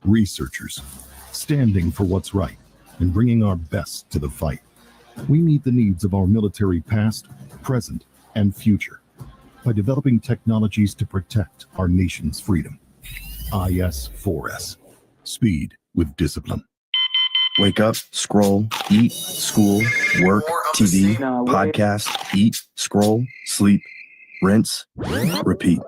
researchers, standing for what's right and bringing our best to the fight. We meet the needs of our military past, present, and future by developing technologies to protect our nation's freedom. IS4S. Speed with discipline. Wake up, scroll, eat, school, work, TV, podcast, eat, scroll, sleep, rinse, repeat.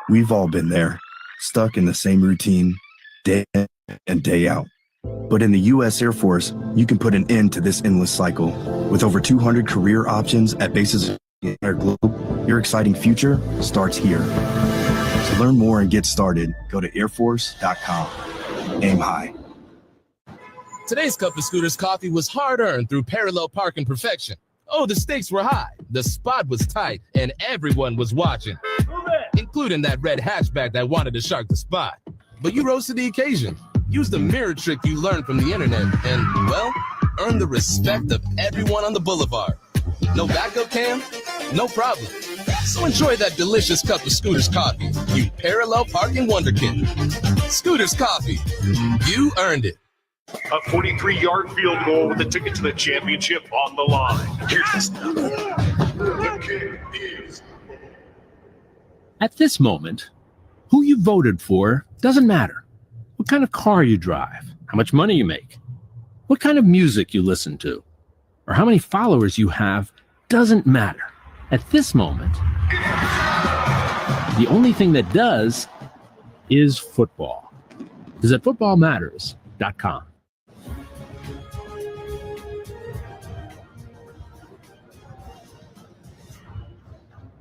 We've all been there, stuck in the same routine, day in and day out. But in the U.S. Air Force, you can put an end to this endless cycle. With over 200 career options at bases in our globe, your exciting future starts here. To learn more and get started, go to airforce.com. Aim high. Today's cup of Scooters coffee was hard-earned through parallel parking perfection. Oh, the stakes were high, the spot was tight, and everyone was watching, including that red hatchback that wanted to shark the spot. But you rose to the occasion. Use the mirror trick you learned from the internet and, well, earn the respect of everyone on the boulevard. No backup cam? No problem. So enjoy that delicious cup of Scooters coffee, you parallel parking wonderkind. Scooters coffee. You earned it. A 43-yard field goal with a ticket to the championship on the line. Here's the snap. The kick is... At this moment, who you voted for doesn't matter. What kind of car you drive, how much money you make, what kind of music you listen to. or how many followers you have doesn't matter. At this moment, the only thing that does is football. Visit footballmatters.com.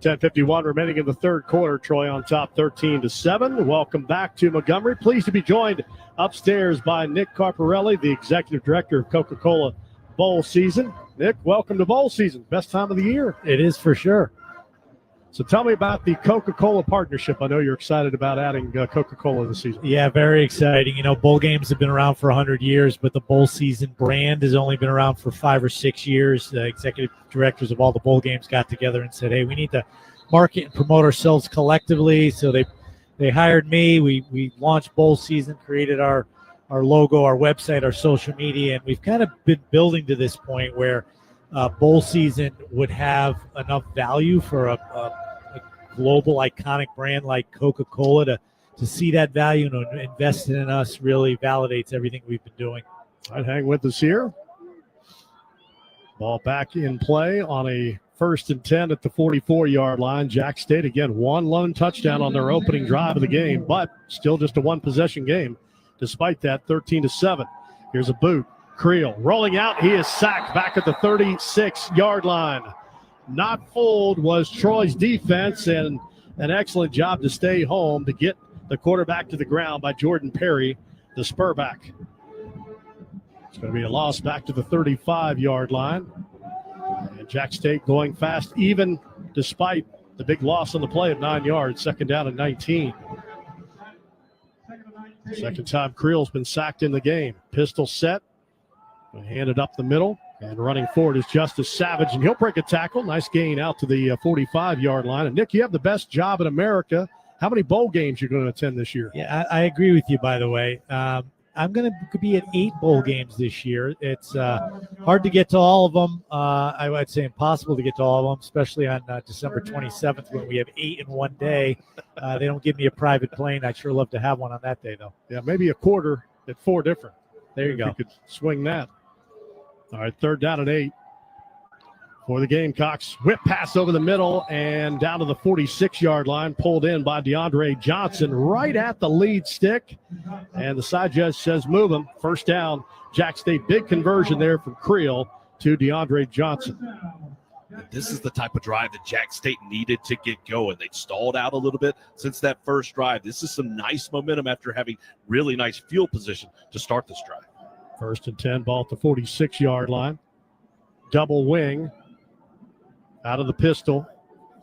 10:51 remaining in the third quarter. Troy on top 13-7. Welcome back to Montgomery. Pleased to be joined upstairs by Nick Carparelli, the executive director of Coca-Cola Bowl Season. Nick, welcome to Bowl Season. Best time of the year. It is for sure. So tell me about the Coca-Cola partnership. I know you're excited about adding Coca-Cola this season. Yeah, very exciting. You know, bowl games have been around for 100 years, but the bowl season brand has only been around for 5 or 6 years. The executive directors of all the bowl games got together and said, hey, we need to market and promote ourselves collectively. So they hired me. We launched bowl season, created our logo, our website, our social media, and we've kind of been building to this point where bowl season would have enough value for a global iconic brand like Coca-Cola to see that value and invest in us really validates everything we've been doing. I'd hang with us here. Ball back in play on a 1st and 10 at the 44-yard line. Jack State, again, one lone touchdown on their opening drive of the game, but still just a one-possession game. Despite that, 13-7. Here's a boot. Creel rolling out. He is sacked back at the 36-yard line. Not fooled was Troy's defense, and an excellent job to stay home to get the quarterback to the ground by Jordan Perry, the spurback. It's going to be a loss back to the 35-yard line. And Jack State going fast, even despite the big loss on the play of 9 yards, 2nd down and 19. Second time Creel's been sacked in the game. Pistol set, handed up the middle. And running forward is Justice Savage, and he'll break a tackle. Nice gain out to the 45-yard line. And, Nick, you have the best job in America. How many bowl games you're going to attend this year? Yeah, I agree with you, by the way. I'm going to be at 8 bowl games this year. It's hard to get to all of them. I would say impossible to get to all of them, especially on December 27th when we have 8 in one day. They don't give me a private plane. I'd sure love to have one on that day, though. Yeah, maybe a quarter at 4 different. There you go. You could swing that. All right, 3rd down and 8 for the Gamecocks. Whip pass over the middle and down to the 46-yard line, pulled in by DeAndre Johnson right at the lead stick. And the side judge says move him. 1st down, Jack State. Big conversion there from Creel to DeAndre Johnson. This is the type of drive that Jack State needed to get going. They stalled out a little bit since that first drive. This is some nice momentum after having really nice field position to start this drive. 1st and 10, ball at the 46-yard line. Double wing out of the pistol.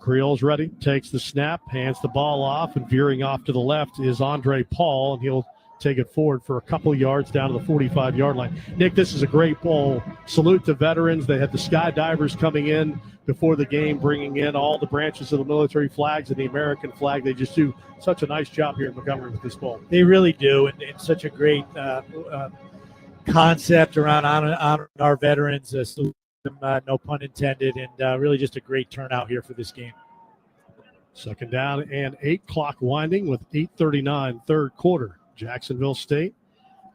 Creel's ready, takes the snap, hands the ball off, and veering off to the left is Andre Paul, and he'll take it forward for a couple yards down to the 45-yard line. Nick, this is a great bowl. Salute to veterans. They had the skydivers coming in before the game, bringing in all the branches of the military flags and the American flag. They just do such a nice job here in Montgomery with this bowl. They really do, and such a great concept around honoring our veterans. Salute them, no pun intended, and really just a great turnout here for this game. 2nd down and 8, clock winding with 8:39, 3rd quarter. Jacksonville State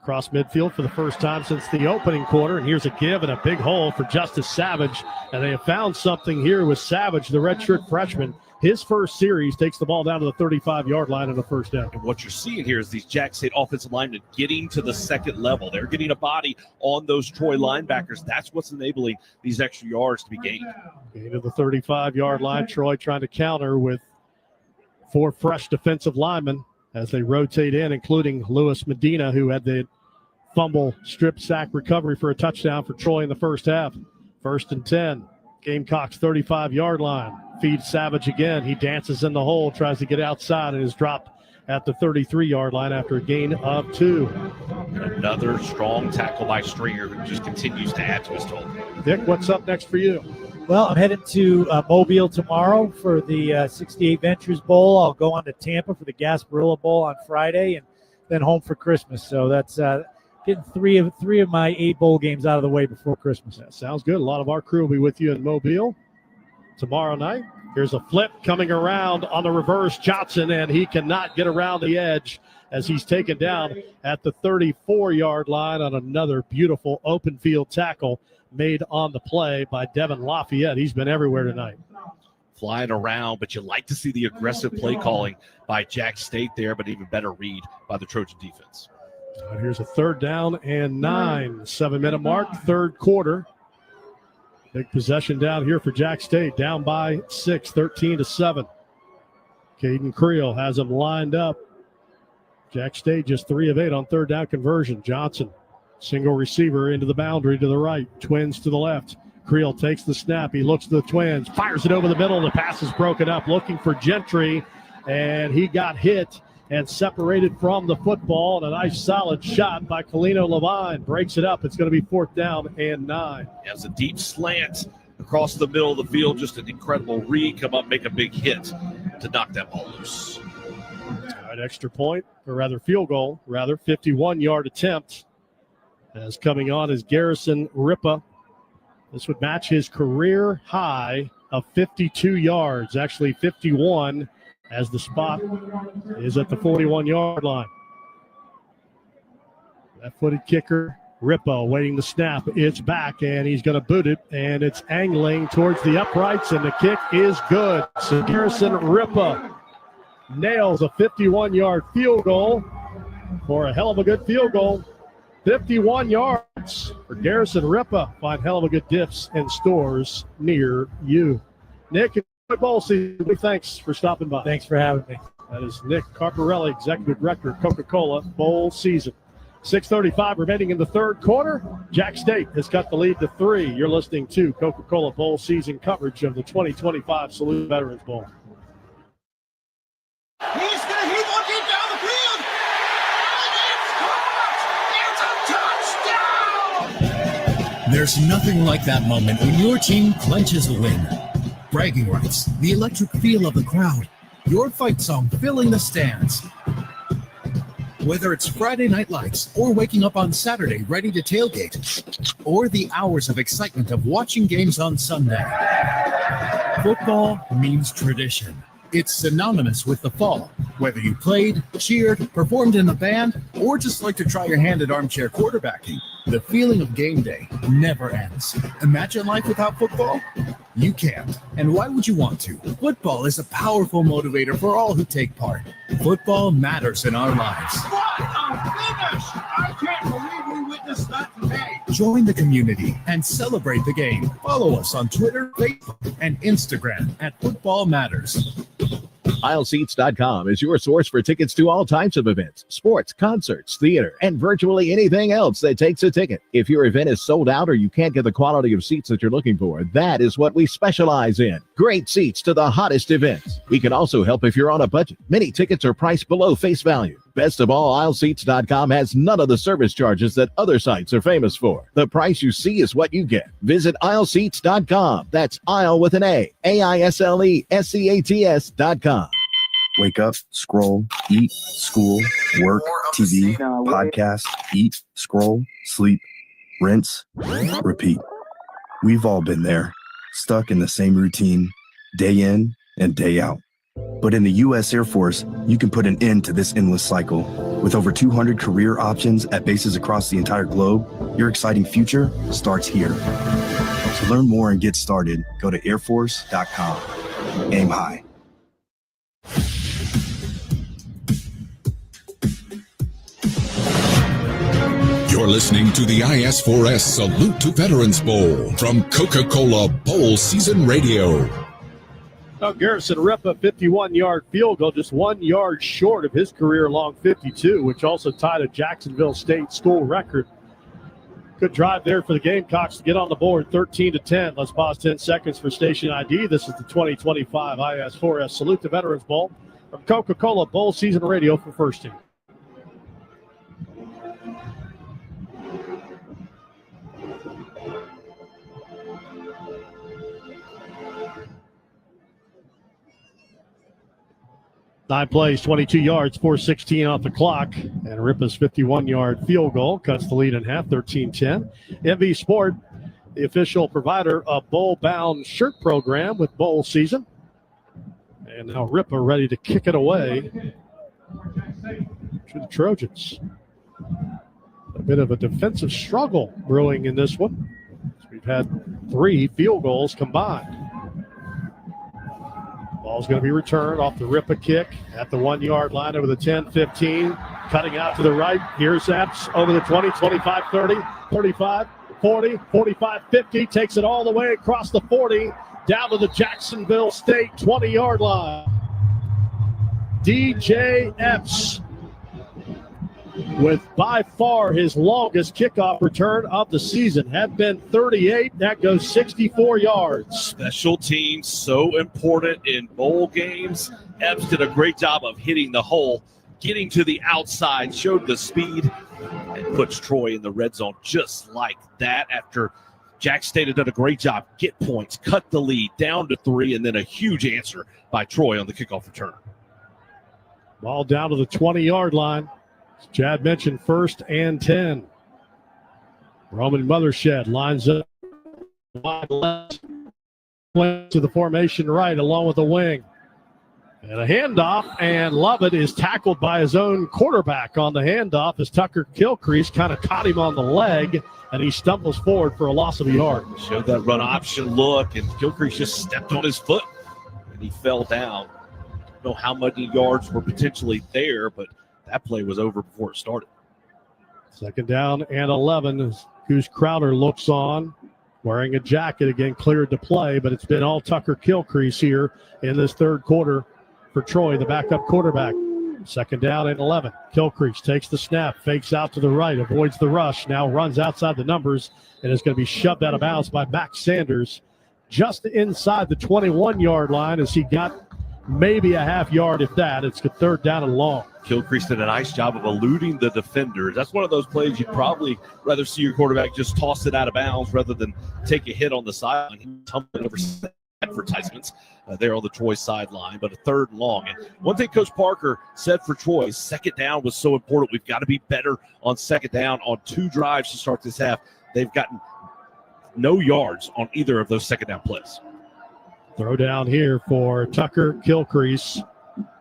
across midfield for the first time since the opening quarter. And here's a give and a big hole for Justice Savage. And they have found something here with Savage, the redshirt freshman. His first series takes the ball down to the 35-yard line on the 1st down. And what you're seeing here is these Jack State offensive linemen getting to the 2nd level. They're getting a body on those Troy linebackers. That's what's enabling these extra yards to be gained. Gain to the 35-yard line. Troy trying to counter with 4 fresh defensive linemen as they rotate in, including Lewis Medina, who had the fumble strip sack recovery for a touchdown for Troy in the first half. 1st and 10. Gamecocks 35-yard line. Feeds Savage again. He dances in the hole, tries to get outside, and is dropped at the 33-yard line after a gain of 2. Another strong tackle by Stringer, who just continues to add to his total. Dick, what's up next for you? Well, I'm headed to Mobile tomorrow for the 68 Ventures Bowl. I'll go on to Tampa for the Gasparilla Bowl on Friday, and then home for Christmas. So that's getting three of my 8 bowl games out of the way before Christmas. That sounds good. A lot of our crew will be with you in Mobile tomorrow night. Here's a flip coming around on the reverse. Johnson, and he cannot get around the edge as he's taken down at the 34-yard line on another beautiful open field tackle made on the play by Devin Lafayette. He's been everywhere tonight. Flying around, but you like to see the aggressive play calling by Jack State there, but even better read by the Trojan defense. Here's a 3rd down and 9. 7-minute mark, 3rd quarter. Big possession down here for Jack State. Down by 6, 13-7. Caden Creel has them lined up. Jack State just 3 of 8 on 3rd down conversion. Johnson, single receiver into the boundary to the right. Twins to the left. Creel takes the snap. He looks to the Twins, fires it over the middle. The pass is broken up, looking for Gentry, and he got hit and separated from the football. And a nice solid shot by Kalino Levine. Breaks it up. It's going to be 4th down and 9. Has a deep slant across the middle of the field. Just an incredible read. Come up, make a big hit to knock that ball loose. All right, extra point, or rather field goal, 51-yard attempt. As coming on is Garrison Ripa. This would match his career high of 52 yards, actually 51, as the spot is at the 41-yard line. Left-footed kicker, Ripa, awaiting the snap. It's back, and he's going to boot it, and it's angling towards the uprights, and the kick is good. So Garrison Ripa nails a 51-yard field goal for a hell of a good field goal. 51 yards for Garrison Ripa. Find hell of a good dips in stores near you. Nick, football season, big thanks for stopping by. Thanks for having me. That is Nick Carparelli, Executive Director of Coca-Cola Bowl Season. 6:35 remaining in the 3rd quarter. Jack State has cut the lead to 3. You're listening to Coca-Cola Bowl Season coverage of the 2025 Salute Veterans Bowl. He's going to hit one deep down the field. There's nothing like that moment when your team clenches a win. Bragging rights, the electric feel of the crowd, your fight song filling the stands. Whether it's Friday Night Lights or waking up on Saturday ready to tailgate, or the hours of excitement of watching games on Sunday. Football means tradition. It's synonymous with the fall. Whether you played, cheered, performed in the band, or just like to try your hand at armchair quarterbacking, the feeling of game day never ends. Imagine life without football? You can't. And why would you want to? Football is a powerful motivator for all who take part. Football matters in our lives. What a finish! I can't believe we witnessed that today. Join the community and celebrate the game. Follow us on Twitter, Facebook, and Instagram at Football Matters. Aisleseats.com is your source for tickets to all types of events, sports, concerts, theater, and virtually anything else that takes a ticket. If your event is sold out or you can't get the quality of seats that you're looking for, that is what we specialize in. Great seats to the hottest events. We can also help if you're on a budget. Many tickets are priced below face value. Best of all, Aisleseats.com has none of the service charges that other sites are famous for. The price you see is what you get. Visit Aisleseats.com. That's aisle with an A. AISLESEATS.com. Wake up, scroll, eat, school, work, TV, podcast, eat, scroll, sleep, rinse, repeat. We've all been there, stuck in the same routine, day in and day out. But in the U.S. Air Force, you can put an end to this endless cycle. With over 200 career options at bases across the entire globe, your exciting future starts here. To learn more and get started, go to airforce.com. Aim high. You're listening to the IS4S Salute to Veterans Bowl from Coca-Cola Bowl Season Radio. Garrison Ripa, 51-yard field goal, just 1 yard short of his career-long 52, which also tied a Jacksonville State school record. Good drive there for the Gamecocks to get on the board, 13-10. Let's pause 10 seconds for station ID. This is the 2025 IS4S Salute to Veterans Bowl from Coca-Cola Bowl Season Radio for First Team. Nine plays, 22 yards, 4:16 off the clock. And Ripa's 51-yard field goal cuts the lead in half, 13-10. MV Sport, the official provider of Bowl Bound shirt program with bowl season. And now Ripa ready to kick it away to the Trojans. A bit of a defensive struggle brewing in this one. We They've had 3 field goals combined. Ball's going to be returned off the Ripa kick at the 1-yard line over the 10-15. Cutting out to the right. Here's Epps over the 20, 25, 30, 35, 40, 45, 50. Takes it all the way across the 40 down to the Jacksonville State 20-yard line. DJ Epps with by far his longest kickoff return of the season. Had been 38. That goes 64 yards. Special teams so important in bowl games. Epps did a great job of hitting the hole, getting to the outside, showed the speed, and puts Troy in the red zone just like that after Jack State had done a great job. Get points, cut the lead down to 3, and then a huge answer by Troy on the kickoff return. Ball down to the 20-yard line. As Chad mentioned, 1st and 10. Roman Mothershed lines up wide left to the formation right along with the wing. And a handoff, and Lovett is tackled by his own quarterback on the handoff as Tucker Gilcrease kind of caught him on the leg, and he stumbles forward for a loss of a yard. Showed that run option look, and Gilcrease just stepped on his foot, and he fell down. Don't know how many yards were potentially there, but that play was over before it started. 2nd down and 11 as Goose Crowder looks on, wearing a jacket, again cleared to play, but it's been all Tucker Gilcrease here in this 3rd quarter for Troy, the backup quarterback. 2nd down and 11. Gilcrease takes the snap, fakes out to the right, avoids the rush, now runs outside the numbers, and is going to be shoved out of bounds by Max Sanders just inside the 21-yard line as he got maybe a half yard, if that. It's a 3rd down and long. Gilcrease did a nice job of eluding the defenders. That's one of those plays you'd probably rather see your quarterback just toss it out of bounds rather than take a hit on the sideline. He was tumbling over advertisements there on the Troy sideline, but a 3rd and long. And one thing Coach Parker said for Troy, 2nd down was so important. We've got to be better on 2nd down. On 2 drives to start this half, they've gotten no yards on either of those 2nd down plays. Throw down here for Tucker Gilcrease.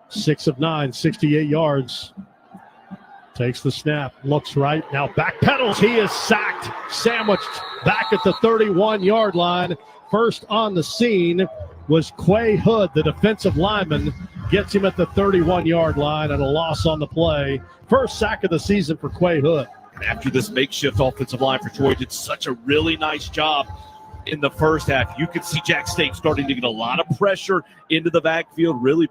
6 of 9, 68 yards. Takes the snap, looks right, now backpedals. He is sacked, sandwiched back at the 31-yard line. First on the scene was Quay Hood, the defensive lineman. Gets him at the 31-yard line and a loss on the play. First sack of the season for Quay Hood. After this makeshift offensive line for Troy did such a really nice job in the first half, you could see Jack State starting to get a lot of pressure into the backfield, really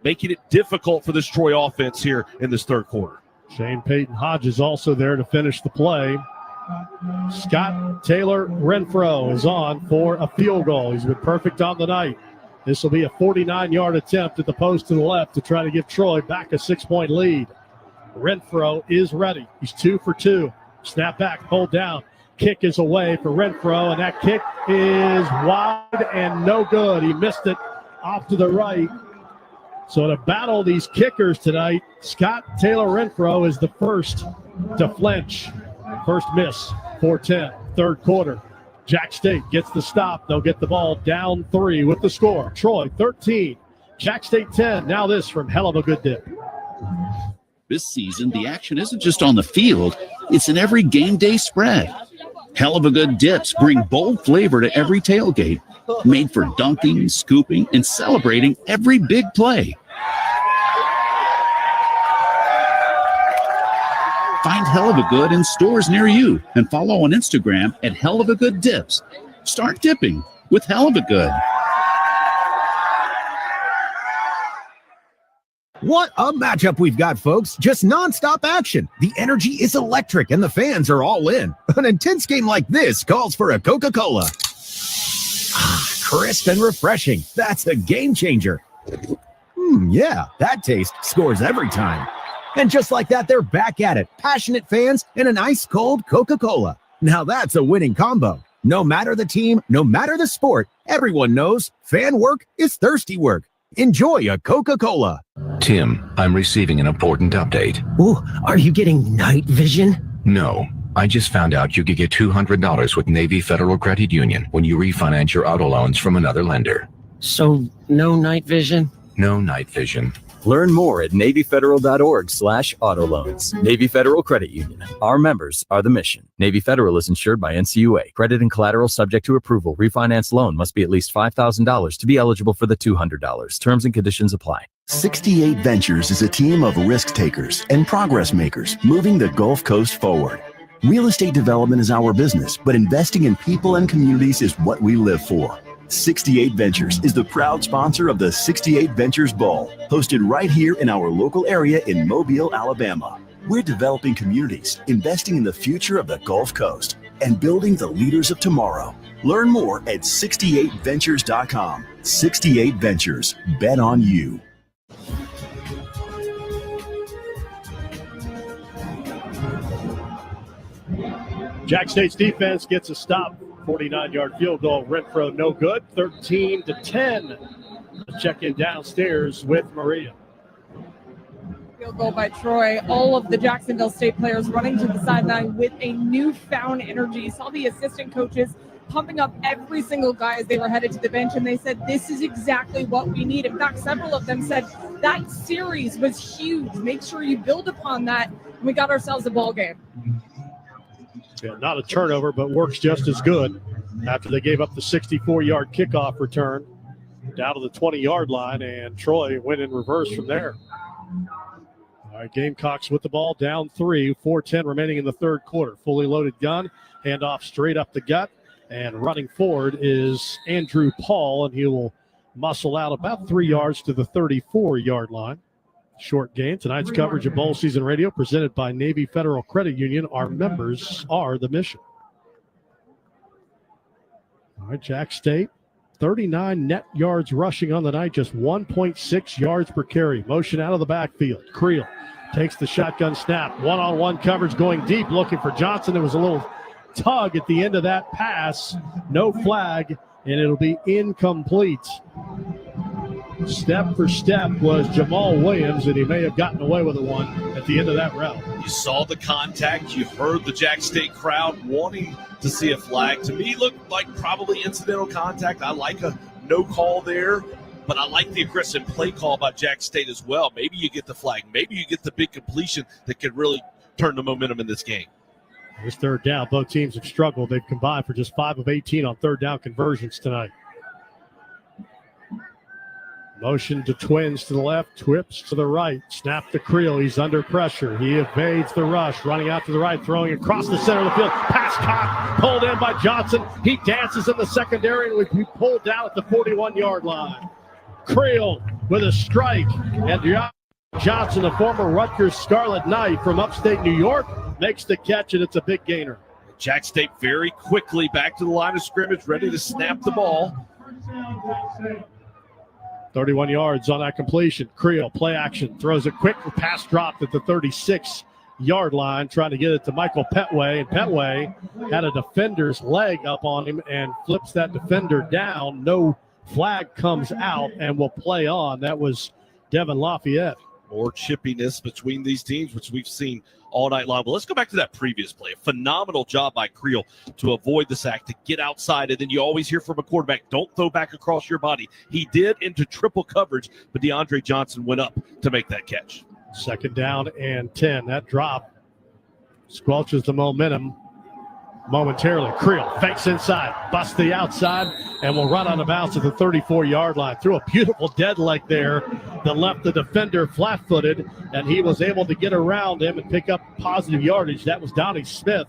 making it difficult for this Troy offense here in this 3rd quarter. Shane Peyton Hodges also there to finish the play. Scott Taylor Renfro is on for a field goal. He's been perfect on the night. This will be a 49-yard attempt at the post to the left to try to give Troy back a 6-point lead. Renfro is ready. He's 2 for 2. Snap back, hold down. Kick is away for Renfro, and that kick is wide and no good. He missed it off to the right. So to battle these kickers tonight, Scott Taylor Renfro is the first to flinch. First miss, 4-10, 3rd quarter. Jack State gets the stop. They'll get the ball down 3 with the score. Troy 13, Jack State 10. Now this from Hell of a Good Dip. This season, the action isn't just on the field, it's in every game day spread. Hell of a Good dips bring bold flavor to every tailgate, made for dunking, scooping, and celebrating every big play. Find Hell of a Good in stores near you and follow on Instagram at Hell of a Good Dips. Start dipping with Hell of a Good. What a matchup we've got, folks. Just nonstop action. The energy is electric and the fans are all in. An intense game like this calls for a Coca-Cola. Crisp and refreshing. That's a game changer. Yeah, that taste scores every time. And just like that, they're back at it. Passionate fans and an ice-cold Coca-Cola. Now that's a winning combo. No matter the team, no matter the sport, everyone knows fan work is thirsty work. Enjoy a Coca-Cola. Tim, I'm receiving an important update. Ooh, are you getting night vision? No, I just found out you could get $200 with Navy Federal Credit Union when you refinance your auto loans from another lender. So, no night vision? No night vision. Learn more at NavyFederal.org/auto loans. Navy Federal Credit Union. Our members are the mission. Navy Federal is insured by NCUA. Credit and collateral subject to approval. Refinance loan must be at least $5,000 to be eligible for the $200. Terms and conditions apply. 68 Ventures is a team of risk takers and progress makers moving the Gulf Coast forward. Real estate development is our business, but investing in people and communities is what we live for. 68 Ventures is the proud sponsor of the 68 Ventures Bowl, hosted right here in our local area in Mobile, Alabama. We're developing communities, investing in the future of the Gulf Coast, and building the leaders of tomorrow. Learn more at 68ventures.com. 68 Ventures. Bet on you. Jack State's defense gets a stop. 49-yard field goal. Renfro no good. 13-10. Check in downstairs with Maria. Field goal by Troy. All of the Jacksonville State players running to the sideline with a newfound energy. Saw the assistant coaches pumping up every single guy as they were headed to the bench, and they said, this is exactly what we need. In fact, several of them said that series was huge. Make sure you build upon that. And we got ourselves a ball game. Yeah, not a turnover, but works just as good after they gave up the 64-yard kickoff return down to the 20-yard line, and Troy went in reverse from there. All right, Gamecocks with the ball, down 3, 4:10 remaining in the third quarter. Fully loaded gun, handoff straight up the gut, and running forward is Andrew Paul, and he will muscle out about 3 yards to the 34-yard line. Short gain. Tonight's coverage of Bowl Season Radio presented by Navy Federal Credit Union. Our members are the mission. All right, Jack State, 39 net yards rushing on the night, just 1.6 yards per carry. Motion out of the backfield. Creel takes the shotgun snap. One-on-one coverage going deep, looking for Johnson. There was a little tug at the end of that pass. No flag, and it'll be incomplete. Step for step was Jamal Williams, and he may have gotten away with one at the end of that route. You saw the contact. You heard the Jack State crowd wanting to see a flag. To me, looked like probably incidental contact. I like a no call there, but I like the aggressive play call by Jack State as well. Maybe you get the flag. Maybe you get the big completion that could really turn the momentum in this game. This third down, both teams have struggled. They've combined for just 5 of 18 on third down conversions tonight. Motion to Twins to the left, Twips to the right, snap to Creel. He's under pressure. He evades the rush, running out to the right, throwing across the center of the field. Pass caught, pulled in by Johnson. He dances in the secondary and will be pulled down at the 41-yard line. Creel with a strike, and Johnson, a former Rutgers Scarlet Knight from upstate New York, makes the catch, and it's a big gainer. Jack State very quickly back to the line of scrimmage, ready to snap the ball. 31 yards on that completion. Creel, play action, throws a quick pass dropped at the 36-yard line, trying to get it to Michael Petway. And Petway had a defender's leg up on him and flips that defender down. No flag comes out and will play on. That was Devin Lafayette. More chippiness between these teams, which we've seen all night long. But let's go back to that previous play. A phenomenal job by Creel to avoid the sack, to get outside. And then you always hear from a quarterback, don't throw back across your body. He did into triple coverage, but DeAndre Johnson went up to make that catch. Second down and 10. That drop squelches the momentum momentarily. Creel fakes inside, busts the outside, and will run out of bounds at the 34-yard line. Threw a beautiful dead leg there that left the defender flat-footed, and he was able to get around him and pick up positive yardage. That was Donnie Smith,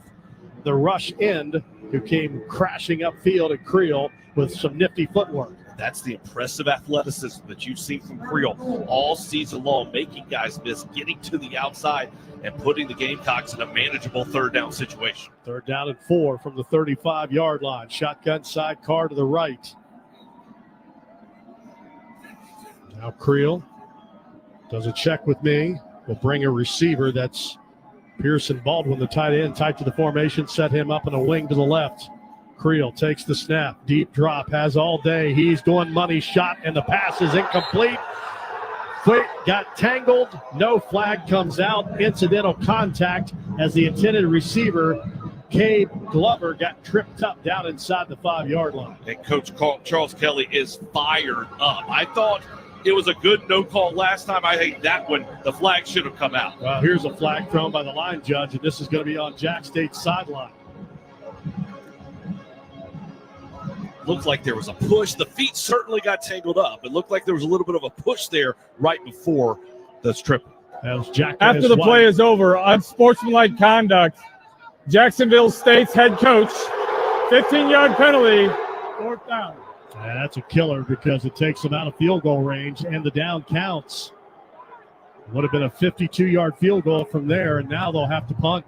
the rush end, who came crashing upfield at Creel with some nifty footwork. That's the impressive athleticism that you've seen from Creel all season long, making guys miss, getting to the outside, and putting the Gamecocks in a manageable third down situation. Third down and 4 from the 35-yard line. Shotgun sidecar to the right. Now Creel does a check with me. Will bring a receiver. That's Pearson Baldwin, the tight end, tight to the formation. Set him up in a wing to the left. Creel takes the snap. Deep drop. Has all day. He's going money shot, and the pass is incomplete. Foot got tangled. No flag comes out. Incidental contact as the intended receiver, Cade Glover, got tripped up down inside the 5-yard line. And Coach Charles Kelly is fired up. I thought It was a good no call last time. I think that one, the flag should have come out. Well, here's a flag thrown by the line judge, and this is going to be on Jack State's sideline. Looked like there was a push. The feet certainly got tangled up. It looked like there was a little bit of a push there right before the tripping. After the play is over, unsportsmanlike conduct. Jacksonville State's head coach, 15-yard penalty, 4th down. And that's a killer because it takes them out of field goal range, and the down counts. Would have been a 52-yard field goal from there, and now they'll have to punt.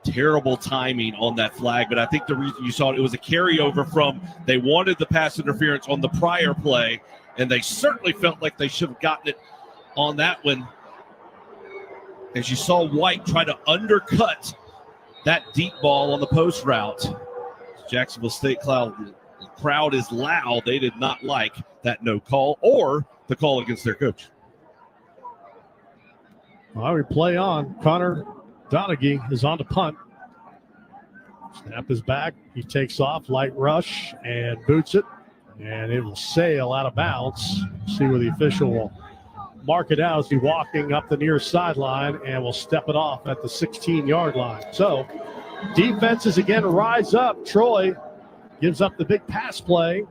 Terrible timing on that flag, but I think the reason you saw it was a carryover from they wanted the pass interference on the prior play, and they certainly felt like they should have gotten it on that one. As you saw White try to undercut that deep ball on the post route. Jacksonville State crowd is loud. They did not like that no call or the call against their coach. Well, we play on. Connor Donaghy is on to punt. Snap is back. He takes off, light rush, and boots it. And it will sail out of bounds. See where the official will mark it out as he's walking up the near sideline, and will step it off at the 16-yard line. So defenses again rise up. Troy gives up the big pass play,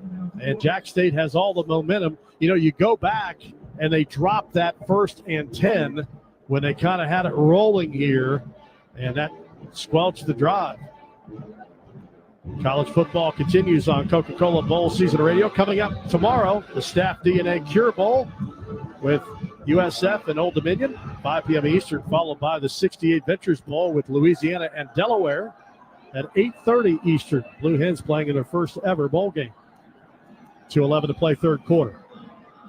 and Jack State has all the momentum. You know, you go back, and they drop that 1st and 10 when they kind of had it rolling here, and that squelched the drive. College football continues on Coca-Cola Bowl Season Radio. Coming up tomorrow, the Staff DNA Cure Bowl with USF and Old Dominion, 5 p.m. Eastern, followed by the 68 Ventures Bowl with Louisiana and Delaware at 8:30 Eastern. Blue Hens playing in their first ever bowl game. 2:11 to play third quarter.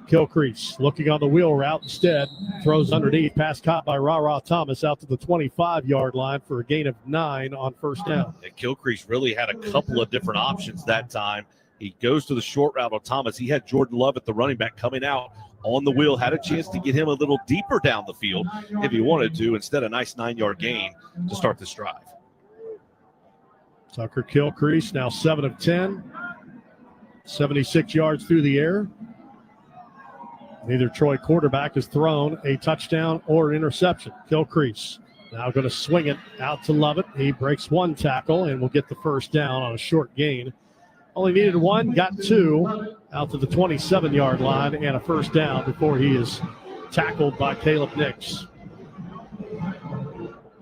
Kilcrease looking on the wheel route instead. Throws underneath. Pass caught by Ra Thomas out to the 25-yard line for a gain of 9 on first down. And Kilcrease really had a couple of different options that time. He goes to the short route on Thomas. He had Jordan Love at the running back coming out on the wheel. Had a chance to get him a little deeper down the field if he wanted to. Instead, a nice 9-yard gain to start this drive. Tucker Kilcrease now 7 of 10. 76 yards through the air. Neither Troy quarterback has thrown a touchdown or an interception. Kilcrease now going to swing it out to Lovett. He breaks 1 tackle and will get the first down on a short gain. Only needed 1, got 2 out to the 27-yard line and a first down before he is tackled by Caleb Nix.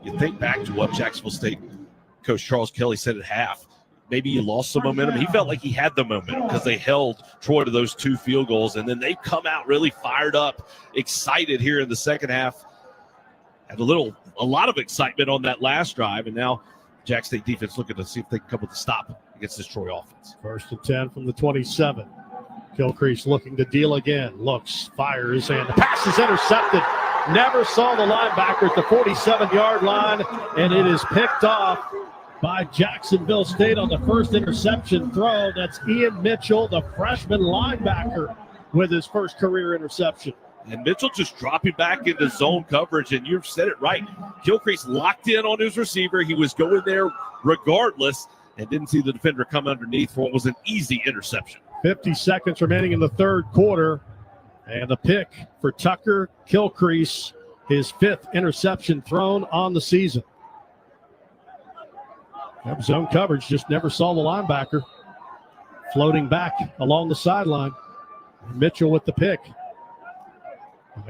You think back to what Jacksonville State Coach Charles Kelly said at half. Maybe he lost some momentum. He felt like he had the momentum because they held Troy to those 2 field goals, and then they come out really fired up, excited here in the second half. Had a lot of excitement on that last drive, and now Jack State defense looking to see if they can come with a stop against this Troy offense. 1st and 10 from the 27. Kilcrease looking to deal again. Looks, fires, and the pass is intercepted. Never saw the linebacker at the 47-yard line, and it is picked off by Jacksonville State on the first interception throw. That's Ian Mitchell, the freshman linebacker, with his first career interception. And Mitchell just dropping back into zone coverage, and you've said it right. Kilcrease locked in on his receiver. He was going there regardless and didn't see the defender come underneath for what was an easy interception. 50 seconds remaining in the third quarter, and the pick for Tucker Kilcrease, his 5th interception thrown on the season. That zone coverage, just never saw the linebacker. Floating back along the sideline. Mitchell with the pick.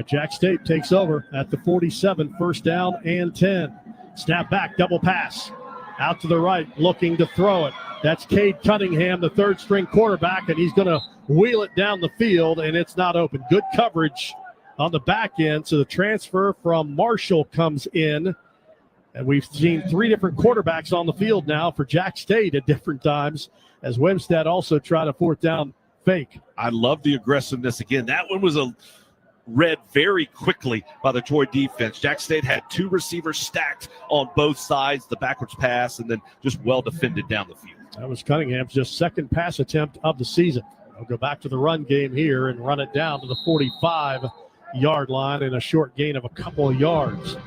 Jack State takes over at the 47, first down and 10. Snap back, double pass. Out to the right, looking to throw it. That's Cade Cunningham, the 3rd-string quarterback, and he's going to wheel it down the field, and it's not open. Good coverage on the back end, so the transfer from Marshall comes in. And we've seen 3 different quarterbacks on the field now for Jack State at different times, as Wimstad also tried a 4th down fake. I love the aggressiveness again. That one was read very quickly by the Troy defense. Jack State had 2 receivers stacked on both sides, the backwards pass, and then just well defended down the field. That was Cunningham's just 2nd pass attempt of the season. They'll go back to the run game here and run it down to the 45-yard line in a short gain of a couple of yards.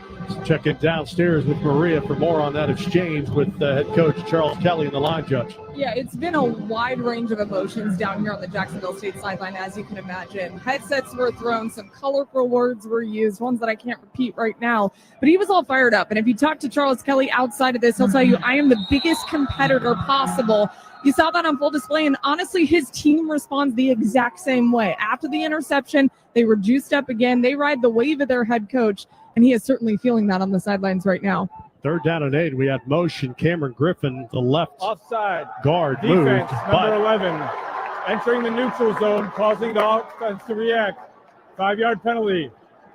Check in downstairs with Maria for more on that exchange with head coach Charles Kelly and the line judge. Yeah, it's been a wide range of emotions down here on the Jacksonville State sideline, as you can imagine. Headsets were thrown, some colorful words were used, ones that I can't repeat right now. But he was all fired up. And if you talk to Charles Kelly outside of this, he'll tell you, I am the biggest competitor possible. You saw that on full display, and honestly, his team responds the exact same way. After the interception, they were juiced up again. They ride the wave of their head coach, and he is certainly feeling that on the sidelines right now. 3rd down and 8. We had motion. Cameron Griffin, the left offside guard, defense, moved. number 11, entering the neutral zone, causing the offense to react. 5-yard penalty,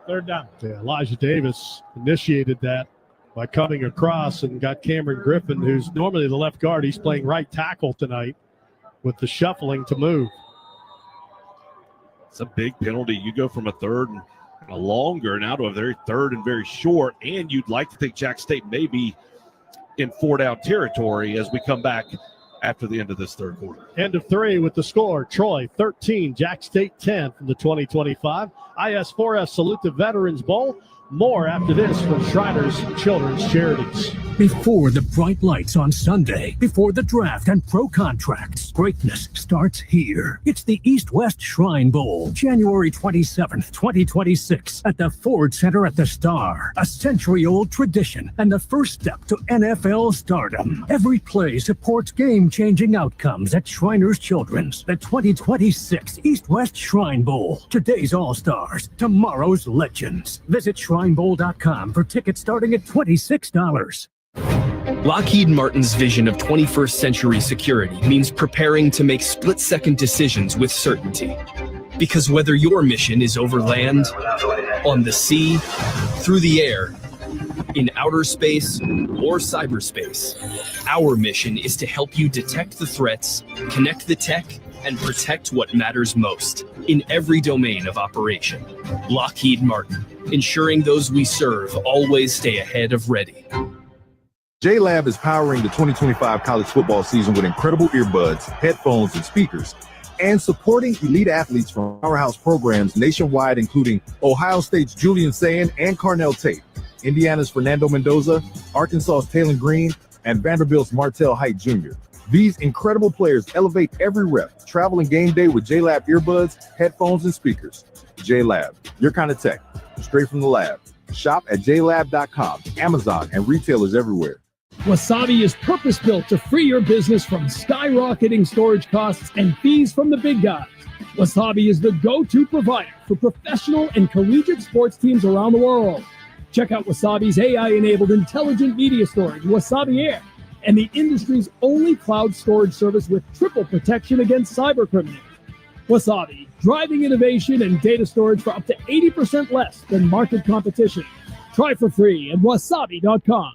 3rd down. Yeah, Elijah Davis initiated that by coming across and got Cameron Griffin, who's normally the left guard. He's playing right tackle tonight with the shuffling to move. It's a big penalty. You go from a 3rd and a longer now to a very 3rd and very short, and you'd like to think Jack State may be in 4-down territory as we come back after the end of this 3rd quarter. End of 3 with the score. Troy 13, Jack State 10 from the 2025 IS4S Salute the Veterans Bowl. More after this from Shriners Children's Charities. Before the bright lights on Sunday, before the draft and pro contracts, greatness starts here. It's the East-West Shrine Bowl, January 27th, 2026, at the Ford Center at the Star. A century-old tradition and the first step to NFL stardom. Every play supports game-changing outcomes at Shriners Children's. The 2026 East-West Shrine Bowl. Today's All-Stars, tomorrow's legends. Visit shrinebowl.com for tickets starting at $26. Lockheed Martin's vision of 21st century security means preparing to make split-second decisions with certainty. Because whether your mission is over land, on the sea, through the air, in outer space, or cyberspace, our mission is to help you detect the threats, connect the tech, and protect what matters most in every domain of operation. Lockheed Martin, ensuring those we serve always stay ahead of ready. JLab is powering the 2025 college football season with incredible earbuds, headphones, and speakers, and supporting elite athletes from powerhouse programs nationwide, including Ohio State's Julian Sayin and Carnell Tate, Indiana's Fernando Mendoza, Arkansas's Taylor Green, and Vanderbilt's Martell Height Jr. These incredible players elevate every rep. Travel and game day with JLab earbuds, headphones, and speakers. JLab, your kind of tech, straight from the lab. Shop at jlab.com, Amazon, and retailers everywhere. Wasabi is purpose-built to free your business from skyrocketing storage costs and fees from the big guys. Wasabi is the go-to provider for professional and collegiate sports teams around the world. Check out Wasabi's AI-enabled intelligent media storage, Wasabi Air, and the industry's only cloud storage service with triple protection against cyber criminals. Wasabi, driving innovation and data storage for up to 80% less than market competition. Try for free at wasabi.com.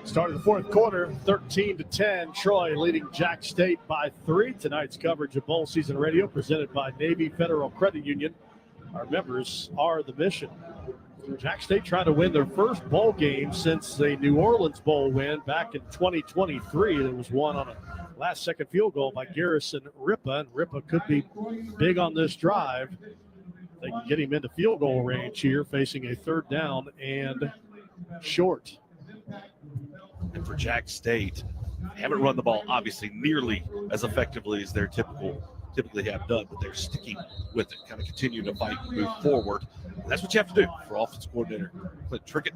Start of the 4th quarter, 13-10. Troy leading Jack State by 3. Tonight's coverage of Bowl Season Radio presented by Navy Federal Credit Union. Our members are the mission. Jack State trying to win their first bowl game since the New Orleans Bowl win back in 2023. There was one on a last-second field goal by Garrison Ripa, and Ripa could be big on this drive. They can get him into field goal range here, facing a 3rd down and short. And for Jack State, they haven't run the ball obviously nearly as effectively as they're typically have done, but they're sticking with it, kind of continuing to fight and move forward. And that's what you have to do for offensive coordinator Clint Trickett.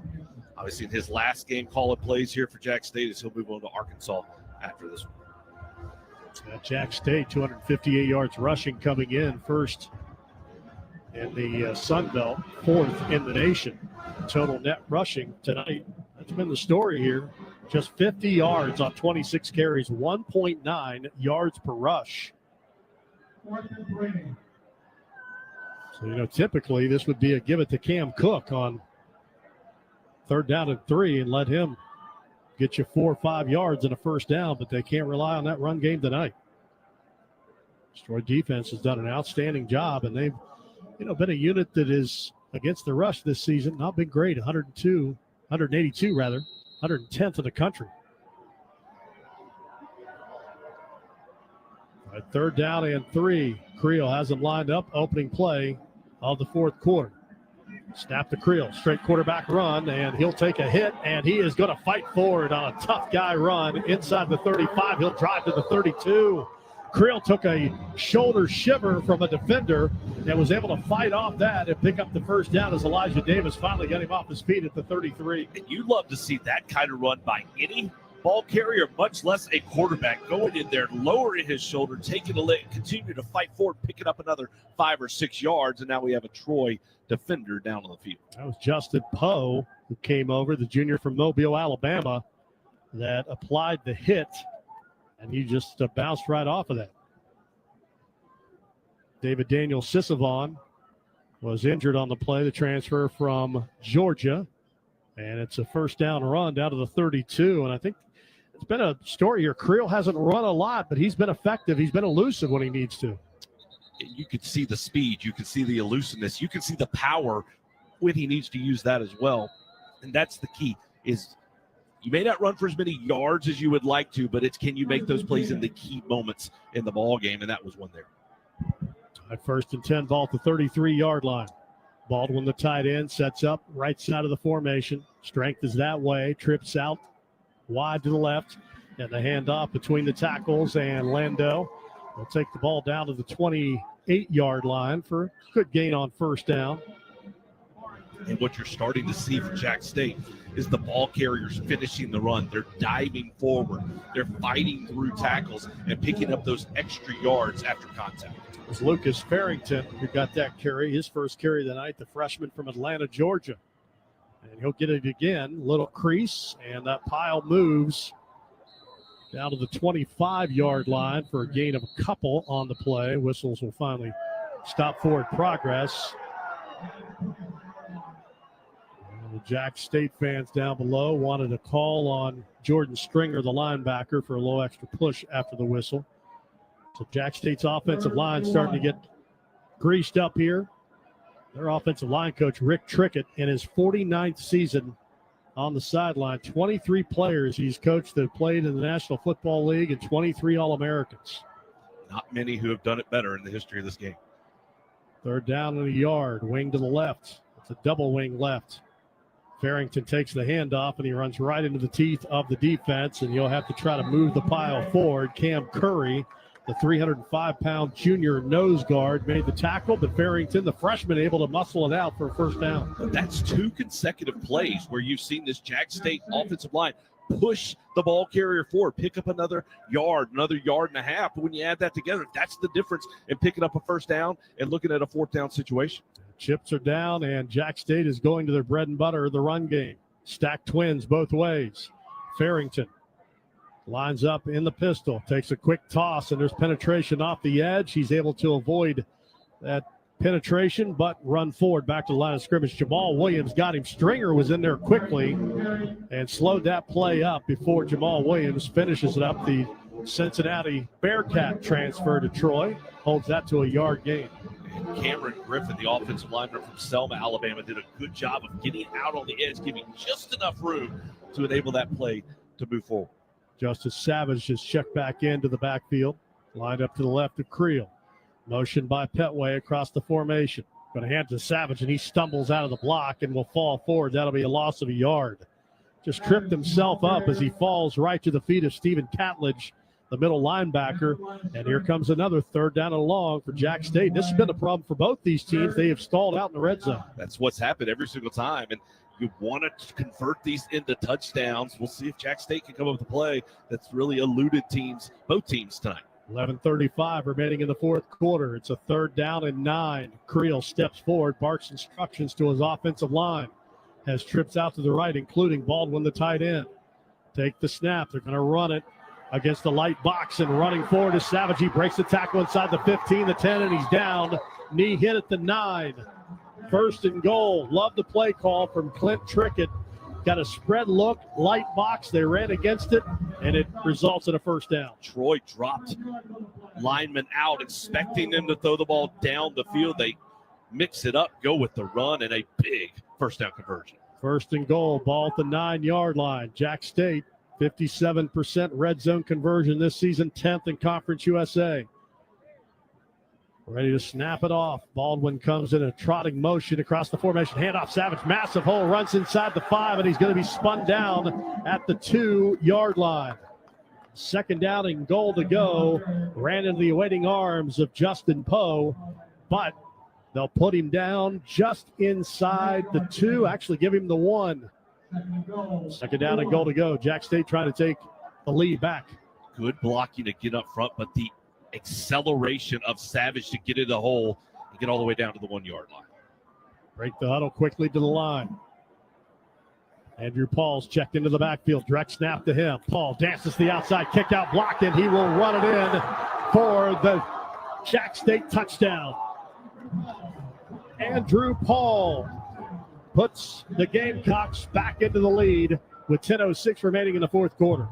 Obviously, in his last game, calling plays here for Jack State as he'll move on to Arkansas after this one. Jack State, 258 yards rushing coming in first in the Sun Belt, 4th in the nation. Total net rushing tonight. That's been the story here. Just 50 yards on 26 carries, 1.9 yards per rush. So, typically this would be a give it to Cam Cook on 3rd down and 3 and let him get you 4 or 5 yards and a first down, but they can't rely on that run game tonight. Troy defense has done an outstanding job, and they've, been a unit that is against the rush this season. Not been great, 182 rather, 110th in the country. Third down and 3. Creel has them lined up. Opening play of the fourth quarter. Snap to Creel. Straight quarterback run, and he'll take a hit, and he is going to fight forward on a tough guy run inside the 35. He'll drive to the 32. Creel took a shoulder shiver from a defender and was able to fight off that and pick up the first down as Elijah Davis finally got him off his feet at the 33. And you love to see that kind of run by any ball carrier, much less a quarterback, going in there, lowering his shoulder, taking a lick, continue to fight forward, picking up another 5 or 6 yards, and now we have a Troy defender down on the field. That was Justin Poe, who came over, the junior from Mobile, Alabama, that applied the hit, and he just bounced right off of that. David Daniel Sissavon was injured on the play, the transfer from Georgia, and it's a first down run down to the 32, and I think it's been a story here. Creel hasn't run a lot, but he's been effective. He's been elusive when he needs to. You could see the speed. You can see the elusiveness. You can see the power when he needs to use that as well. And that's the key, is you may not run for as many yards as you would like to, but it's can you make those plays in the key moments in the ball game, and that was one there. At first and 10, ball at the 33-yard line. Baldwin, the tight end, sets up right side of the formation. Strength is that way. Trips out wide to the left. And the handoff between the tackles and Lando. Will take the ball down to the 28-yard line for a good gain on first down. And what you're starting to see for Jack State is the ball carriers finishing the run. They're diving forward. They're fighting through tackles and picking up those extra yards after contact. It was Lucas Farrington who got that carry, his first carry of the night, the freshman from Atlanta, Georgia. And he'll get it again. Little crease, and that pile moves down to the 25-yard line for a gain of a couple on the play. Whistles will finally stop forward progress. And the Jack State fans down below wanted a call on Jordan Stringer, the linebacker, for a little extra push after the whistle. So Jack State's offensive line starting to get greased up here. Their offensive line coach, Rick Trickett, in his 49th season on the sideline, 23 players he's coached that played in the National Football League and 23 All-Americans. Not many who have done it better in the history of this game. Third down and a yard, wing to the left. It's a double wing left. Farrington takes the handoff, and he runs right into the teeth of the defense, and you'll have to try to move the pile forward. Cam Curry, the 305-pound junior nose guard, made the tackle, but Farrington, the freshman, able to muscle it out for a first down. That's 2 consecutive plays where you've seen this Jack State offensive line push the ball carrier forward, pick up another yard and a half. But when you add that together, that's the difference in picking up a first down and looking at a fourth down situation. Chips are down, and Jack State is going to their bread and butter, the run game. Stacked twins both ways. Farrington lines up in the pistol, takes a quick toss, and there's penetration off the edge. He's able to avoid that penetration, but run forward back to the line of scrimmage. Jamal Williams got him. Stringer was in there quickly and slowed that play up before Jamal Williams finishes it up. The Cincinnati Bearcat transfer to Troy holds that to a yard gain. And Cameron Griffin, the offensive lineman from Selma, Alabama, did a good job of getting out on the edge, giving just enough room to enable that play to move forward. Justice Savage just checked back into the backfield, lined up to the left of Creel. Motion by Petway across the formation. Going to hand to Savage, and he stumbles out of the block and will fall forward. That'll be a loss of a yard. Just tripped himself up as he falls right to the feet of Stephen Catledge, the middle linebacker. And here comes another third down and long for Jack State. This has been a problem for both these teams. They have stalled out in the red zone. That's what's happened every single time. And you want to convert these into touchdowns. We'll see if Jack State can come up with a play that's really eluded both teams tonight. 11:35 remaining in the fourth quarter. It's a third down and 9. Creel steps forward, barks instructions to his offensive line. Has trips out to the right, including Baldwin, the tight end. Take the snap. They're going to run it against the light box, and running forward is Savage. He breaks the tackle inside the 15, the 10, and he's down. Knee hit at the 9. First and goal. Love the play call from Clint Trickett. Got a spread look, light box. They ran against it, and it results in a first down. Troy dropped linemen out, expecting them to throw the ball down the field. They mix it up, go with the run, and a big first down conversion. First and goal, ball at the 9-yard line. Jack State, 57% red zone conversion this season, 10th in Conference USA. Ready to snap it off. Baldwin comes in a trotting motion across the formation. Handoff, Savage, massive hole, runs inside the 5, and he's going to be spun down at the 2-yard line. Second down and goal to go. Ran into the awaiting arms of Justin Poe, but they'll put him down just inside the 2, actually give him the 1. Second down and goal to go. Jack State trying to take the lead back. Good blocking to get up front, but the acceleration of Savage to get in the hole and get all the way down to the 1-yard line. Break the huddle quickly to the line. Andrew Paul's checked into the backfield. Direct snap to him. Paul dances to the outside, kicked out, blocked, and he will run it in for the Jack State touchdown. Andrew Paul puts the Gamecocks back into the lead with 10:06 remaining in the fourth quarter.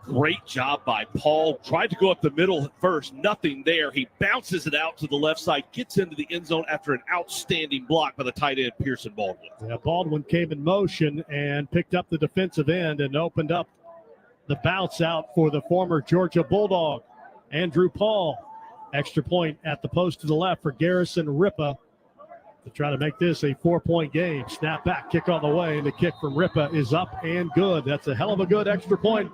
Great job by Paul. Tried to go up the middle first. Nothing there. He bounces it out to the left side, gets into the end zone after an outstanding block by the tight end, Pearson Baldwin. Yeah, Baldwin came in motion and picked up the defensive end and opened up the bounce out for the former Georgia Bulldog, Andrew Paul. Extra point at the post to the left for Garrison Ripa to try to make this a 4-point game. Snap back, kick on the way, and the kick from Ripa is up and good. That's a hell of a good extra point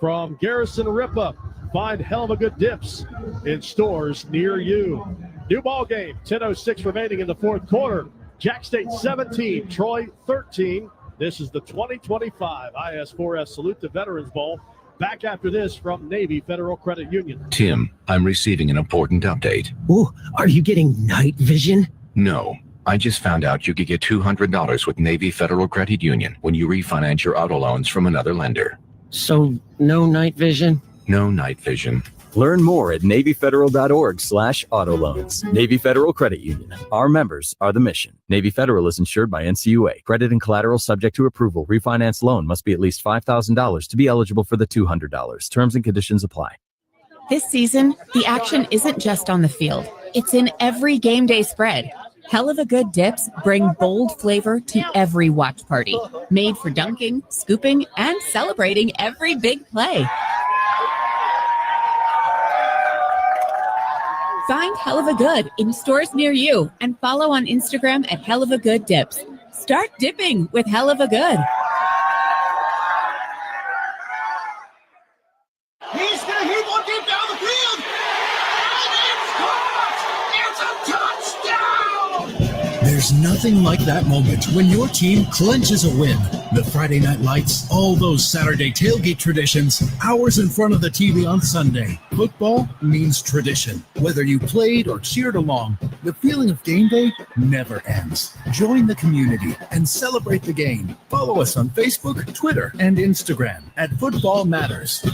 from Garrison Ripa. Find hell of a good dips in stores near you. New ball game, 10:06 remaining in the fourth quarter. Jack State 17, Troy 13. This is the 2025 IS4S Salute to Veterans Bowl. Back after this from Navy Federal Credit Union. Tim, I'm receiving an important update. Ooh, are you getting night vision? No, I just found out you could get $200 with Navy Federal Credit Union when you refinance your auto loans from another lender. So, no night vision? No night vision. Learn more at NavyFederal.org/auto loans. Navy Federal Credit Union. Our members are the mission. Navy Federal is insured by NCUA. Credit and collateral subject to approval. Refinance loan must be at least $5,000 to be eligible for the $200. Terms and conditions apply. This season, the action isn't just on the field. It's in every game day spread. Hell of a Good dips bring bold flavor to every watch party. Made for dunking, scooping, and celebrating every big play. Find Hell of a Good in stores near you and follow on Instagram at Hell of a Good Dips. Start dipping with Hell of a Good. He's going to hit one deep down the field. And it's caught. It's a touchdown. There's nothing like that moment when your team clinches a win. The Friday night lights, all those Saturday tailgate traditions, hours in front of the TV on Sunday. Football means tradition. Whether you played or cheered along, the feeling of game day never ends. Join the community and celebrate the game. Follow us on Facebook, Twitter, and Instagram at Football Matters.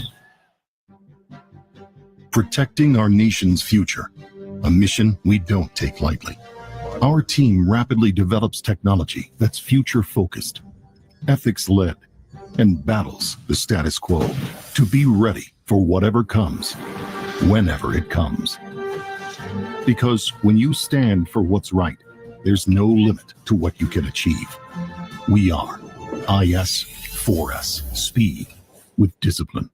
Protecting our nation's future, a mission we don't take lightly. Our team rapidly develops technology that's future-focused, ethics-led, and battles the status quo to be ready for whatever comes, whenever it comes. Because when you stand for what's right, there's no limit to what you can achieve. We are IS4S, speed with discipline.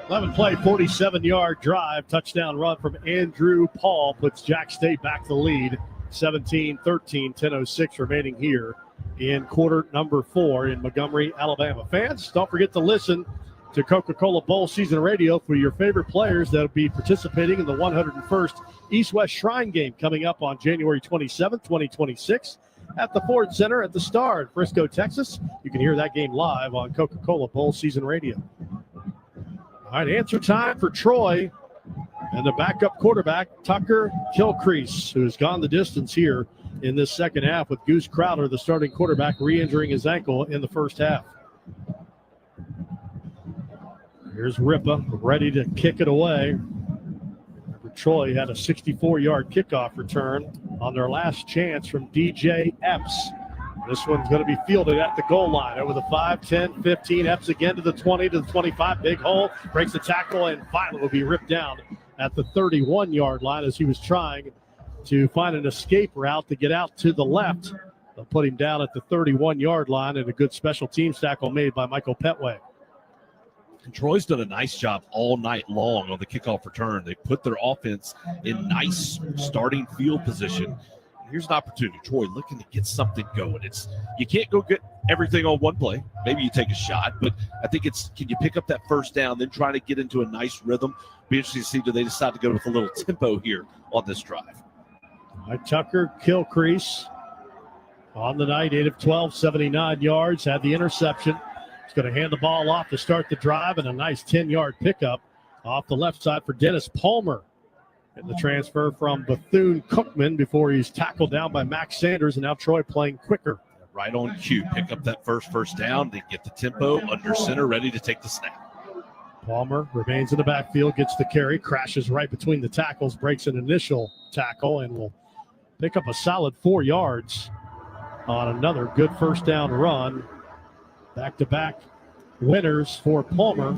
11-play, 47-yard drive, touchdown run from Andrew Paul puts Jack State back to the lead, 17-13, 10:06 remaining here in quarter number 4 in Montgomery, Alabama. Fans, don't forget to listen to Coca-Cola Bowl season radio for your favorite players that will be participating in the 101st East-West Shrine Game coming up on January 27, 2026 at the Ford Center at the Star in Frisco, Texas. You can hear that game live on Coca-Cola Bowl season radio. All right, answer time for Troy and the backup quarterback, Tucker Kilcrease, who's gone the distance here in this second half with Goose Crowder, the starting quarterback, re-injuring his ankle in the first half. Here's Ripa ready to kick it away. Troy had a 64-yard kickoff return on their last chance from DJ Epps. This one's going to be fielded at the goal line over the 5, 10, 15. Epps again to the 20, to the 25. Big hole, breaks the tackle, and finally will be ripped down at the 31-yard line as he was trying to find an escape route to get out to the left. They'll put him down at the 31-yard line, and a good special teams tackle made by Michael Petway. And Troy's done a nice job all night long on the kickoff return. They put their offense in nice starting field position. Here's an opportunity. Troy looking to get something going. You can't go get everything on one play. Maybe you take a shot, but I think can you pick up that first down, then try to get into a nice rhythm? Be interesting to see, do they decide to go with a little tempo here on this drive? Tucker Kilcrease on the night, 8 of 12, 79 yards, had the interception. He's going to hand the ball off to start the drive, and a nice 10-yard pickup off the left side for Dennis Palmer. And the transfer from Bethune-Cookman before he's tackled down by Max Sanders, and now Troy playing quicker. Right on cue. Pick up that first down. They get the tempo under center, ready to take the snap. Palmer remains in the backfield, gets the carry, crashes right between the tackles, breaks an initial tackle, and will pick up a solid 4 yards on another good first down run. Back-to-back winners for Palmer,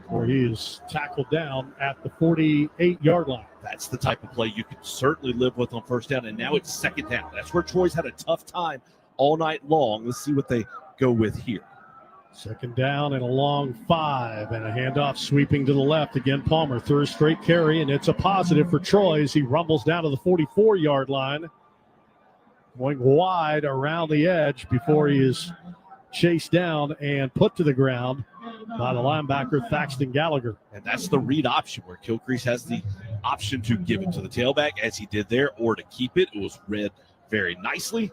where he is tackled down at the 48-yard line. That's the type of play you can certainly live with on first down, and now it's second down. That's where Troy's had a tough time all night long. Let's see what they go with here. Second down and a long 5, and a handoff sweeping to the left. Again, Palmer through a straight carry, and it's a positive for Troy as he rumbles down to the 44-yard line, going wide around the edge before he is chased down and put to the ground by the linebacker Thaxton Gallagher. And that's the read option where Kilcrease has the option to give it to the tailback as he did there, or to keep it. It was read very nicely.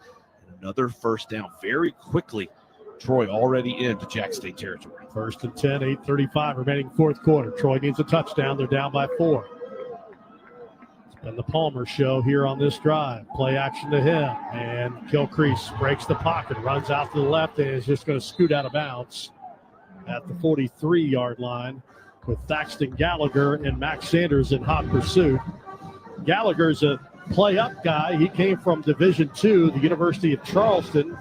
And another first down very quickly. Troy already into Jack State territory. 1st and 10, 8:35 remaining fourth quarter. Troy needs a touchdown. They're down by 4. It's been the Palmer show here on this drive. Play action to him, and Kilcrease breaks the pocket, runs out to the left, and is just going to scoot out of bounds at the 43-yard line with Thaxton Gallagher and Max Sanders in hot pursuit. Gallagher's a play-up guy. He came from Division II, the University of Charleston,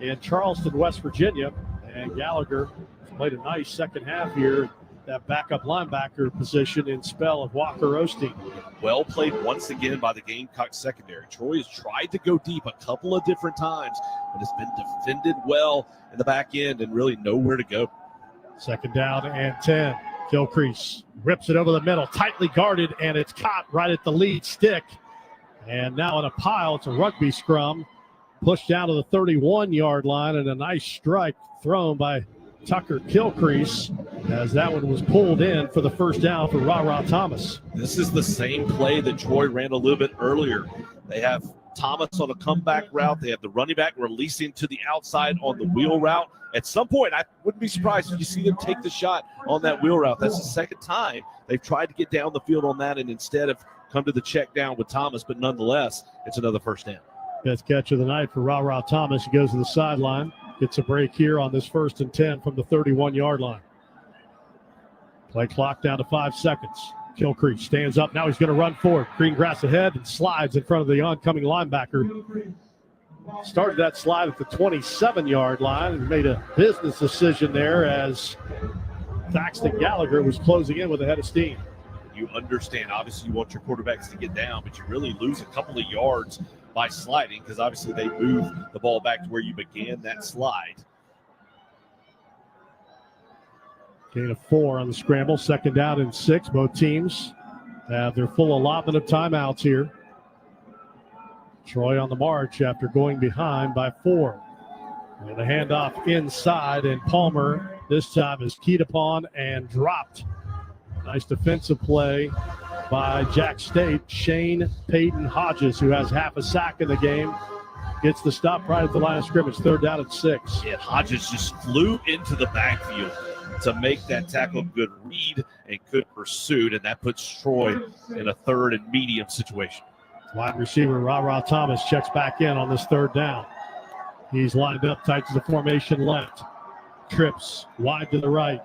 in Charleston, West Virginia. And Gallagher played a nice second half here, that backup linebacker position in spell of Walker Osteen. Well played once again by the Gamecock secondary. Troy has tried to go deep a couple of different times, but has been defended well in the back end and really nowhere to go. Second down and 10. Kilcrease rips it over the middle, tightly guarded, and it's caught right at the lead stick. And now in a pile, it's a rugby scrum. Pushed down to the 31-yard line, and a nice strike thrown by Tucker Kilcrease as that one was pulled in for the first down for Ra Thomas. This is the same play that Troy ran a little bit earlier. They have Thomas on a comeback route. They have the running back releasing to the outside on the wheel route. At some point, I wouldn't be surprised if you see them take the shot on that wheel route. That's the second time they've tried to get down the field on that, and instead have come to the check down with Thomas, but nonetheless, it's another first down. Best catch of the night for Ra Thomas. He goes to the sideline. Gets a break here on this 1st and 10 from the 31-yard line. Play clock down to 5 seconds. Kilcrease stands up. Now he's going to run forward. Green grass ahead and slides in front of the oncoming linebacker. Started that slide at the 27-yard line and made a business decision there as Thaxton Gallagher was closing in with a head of steam. You understand, obviously, you want your quarterbacks to get down, but you really lose a couple of yards by sliding because obviously they move the ball back to where you began that slide. Gain of 4 on the scramble. Second down and 6. Both teams have their full allotment of timeouts here. Troy on the march after going behind by 4. And a handoff inside, and Palmer this time is keyed upon and dropped. Nice defensive play by Jack State. Shane Peyton Hodges, who has half a sack in the game, gets the stop right at the line of scrimmage. 3rd down and 6. Yeah, Hodges just flew into the backfield to make that tackle. Good read and good pursuit, and that puts Troy in a 3rd and medium situation. Wide receiver Ra Thomas checks back in on this 3rd down. He's lined up tight to the formation left. Trips wide to the right.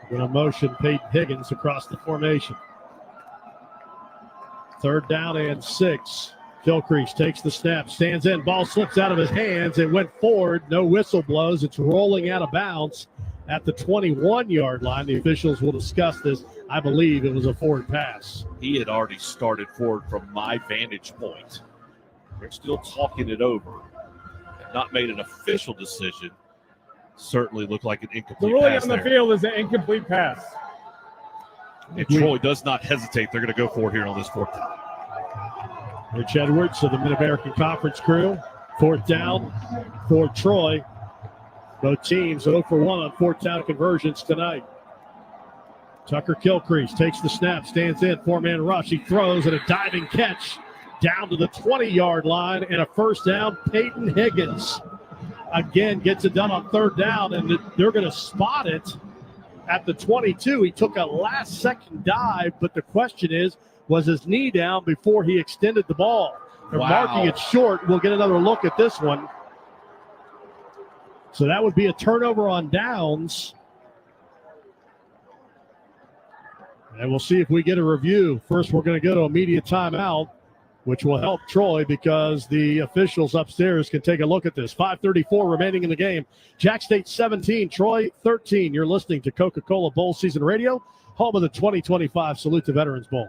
Going to motion Peyton Higgins across the formation. 3rd down and 6. Kilcrease takes the snap, stands in, ball slips out of his hands. It went forward, no whistle blows. It's rolling out of bounds at the 21-yard line. The officials will discuss this. I believe it was a forward pass. He had already started forward from my vantage point. They're still talking it over. Have not made an official decision. certainly looked like an The incomplete ruling pass on the there. field is an incomplete pass. And Troy does not hesitate. They're going to go for it here on this fourth down. Rich Edwards of the Mid-American Conference crew. Fourth down for Troy. Both teams 0 for 1 on fourth down conversions tonight. Tucker Kilcrease takes the snap, stands in, four-man rush. He throws and a diving catch down to the 20-yard line and a first down. Peyton Higgins again gets it done on third down, and they're going to spot it at the 22. He took a last-second dive, but the question is, was his knee down before he extended the ball? They're marking it short. We'll get another look at this one. So that would be a turnover on downs. And we'll see if we get a review. First, we're going to go to immediate timeout, which will help Troy because the officials upstairs can take a look at this. 5:34 remaining in the game. Jack State 17, Troy 13. You're listening to Coca-Cola Bowl Season Radio, home of the 2025 Salute to Veterans Bowl.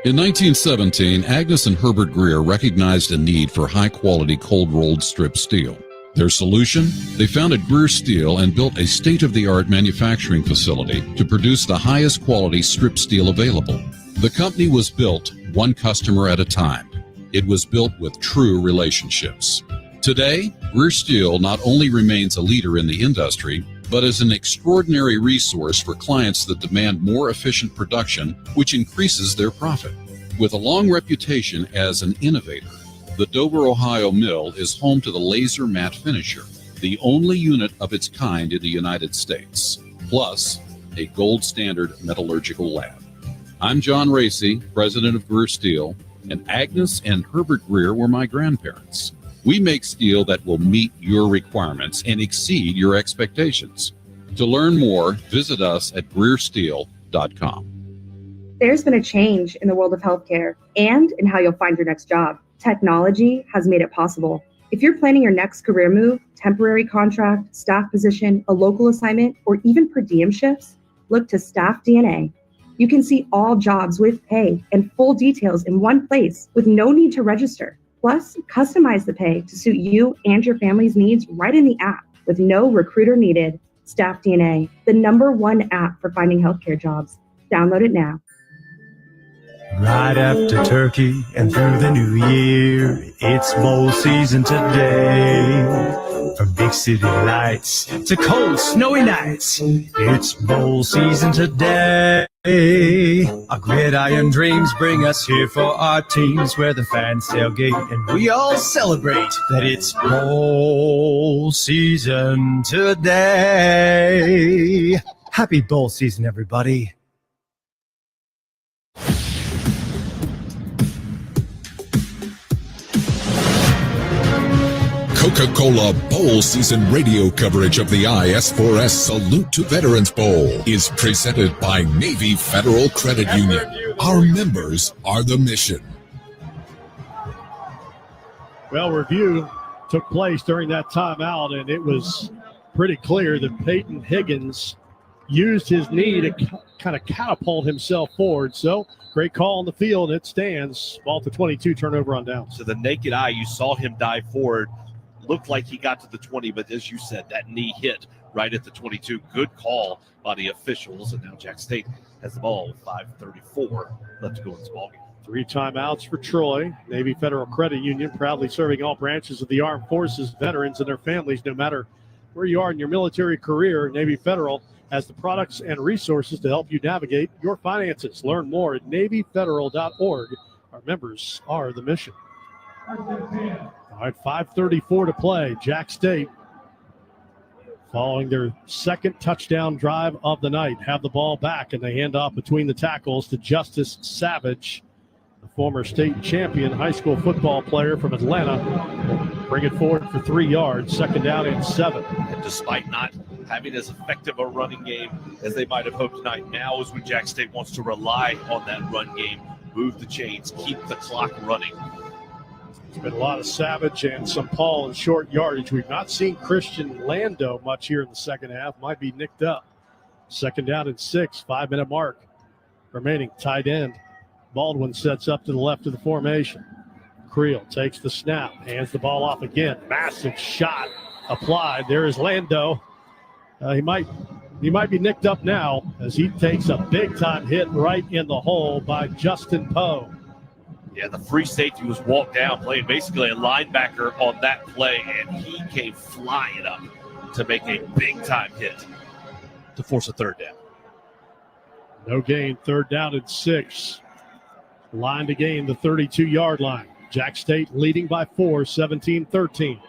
In 1917, Agnes and Herbert Greer recognized a need for high-quality cold-rolled strip steel. Their solution? They founded Greer Steel and built a state-of-the-art manufacturing facility to produce the highest quality strip steel available. The company was built one customer at a time. It was built with true relationships. Today, Greer Steel not only remains a leader in the industry, but is an extraordinary resource for clients that demand more efficient production, which increases their profit. With a long reputation as an innovator, the Dover, Ohio mill is home to the Laser Matte Finisher, the only unit of its kind in the United States, plus a gold standard metallurgical lab. I'm John Racy, president of Greer Steel, and Agnes and Herbert Greer were my grandparents. We make steel that will meet your requirements and exceed your expectations. To learn more, visit us at GreerSteel.com. There's been a change in the world of healthcare and in how you'll find your next job. Technology has made it possible. If you're planning your next career move, temporary contract, staff position, a local assignment, or even per diem shifts, look to Staff DNA. You can see all jobs with pay and full details in one place with no need to register. Plus, customize the pay to suit you and your family's needs right in the app with no recruiter needed. Staff DNA, the #1 app for finding healthcare jobs. Download it now. Right after turkey and through the new year, it's bowl season today. From big city lights to cold snowy nights, it's bowl season today. Our gridiron dreams bring us here for our teams, where the fans tailgate and we all celebrate that it's bowl season today. Happy bowl season, everybody. Coca-Cola Bowl Season radio coverage of the IS4S Salute to Veterans Bowl is presented by Navy Federal Credit Union. Our members are the mission. Well, review took place during that timeout, and it was pretty clear that Peyton Higgins used his knee to kind of catapult himself forward. So, great call on the field. It stands. Ball to 22, turnover on downs. To the naked eye, you saw him dive forward. Looked like he got to the 20, but as you said, that knee hit right at the 22. Good call by the officials, and now Jack State has the ball with 5:34 left to go in this ballgame. 3 timeouts for Troy. Navy Federal Credit Union, proudly serving all branches of the armed forces, veterans, and their families, no matter where you are in your military career. Navy Federal has the products and resources to help you navigate your finances. Learn more at NavyFederal.org. Our members are the mission. All right, 5:34 to play. Jack State, following their second touchdown drive of the night, have the ball back, and they hand off between the tackles to Justice Savage, the former state champion high school football player from Atlanta. Bring it forward for 3 yards, second down and 7. And despite not having as effective a running game as they might have hoped tonight, now is when Jack State wants to rely on that run game, move the chains, keep the clock running. There's been a lot of Savage and some Paul in short yardage. We've not seen Christian Lando much here in the second half. Might be nicked up. Second down and 6, 5-minute mark remaining. Tight end Baldwin sets up to the left of the formation. Creel takes the snap, hands the ball off again. Massive shot applied. There is Lando. He might be nicked up now as he takes a big-time hit right in the hole by Justin Poe. Yeah, the free safety was walked down, playing basically a linebacker on that play, and he came flying up to make a big-time hit to force a third down. No gain, 3rd down and 6. Line to gain the 32-yard line. Jack State leading by 4, 17-13.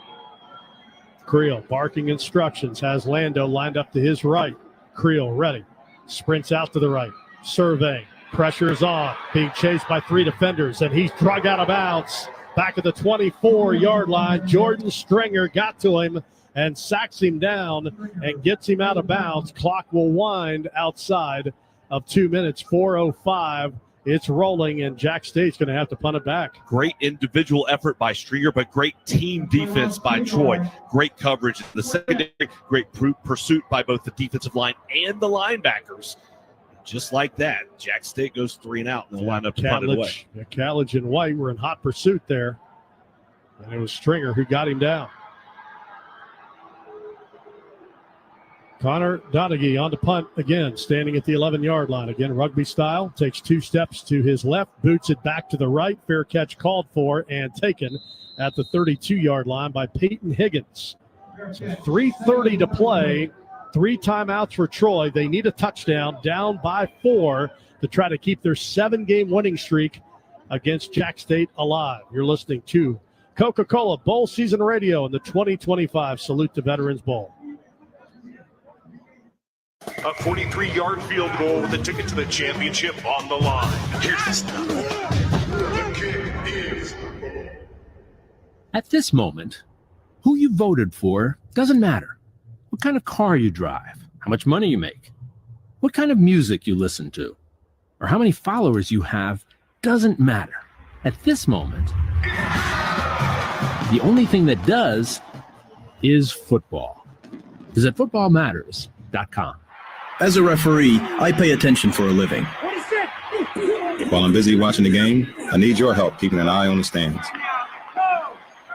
Creel barking instructions, has Lando lined up to his right. Creel ready, sprints out to the right, survey, pressure is on, being chased by 3 defenders, and he's drug out of bounds. Back at the 24-yard line, Jordan Stringer got to him and sacks him down and gets him out of bounds. Clock will wind outside of 2 minutes, 4:05. It's rolling, and Jack State's going to have to punt it back. Great individual effort by Stringer, but great team defense by Troy. Great coverage in the secondary, great pursuit by both the defensive line and the linebackers. Just like that, Jack State goes 3 and out, and they'll wind up to punt it away. Callage and White were in hot pursuit there, and it was Stringer who got him down. Connor Donaghy on to punt again, standing at the 11-yard line. Again, rugby style, takes 2 steps to his left, boots it back to the right. Fair catch called for and taken at the 32-yard line by Peyton Higgins. So 3:30 to play, 3 timeouts for Troy. They need a touchdown, down by 4 to try to keep their 7-game winning streak against Jack State alive. You're listening to Coca-Cola Bowl Season Radio in the 2025 Salute to Veterans Bowl. A 43-yard field goal with a ticket to the championship on the line. Here's the stuff. The kick is. At this moment, who you voted for doesn't matter. What kind of car you drive, how much money you make, what kind of music you listen to, or how many followers you have doesn't matter. At this moment, the only thing that does is football. Visit footballmatters.com. As a referee, I pay attention for a living. While I'm busy watching the game, I need your help keeping an eye on the stands.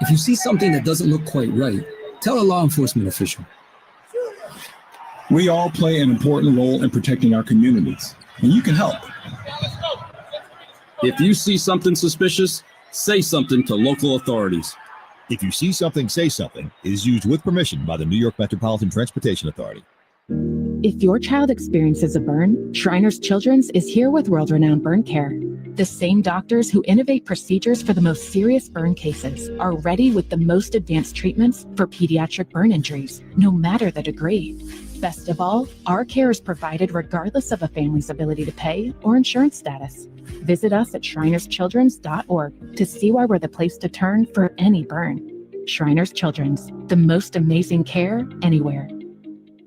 If you see something that doesn't look quite right, tell a law enforcement official. We all play an important role in protecting our communities, and you can help. If you see something suspicious, say something to local authorities. If you see something, say something is used with permission by the New York Metropolitan Transportation Authority. If your child experiences a burn, Shriners Children's is here with world-renowned burn care. The same doctors who innovate procedures for the most serious burn cases are ready with the most advanced treatments for pediatric burn injuries, no matter the degree. Best of all, our care is provided regardless of a family's ability to pay or insurance status. Visit us at shrinerschildrens.org to see why we're the place to turn for any burn. Shriners Children's, the most amazing care anywhere.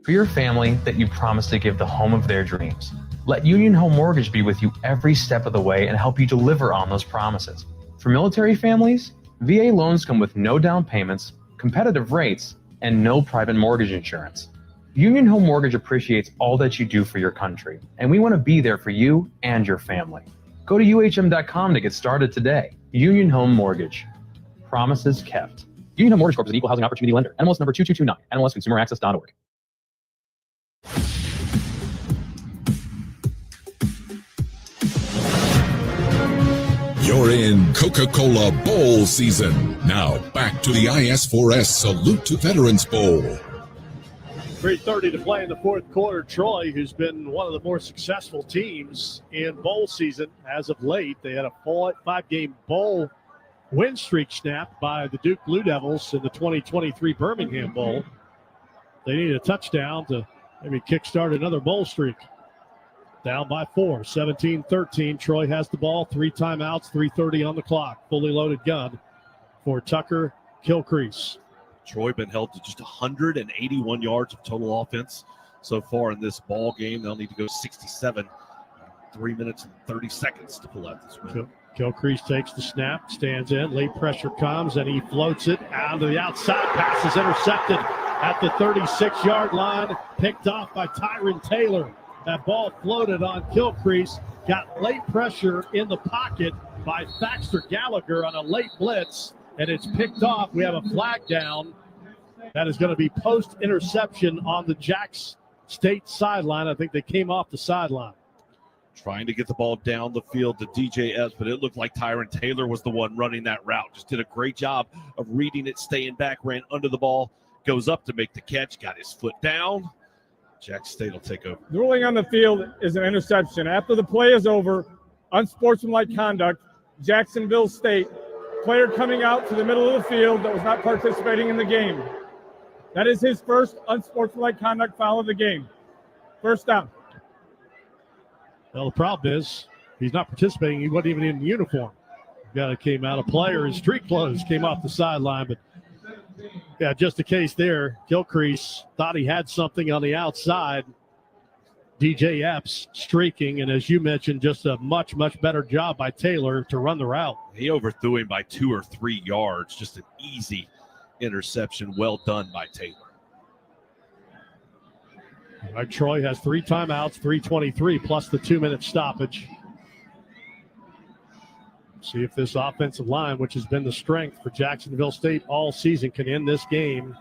For your family that you promised to give the home of their dreams, let Union Home Mortgage be with you every step of the way and help you deliver on those promises. For military families, VA loans come with no down payments, competitive rates, and no private mortgage insurance. Union Home Mortgage appreciates all that you do for your country, and we want to be there for you and your family. Go to UHM.com to get started today. Union Home Mortgage. Promises kept. Union Home Mortgage Corp is an equal housing opportunity lender. NMLS number 2229. NMLSconsumeraccess.org. You're in Coca-Cola Bowl season. Now back to the IS4S Salute to Veterans Bowl. 3:30 to play in the 4th quarter. Troy, who's been one of the more successful teams in bowl season as of late. They had a 5-game bowl win streak snapped by the Duke Blue Devils in the 2023 Birmingham Bowl. They need a touchdown to maybe kickstart another bowl streak. Down by 4, 17-13. Troy has the ball, 3 timeouts, 3:30 on the clock. Fully loaded gun for Tucker Kilcrease. Troy been held to just 181 yards of total offense so far in this ball game. They'll need to go 67, 3 minutes and 30 seconds to pull out this win. Kilcrease takes the snap, stands in, late pressure comes, and he floats it out to the outside. Pass is intercepted at the 36-yard line, picked off by Tyron Taylor. That ball floated on Kilcrease, got late pressure in the pocket by Thaxter Gallagher on a late blitz, and it's picked off. We have a flag down That is going to be post-interception on the Jax State sideline. I think they came off the sideline. Trying to get the ball down the field to DJ Epps, but it looked like Tyron Taylor was the one running that route. Just did a great job of reading it, staying back, ran under the ball, goes up to make the catch, got his foot down. Jax State will take over. The ruling on the field is an interception. After the play is over, unsportsmanlike conduct, Jacksonville State, player coming out to the middle of the field that was not participating in the game. That is his first unsportsmanlike conduct foul of the game. First down. Well, the problem is he's not participating. He wasn't even in uniform. The guy that came out, a player in street clothes, came off the sideline. But, yeah, just a case there. Gilcrease thought he had something on the outside. DJ Epps streaking, and as you mentioned, just a much, much better job by Taylor to run the route. He overthrew him by 2 or 3 yards. Just an easy interception. Well done by Taylor. All right, Troy has 3 timeouts, 3:23 plus the 2-minute stoppage. See if this offensive line, which has been the strength for Jacksonville State all season, can end this game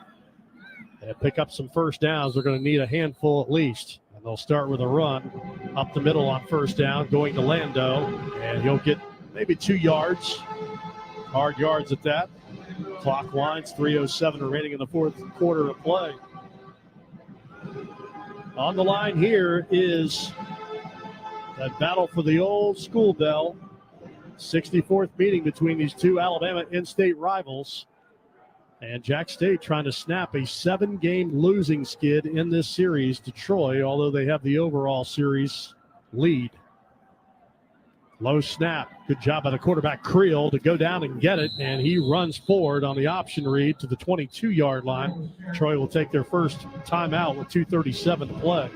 and pick up some first downs. They're going to need a handful at least. And they'll start with a run up the middle on first down, going to Lando, and he'll get maybe 2 yards. Hard yards at that. Clock winds, 3:07 remaining in the fourth quarter of play. On the line here is that battle for the old school bell. 64th meeting between these two Alabama in-state rivals. And Jax State trying to snap a 7-game losing skid in this series to Troy, although they have the overall series lead. Low snap. Good job by the quarterback, Creel, to go down and get it, and he runs forward on the option read to the 22-yard line. Troy will take their first timeout with 2:37 to play.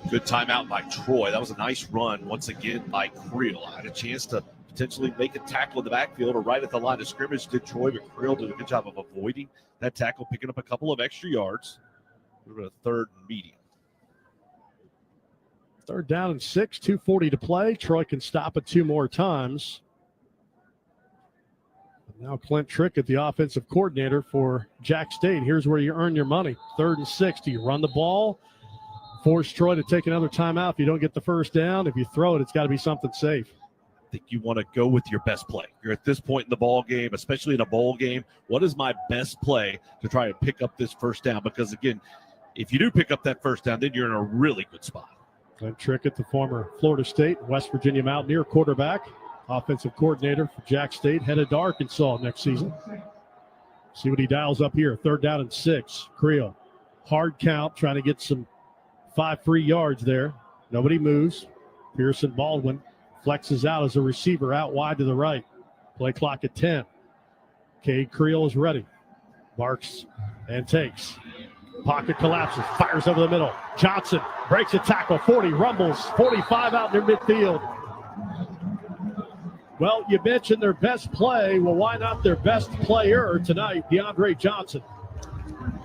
Good timeout by Troy. That was a nice run once again by Creel. Had a chance to potentially make a tackle in the backfield or right at the line of scrimmage. Did Troy, but Creel did a good job of avoiding that tackle, picking up a couple of extra yards. We're at a 3rd and medium. 3rd down and 6, 2:40 to play. Troy can stop it 2 more times. Now Clint Trickett, the offensive coordinator for Jax State. Here's where you earn your money. 3rd and 6. Do you run the ball? Force Troy to take another timeout if you don't get the first down. If you throw it, it's got to be something safe. I think you want to go with your best play. You're at this point in the ball game, especially in a bowl game. What is my best play to try to pick up this first down? Because, again, if you do pick up that first down, then you're in a really good spot. Clint Trickett, the former Florida State, West Virginia Mountaineer quarterback, offensive coordinator for Jax State, headed to Arkansas next season. See what he dials up here. 3rd down and 6. Creel, hard count, trying to get some 5 free yards there. Nobody moves. Pearson Baldwin flexes out as a receiver out wide to the right. Play clock at 10. Cade Creel is ready. Barks and takes. Pocket collapses, fires over the middle. Johnson breaks a tackle, 40, rumbles, 45 out near midfield. Well, you mentioned their best play. Well, why not their best player tonight, DeAndre Johnson?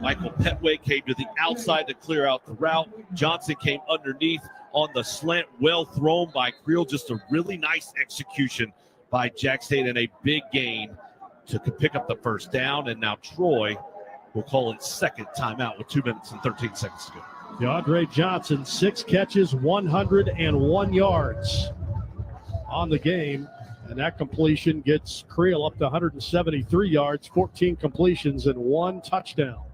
Michael Petway came to the outside to clear out the route. Johnson came underneath on the slant, well thrown by Creel. Just a really nice execution by Jax State and a big gain to pick up the first down. And now Troy will call its 2nd timeout with 2 minutes and 13 seconds to go. DeAndre Johnson, 6 catches, 101 yards on the game. And that completion gets Creel up to 173 yards, 14 completions, and 1 touchdown.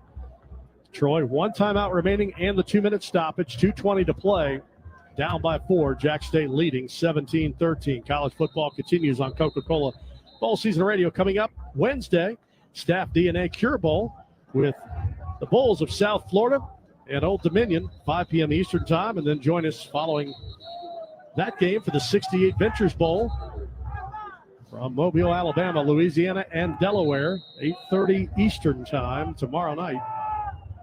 Troy, 1 timeout remaining and the 2-minute stoppage, 2:20 to play. Down by 4, Jax State leading 17-13. College football continues on Coca-Cola Bowl Season Radio. Coming up Wednesday, Staff DNA Cure Bowl with the Bulls of South Florida and Old Dominion, 5 p.m. Eastern Time. And then join us following that game for the 68 Ventures Bowl from Mobile, Alabama, Louisiana, and Delaware, 8:30 Eastern Time tomorrow night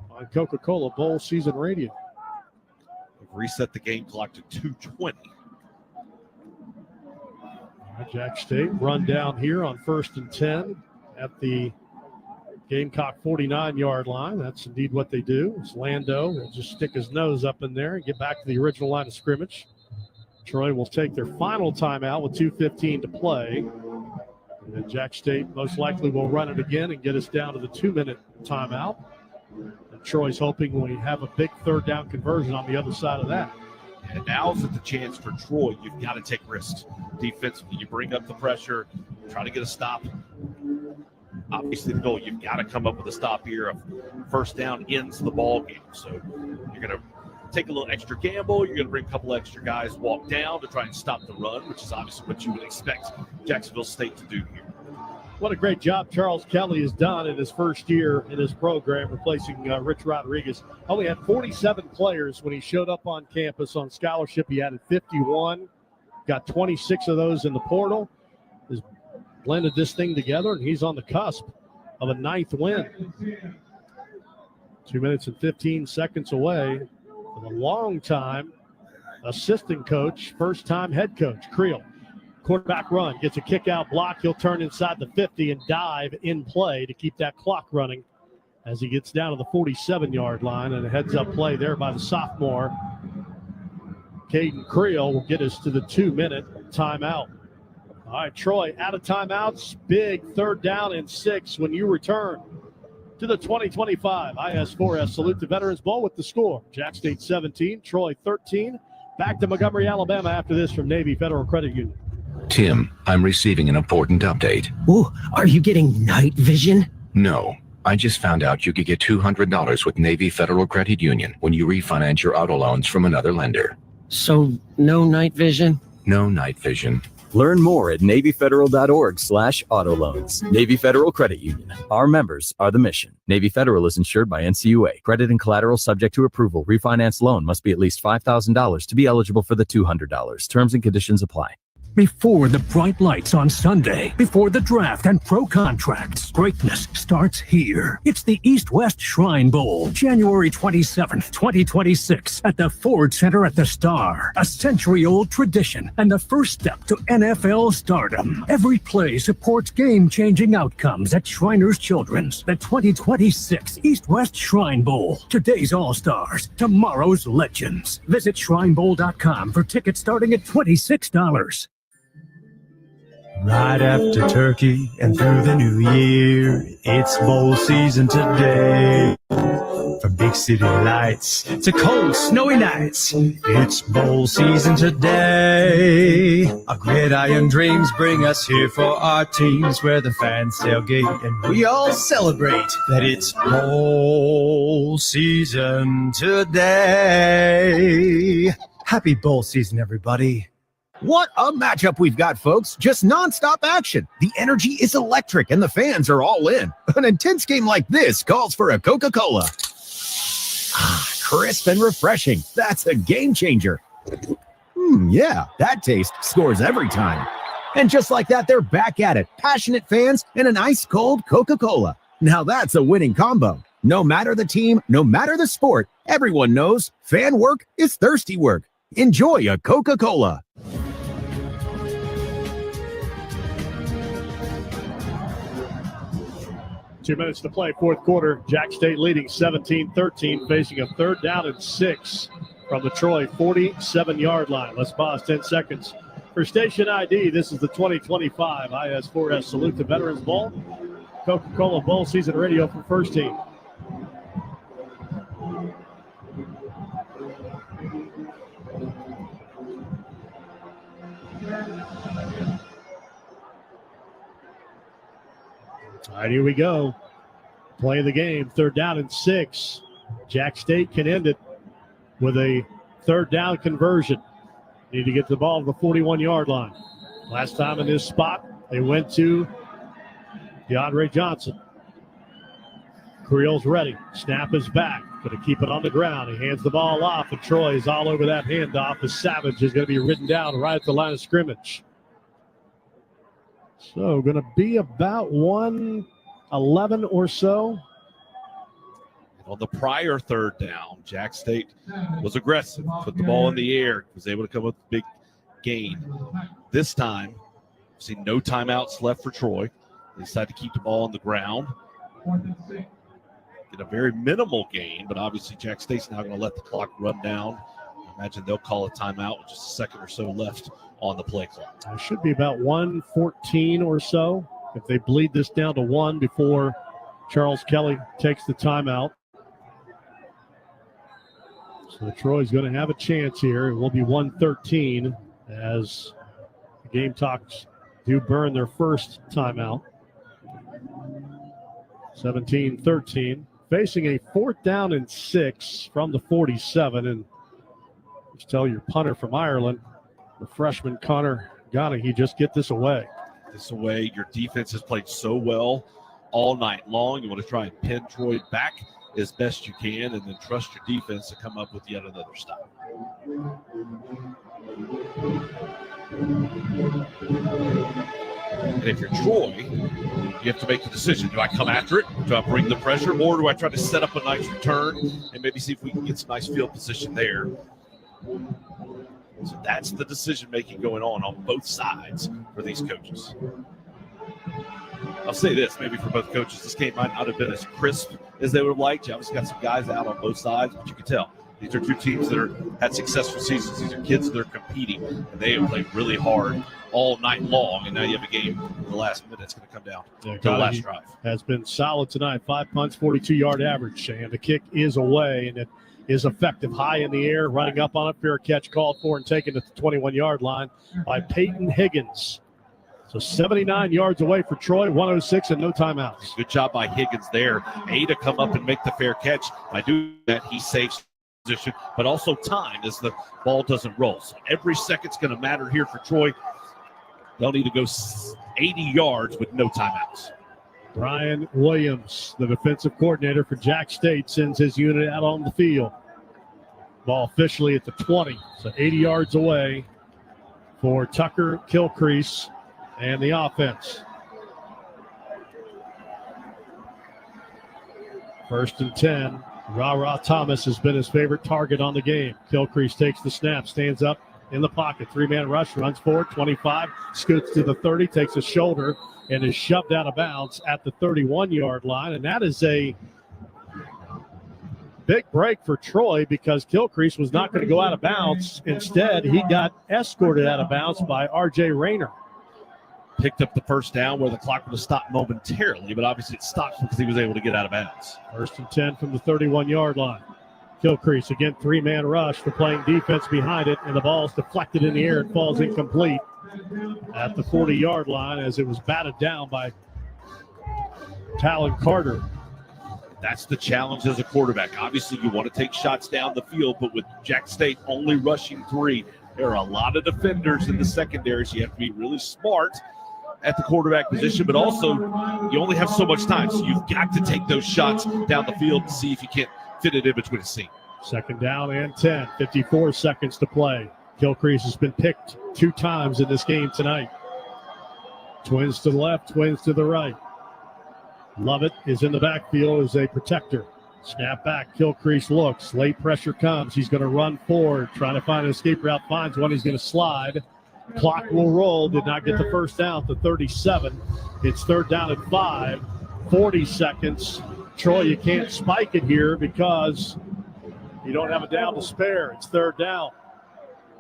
on Coca-Cola Bowl Season Radio. We've reset the game clock to 2:20. Jax State run down here on 1st and 10 at the Gamecock 49-yard line. That's indeed what they do. It's Lando will just stick his nose up in there and get back to the original line of scrimmage. Troy will take their final timeout with 2:15 to play. And Jack State most likely will run it again and get us down to the 2-minute timeout. And Troy's hoping we have a big third down conversion on the other side of that. And now's the chance for Troy. You've got to take risks defensively. You bring up the pressure, try to get a stop. Obviously, the goal, you've got to come up with a stop here. A first down ends the ball game. So you're going to take a little extra gamble. You're going to bring a couple extra guys walk down to try and stop the run, which is obviously what you would expect Jacksonville State to do here. What a great job Charles Kelly has done in his first year in his program, replacing Rich Rodriguez. Only had 47 players when he showed up on campus on scholarship. He added 51, got 26 of those in the portal. Has blended this thing together, and he's on the cusp of a 9th win. 2 minutes and 15 seconds away from a long-time assistant coach, first-time head coach, Creel. Quarterback run, gets a kick-out block. He'll turn inside the 50 and dive in play to keep that clock running as he gets down to the 47-yard line, and a heads-up play there by the sophomore. Caden Creel will get us to the 2-minute timeout. All right, Troy out of timeouts. Big 3rd down and 6 when you return to the 2025 IS4S Salute to Veterans Bowl with the score. Jack State 17, Troy 13. Back to Montgomery, Alabama after this from Navy Federal Credit Union. Tim, I'm receiving an important update. Ooh, are you getting night vision? No, I just found out you could get $200 with Navy Federal Credit Union when you refinance your auto loans from another lender. So, no night vision? No night vision. Learn more at NavyFederal.org/auto loans. Navy Federal Credit Union. Our members are the mission. Navy Federal is insured by NCUA. Credit and collateral subject to approval. Refinance loan must be at least $5,000 to be eligible for the $200. Terms and conditions apply. Before the bright lights on Sunday, before the draft and pro contracts, greatness starts here. It's the East-West Shrine Bowl, January 27th, 2026, at the Ford Center at the Star. A century-old tradition and the first step to NFL stardom. Every play supports game-changing outcomes at Shriners Children's. The 2026 East-West Shrine Bowl. Today's All-Stars, tomorrow's legends. Visit shrinebowl.com for tickets starting at $26. Right after turkey and through the new year, it's bowl season today. From big city lights to cold, snowy nights, it's bowl season today. Our gridiron dreams bring us here for our teams, where the fans tailgate and we all celebrate that it's bowl season today. Happy bowl season, everybody. What a matchup we've got, folks. Just nonstop action. The energy is electric and the fans are all in. An intense game like this calls for a Coca-Cola. Crisp and refreshing. That's a game changer. Yeah, that taste scores every time. And just like that, they're back at it. Passionate fans and an ice-cold Coca-Cola. Now that's a winning combo. No matter the team, no matter the sport, everyone knows fan work is thirsty work. Enjoy a Coca-Cola. Two minutes to play, fourth quarter. Jack State leading 17-13, facing a 3rd down and 6 from the Troy 47-yard line. Let's pause 10 seconds for station ID. This is the 2025 IS4S Salute to Veterans Bowl. Coca-Cola Bowl season radio for First Team. All right, here we go. Play the game. 3rd down and 6. Jack State can end it with a 3rd down conversion. Need to get the ball to the 41-yard line. Last time in this spot, they went to DeAndre Johnson. Creel's ready. Snap is back. Going to keep it on the ground. He hands the ball off, and Troy is all over that handoff. The Savage is going to be ridden down right at the line of scrimmage. So going to be about 111 or so. On the prior 3rd down, Jack State was aggressive, put the ball in the air, was able to come up with a big gain. This time, see no timeouts left for Troy. They decided to keep the ball on the ground. Get a very minimal gain, but obviously Jack State's now going to let the clock run down. And Imagine they'll call a timeout with just a second or so left on the play clock. It should be about 1:14 or so if they bleed this down to 1 before Charles Kelly takes the timeout. So Troy's going to have a chance here. It will be 1:13 as the game talks do burn their first timeout. 17-13. Facing a 4th down and 6 from the 47. And just tell your punter from Ireland, the freshman Connor Ghana, just get this away. This away. Your defense has played so well all night long. You want to try and pin Troy back as best you can and then trust your defense to come up with yet another stop. And if you're Troy, you have to make the decision. Do I come after it? Do I bring the pressure? Or do I try to set up a nice return and maybe see if we can get some nice field position there? So that's the decision-making going on both sides for these coaches. I'll say this, maybe for both coaches, this game might not have been as crisp as they would have liked. You obviously got some guys out on both sides, but you can tell these are two teams that had successful seasons. These are kids that are competing, and they have played really hard all night long, and now you have a game in the last minute. It's going to come down to the last drive. Has been solid tonight. 5 punts, 42-yard average, and the kick is away, and it is effective. High in the air, running up on it. Fair catch called for and taken to the 21-yard line by Peyton Higgins. So 79 yards away for Troy, 106 and no timeouts. Good job by Higgins there. To come up and make the fair catch. By doing that, he saves position, but also time as the ball doesn't roll. So every second's going to matter here for Troy. They'll need to go 80 yards with no timeouts. Brian Williams, the defensive coordinator for Jack State, sends his unit out on the field. Ball officially at the 20, so 80 yards away for Tucker Kilcrease and the offense. 1st and 10. Ra Thomas has been his favorite target on the game. Kilcrease takes the snap, stands up in the pocket. 3-man rush, runs forward, 25, scoots to the 30, takes a shoulder, and is shoved out of bounds at the 31-yard line. And that is a big break for Troy because Kilcrease was not going to go out of bounds. Instead, he got escorted out of bounds by R.J. Rayner. Picked up the first down where the clock would have stopped momentarily, but obviously it stopped because he was able to get out of bounds. 1st and 10 from the 31-yard line. Kilcrease, again, 3-man rush for playing defense behind it, and the ball's deflected in the air and falls incomplete at the 40-yard line as it was batted down by Talon Carter. That's the challenge as a quarterback. Obviously, you want to take shots down the field, but with Jack State only rushing 3, there are a lot of defenders in the secondary, so you have to be really smart at the quarterback position, but also you only have so much time, so you've got to take those shots down the field and see if you can't fit it in between the seam. 2nd down and 10, 54 seconds to play. Kilcrease has been picked 2 times in this game tonight. Twins to the left, twins to the right. Lovett is in the backfield as a protector. Snap back, Kilcrease looks, late pressure comes. He's going to run forward, trying to find an escape route, finds one, he's going to slide. Clock will roll, did not get the first down to 37. It's 3rd down and 5, 40 seconds. Troy, you can't spike it here because you don't have a down to spare. It's 3rd down.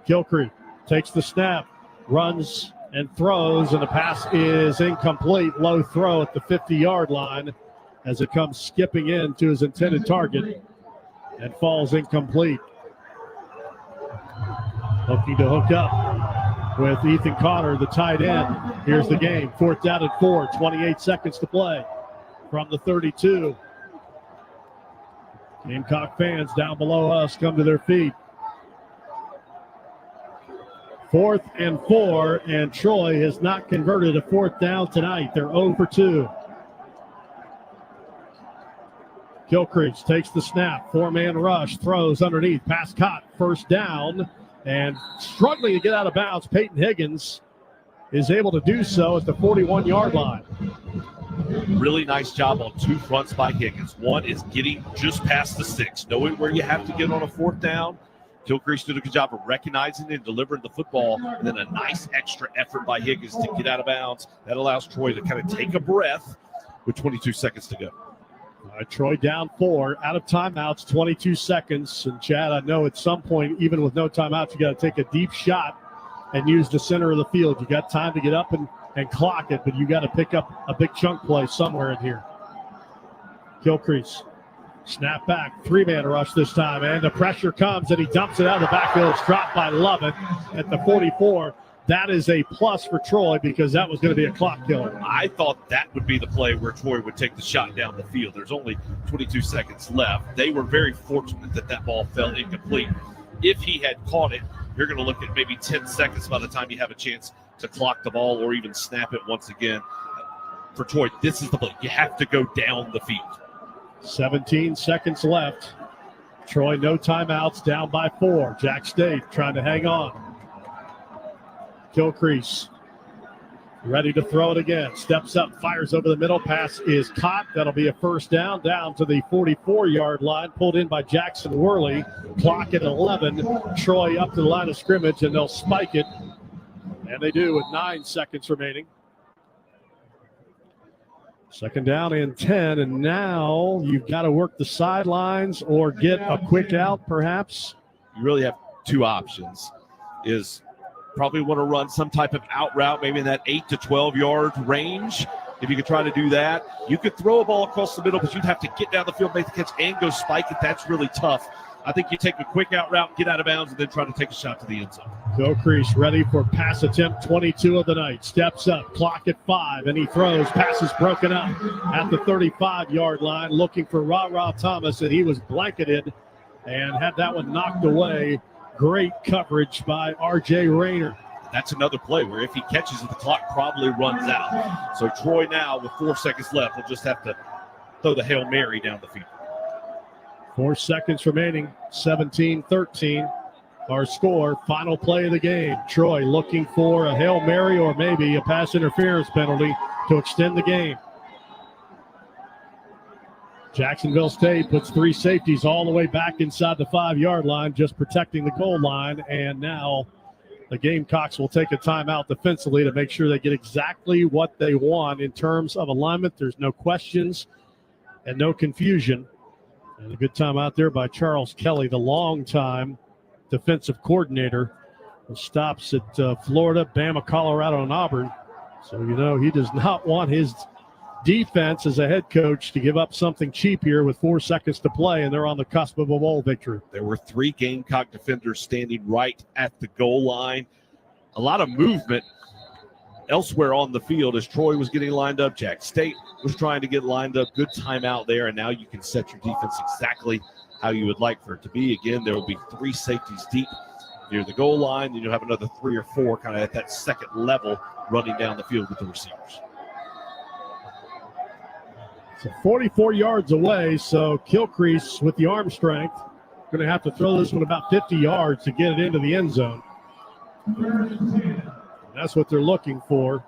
Kilcrease takes the snap, runs and throws, and the pass is incomplete. Low throw at the 50-yard line as it comes skipping in to his intended target and falls incomplete. Looking to hook up with Ethan Connor, the tight end. Here's the game. 4th down and 4, 28 seconds to play from the 32. Gamecock fans down below us come to their feet. 4th and 4, and Troy has not converted a 4th down tonight. They're 0 for 2. Kilcrease takes the snap, 4-man rush, throws underneath, pass caught, 1st down, and struggling to get out of bounds. Peyton Higgins is able to do so at the 41-yard line. Really nice job on 2 fronts by Higgins. One is getting just past the 6, knowing where you have to get on a 4th down. Kilcrease did a good job of recognizing and delivering the football, and then a nice extra effort by Higgins to get out of bounds. That allows Troy to kind of take a breath with 22 seconds to go. Troy down 4, out of timeouts, 22 seconds. And Chad, I know at some point, even with no timeouts, you got to take a deep shot and use the center of the field. You got time to get up and clock it, but you got to pick up a big chunk play somewhere in here. Gilcrease, snap back, 3-man rush this time, and the pressure comes, and he dumps it out of the backfield. It's dropped by Lovett at the 44. That is a plus for Troy because that was going to be a clock killer. I thought that would be the play where Troy would take the shot down the field. There's only 22 seconds left. They were very fortunate that ball fell incomplete. If he had caught it, you're going to look at maybe 10 seconds by the time you have a chance to clock the ball or even snap it once again. For Troy, this is the play. You have to go down the field. 17 seconds left. Troy, no timeouts, down by 4. Jack State trying to hang on. Gilcrease ready to throw it again. Steps up, fires over the middle. Pass is caught. That'll be a first down to the 44-yard line. Pulled in by Jackson Worley. Clock at 11. Troy up to the line of scrimmage, and they'll spike it. And they do with 9 seconds remaining. Second down and 10, and now you've got to work the sidelines or get a quick out, perhaps. You really have two options. Is probably want to run some type of out route, maybe in that 8 to 12-yard range. If you could try to do that, you could throw a ball across the middle, but you'd have to get down the field, make the catch, and go spike it. That's really tough. I think you take a quick out route, get out of bounds, and then try to take a shot to the end zone. Gilcrease ready for pass attempt 22 of the night. Steps up, clock at 5, and he throws. Pass is broken up at the 35-yard line, looking for Ra Thomas, and he was blanketed and had that one knocked away. Great coverage by R.J. Rayner. That's another play where if he catches it, the clock probably runs out. So Troy now, with 4 seconds left, will just have to throw the Hail Mary down the field. 4 seconds remaining, 17-13. Our score, final play of the game. Troy looking for a Hail Mary or maybe a pass interference penalty to extend the game. Jacksonville State puts 3 safeties all the way back inside the 5-yard line, just protecting the goal line. And now the Gamecocks will take a timeout defensively to make sure they get exactly what they want in terms of alignment. There's no questions and no confusion. And a good time out there by Charles Kelly, the longtime defensive coordinator, who stops at Florida, Bama, Colorado, and Auburn. So you know he does not want his defense as a head coach to give up something cheap here with 4 seconds to play, and they're on the cusp of a bowl victory. There were 3 Gamecock defenders standing right at the goal line. A lot of movement elsewhere on the field as Troy was getting lined up. Jack State was trying to get lined up. Good timeout there, and now you can set your defense exactly how you would like for it to be. Again, there will be 3 safeties deep near the goal line, and you'll have another 3 or 4 kind of at that second level running down the field with the receivers. So 44 yards away, so Gilcrease with the arm strength going to have to throw this one about 50 yards to get it into the end zone. That's what they're looking for.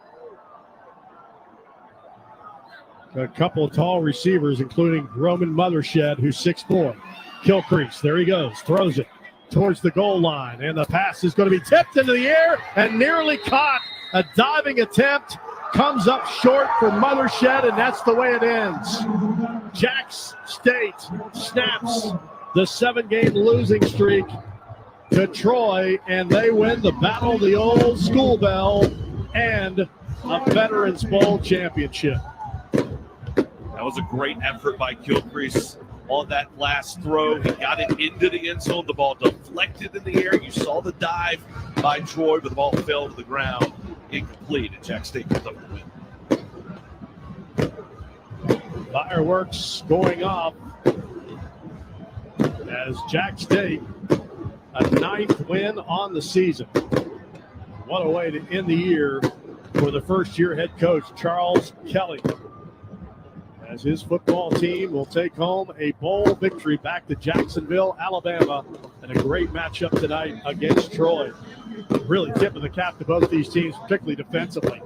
Got a couple of tall receivers, including Roman Mothershed, who's 6'4". Gilcrease, there he goes, throws it towards the goal line, and the pass is going to be tipped into the air and nearly caught. A diving attempt comes up short for Mothershed, and that's the way it ends. Jax State snaps the 7-game losing streak to Troy, and they win the Battle of the Old School Bell and a Veterans Bowl championship. That was a great effort by Gilcrease on that last throw. He got it into the end zone. The ball deflected in the air. You saw the dive by Troy, but the ball fell to the ground. Incomplete, and Jack State comes up with the win. Fireworks going off as Jack State, a 9th win on the season. What a way to end the year for the first-year head coach, Charles Kelly, as his football team will take home a bowl victory back to Jacksonville, Alabama, and a great matchup tonight against Troy. Really tipping the cap to both these teams, particularly defensively.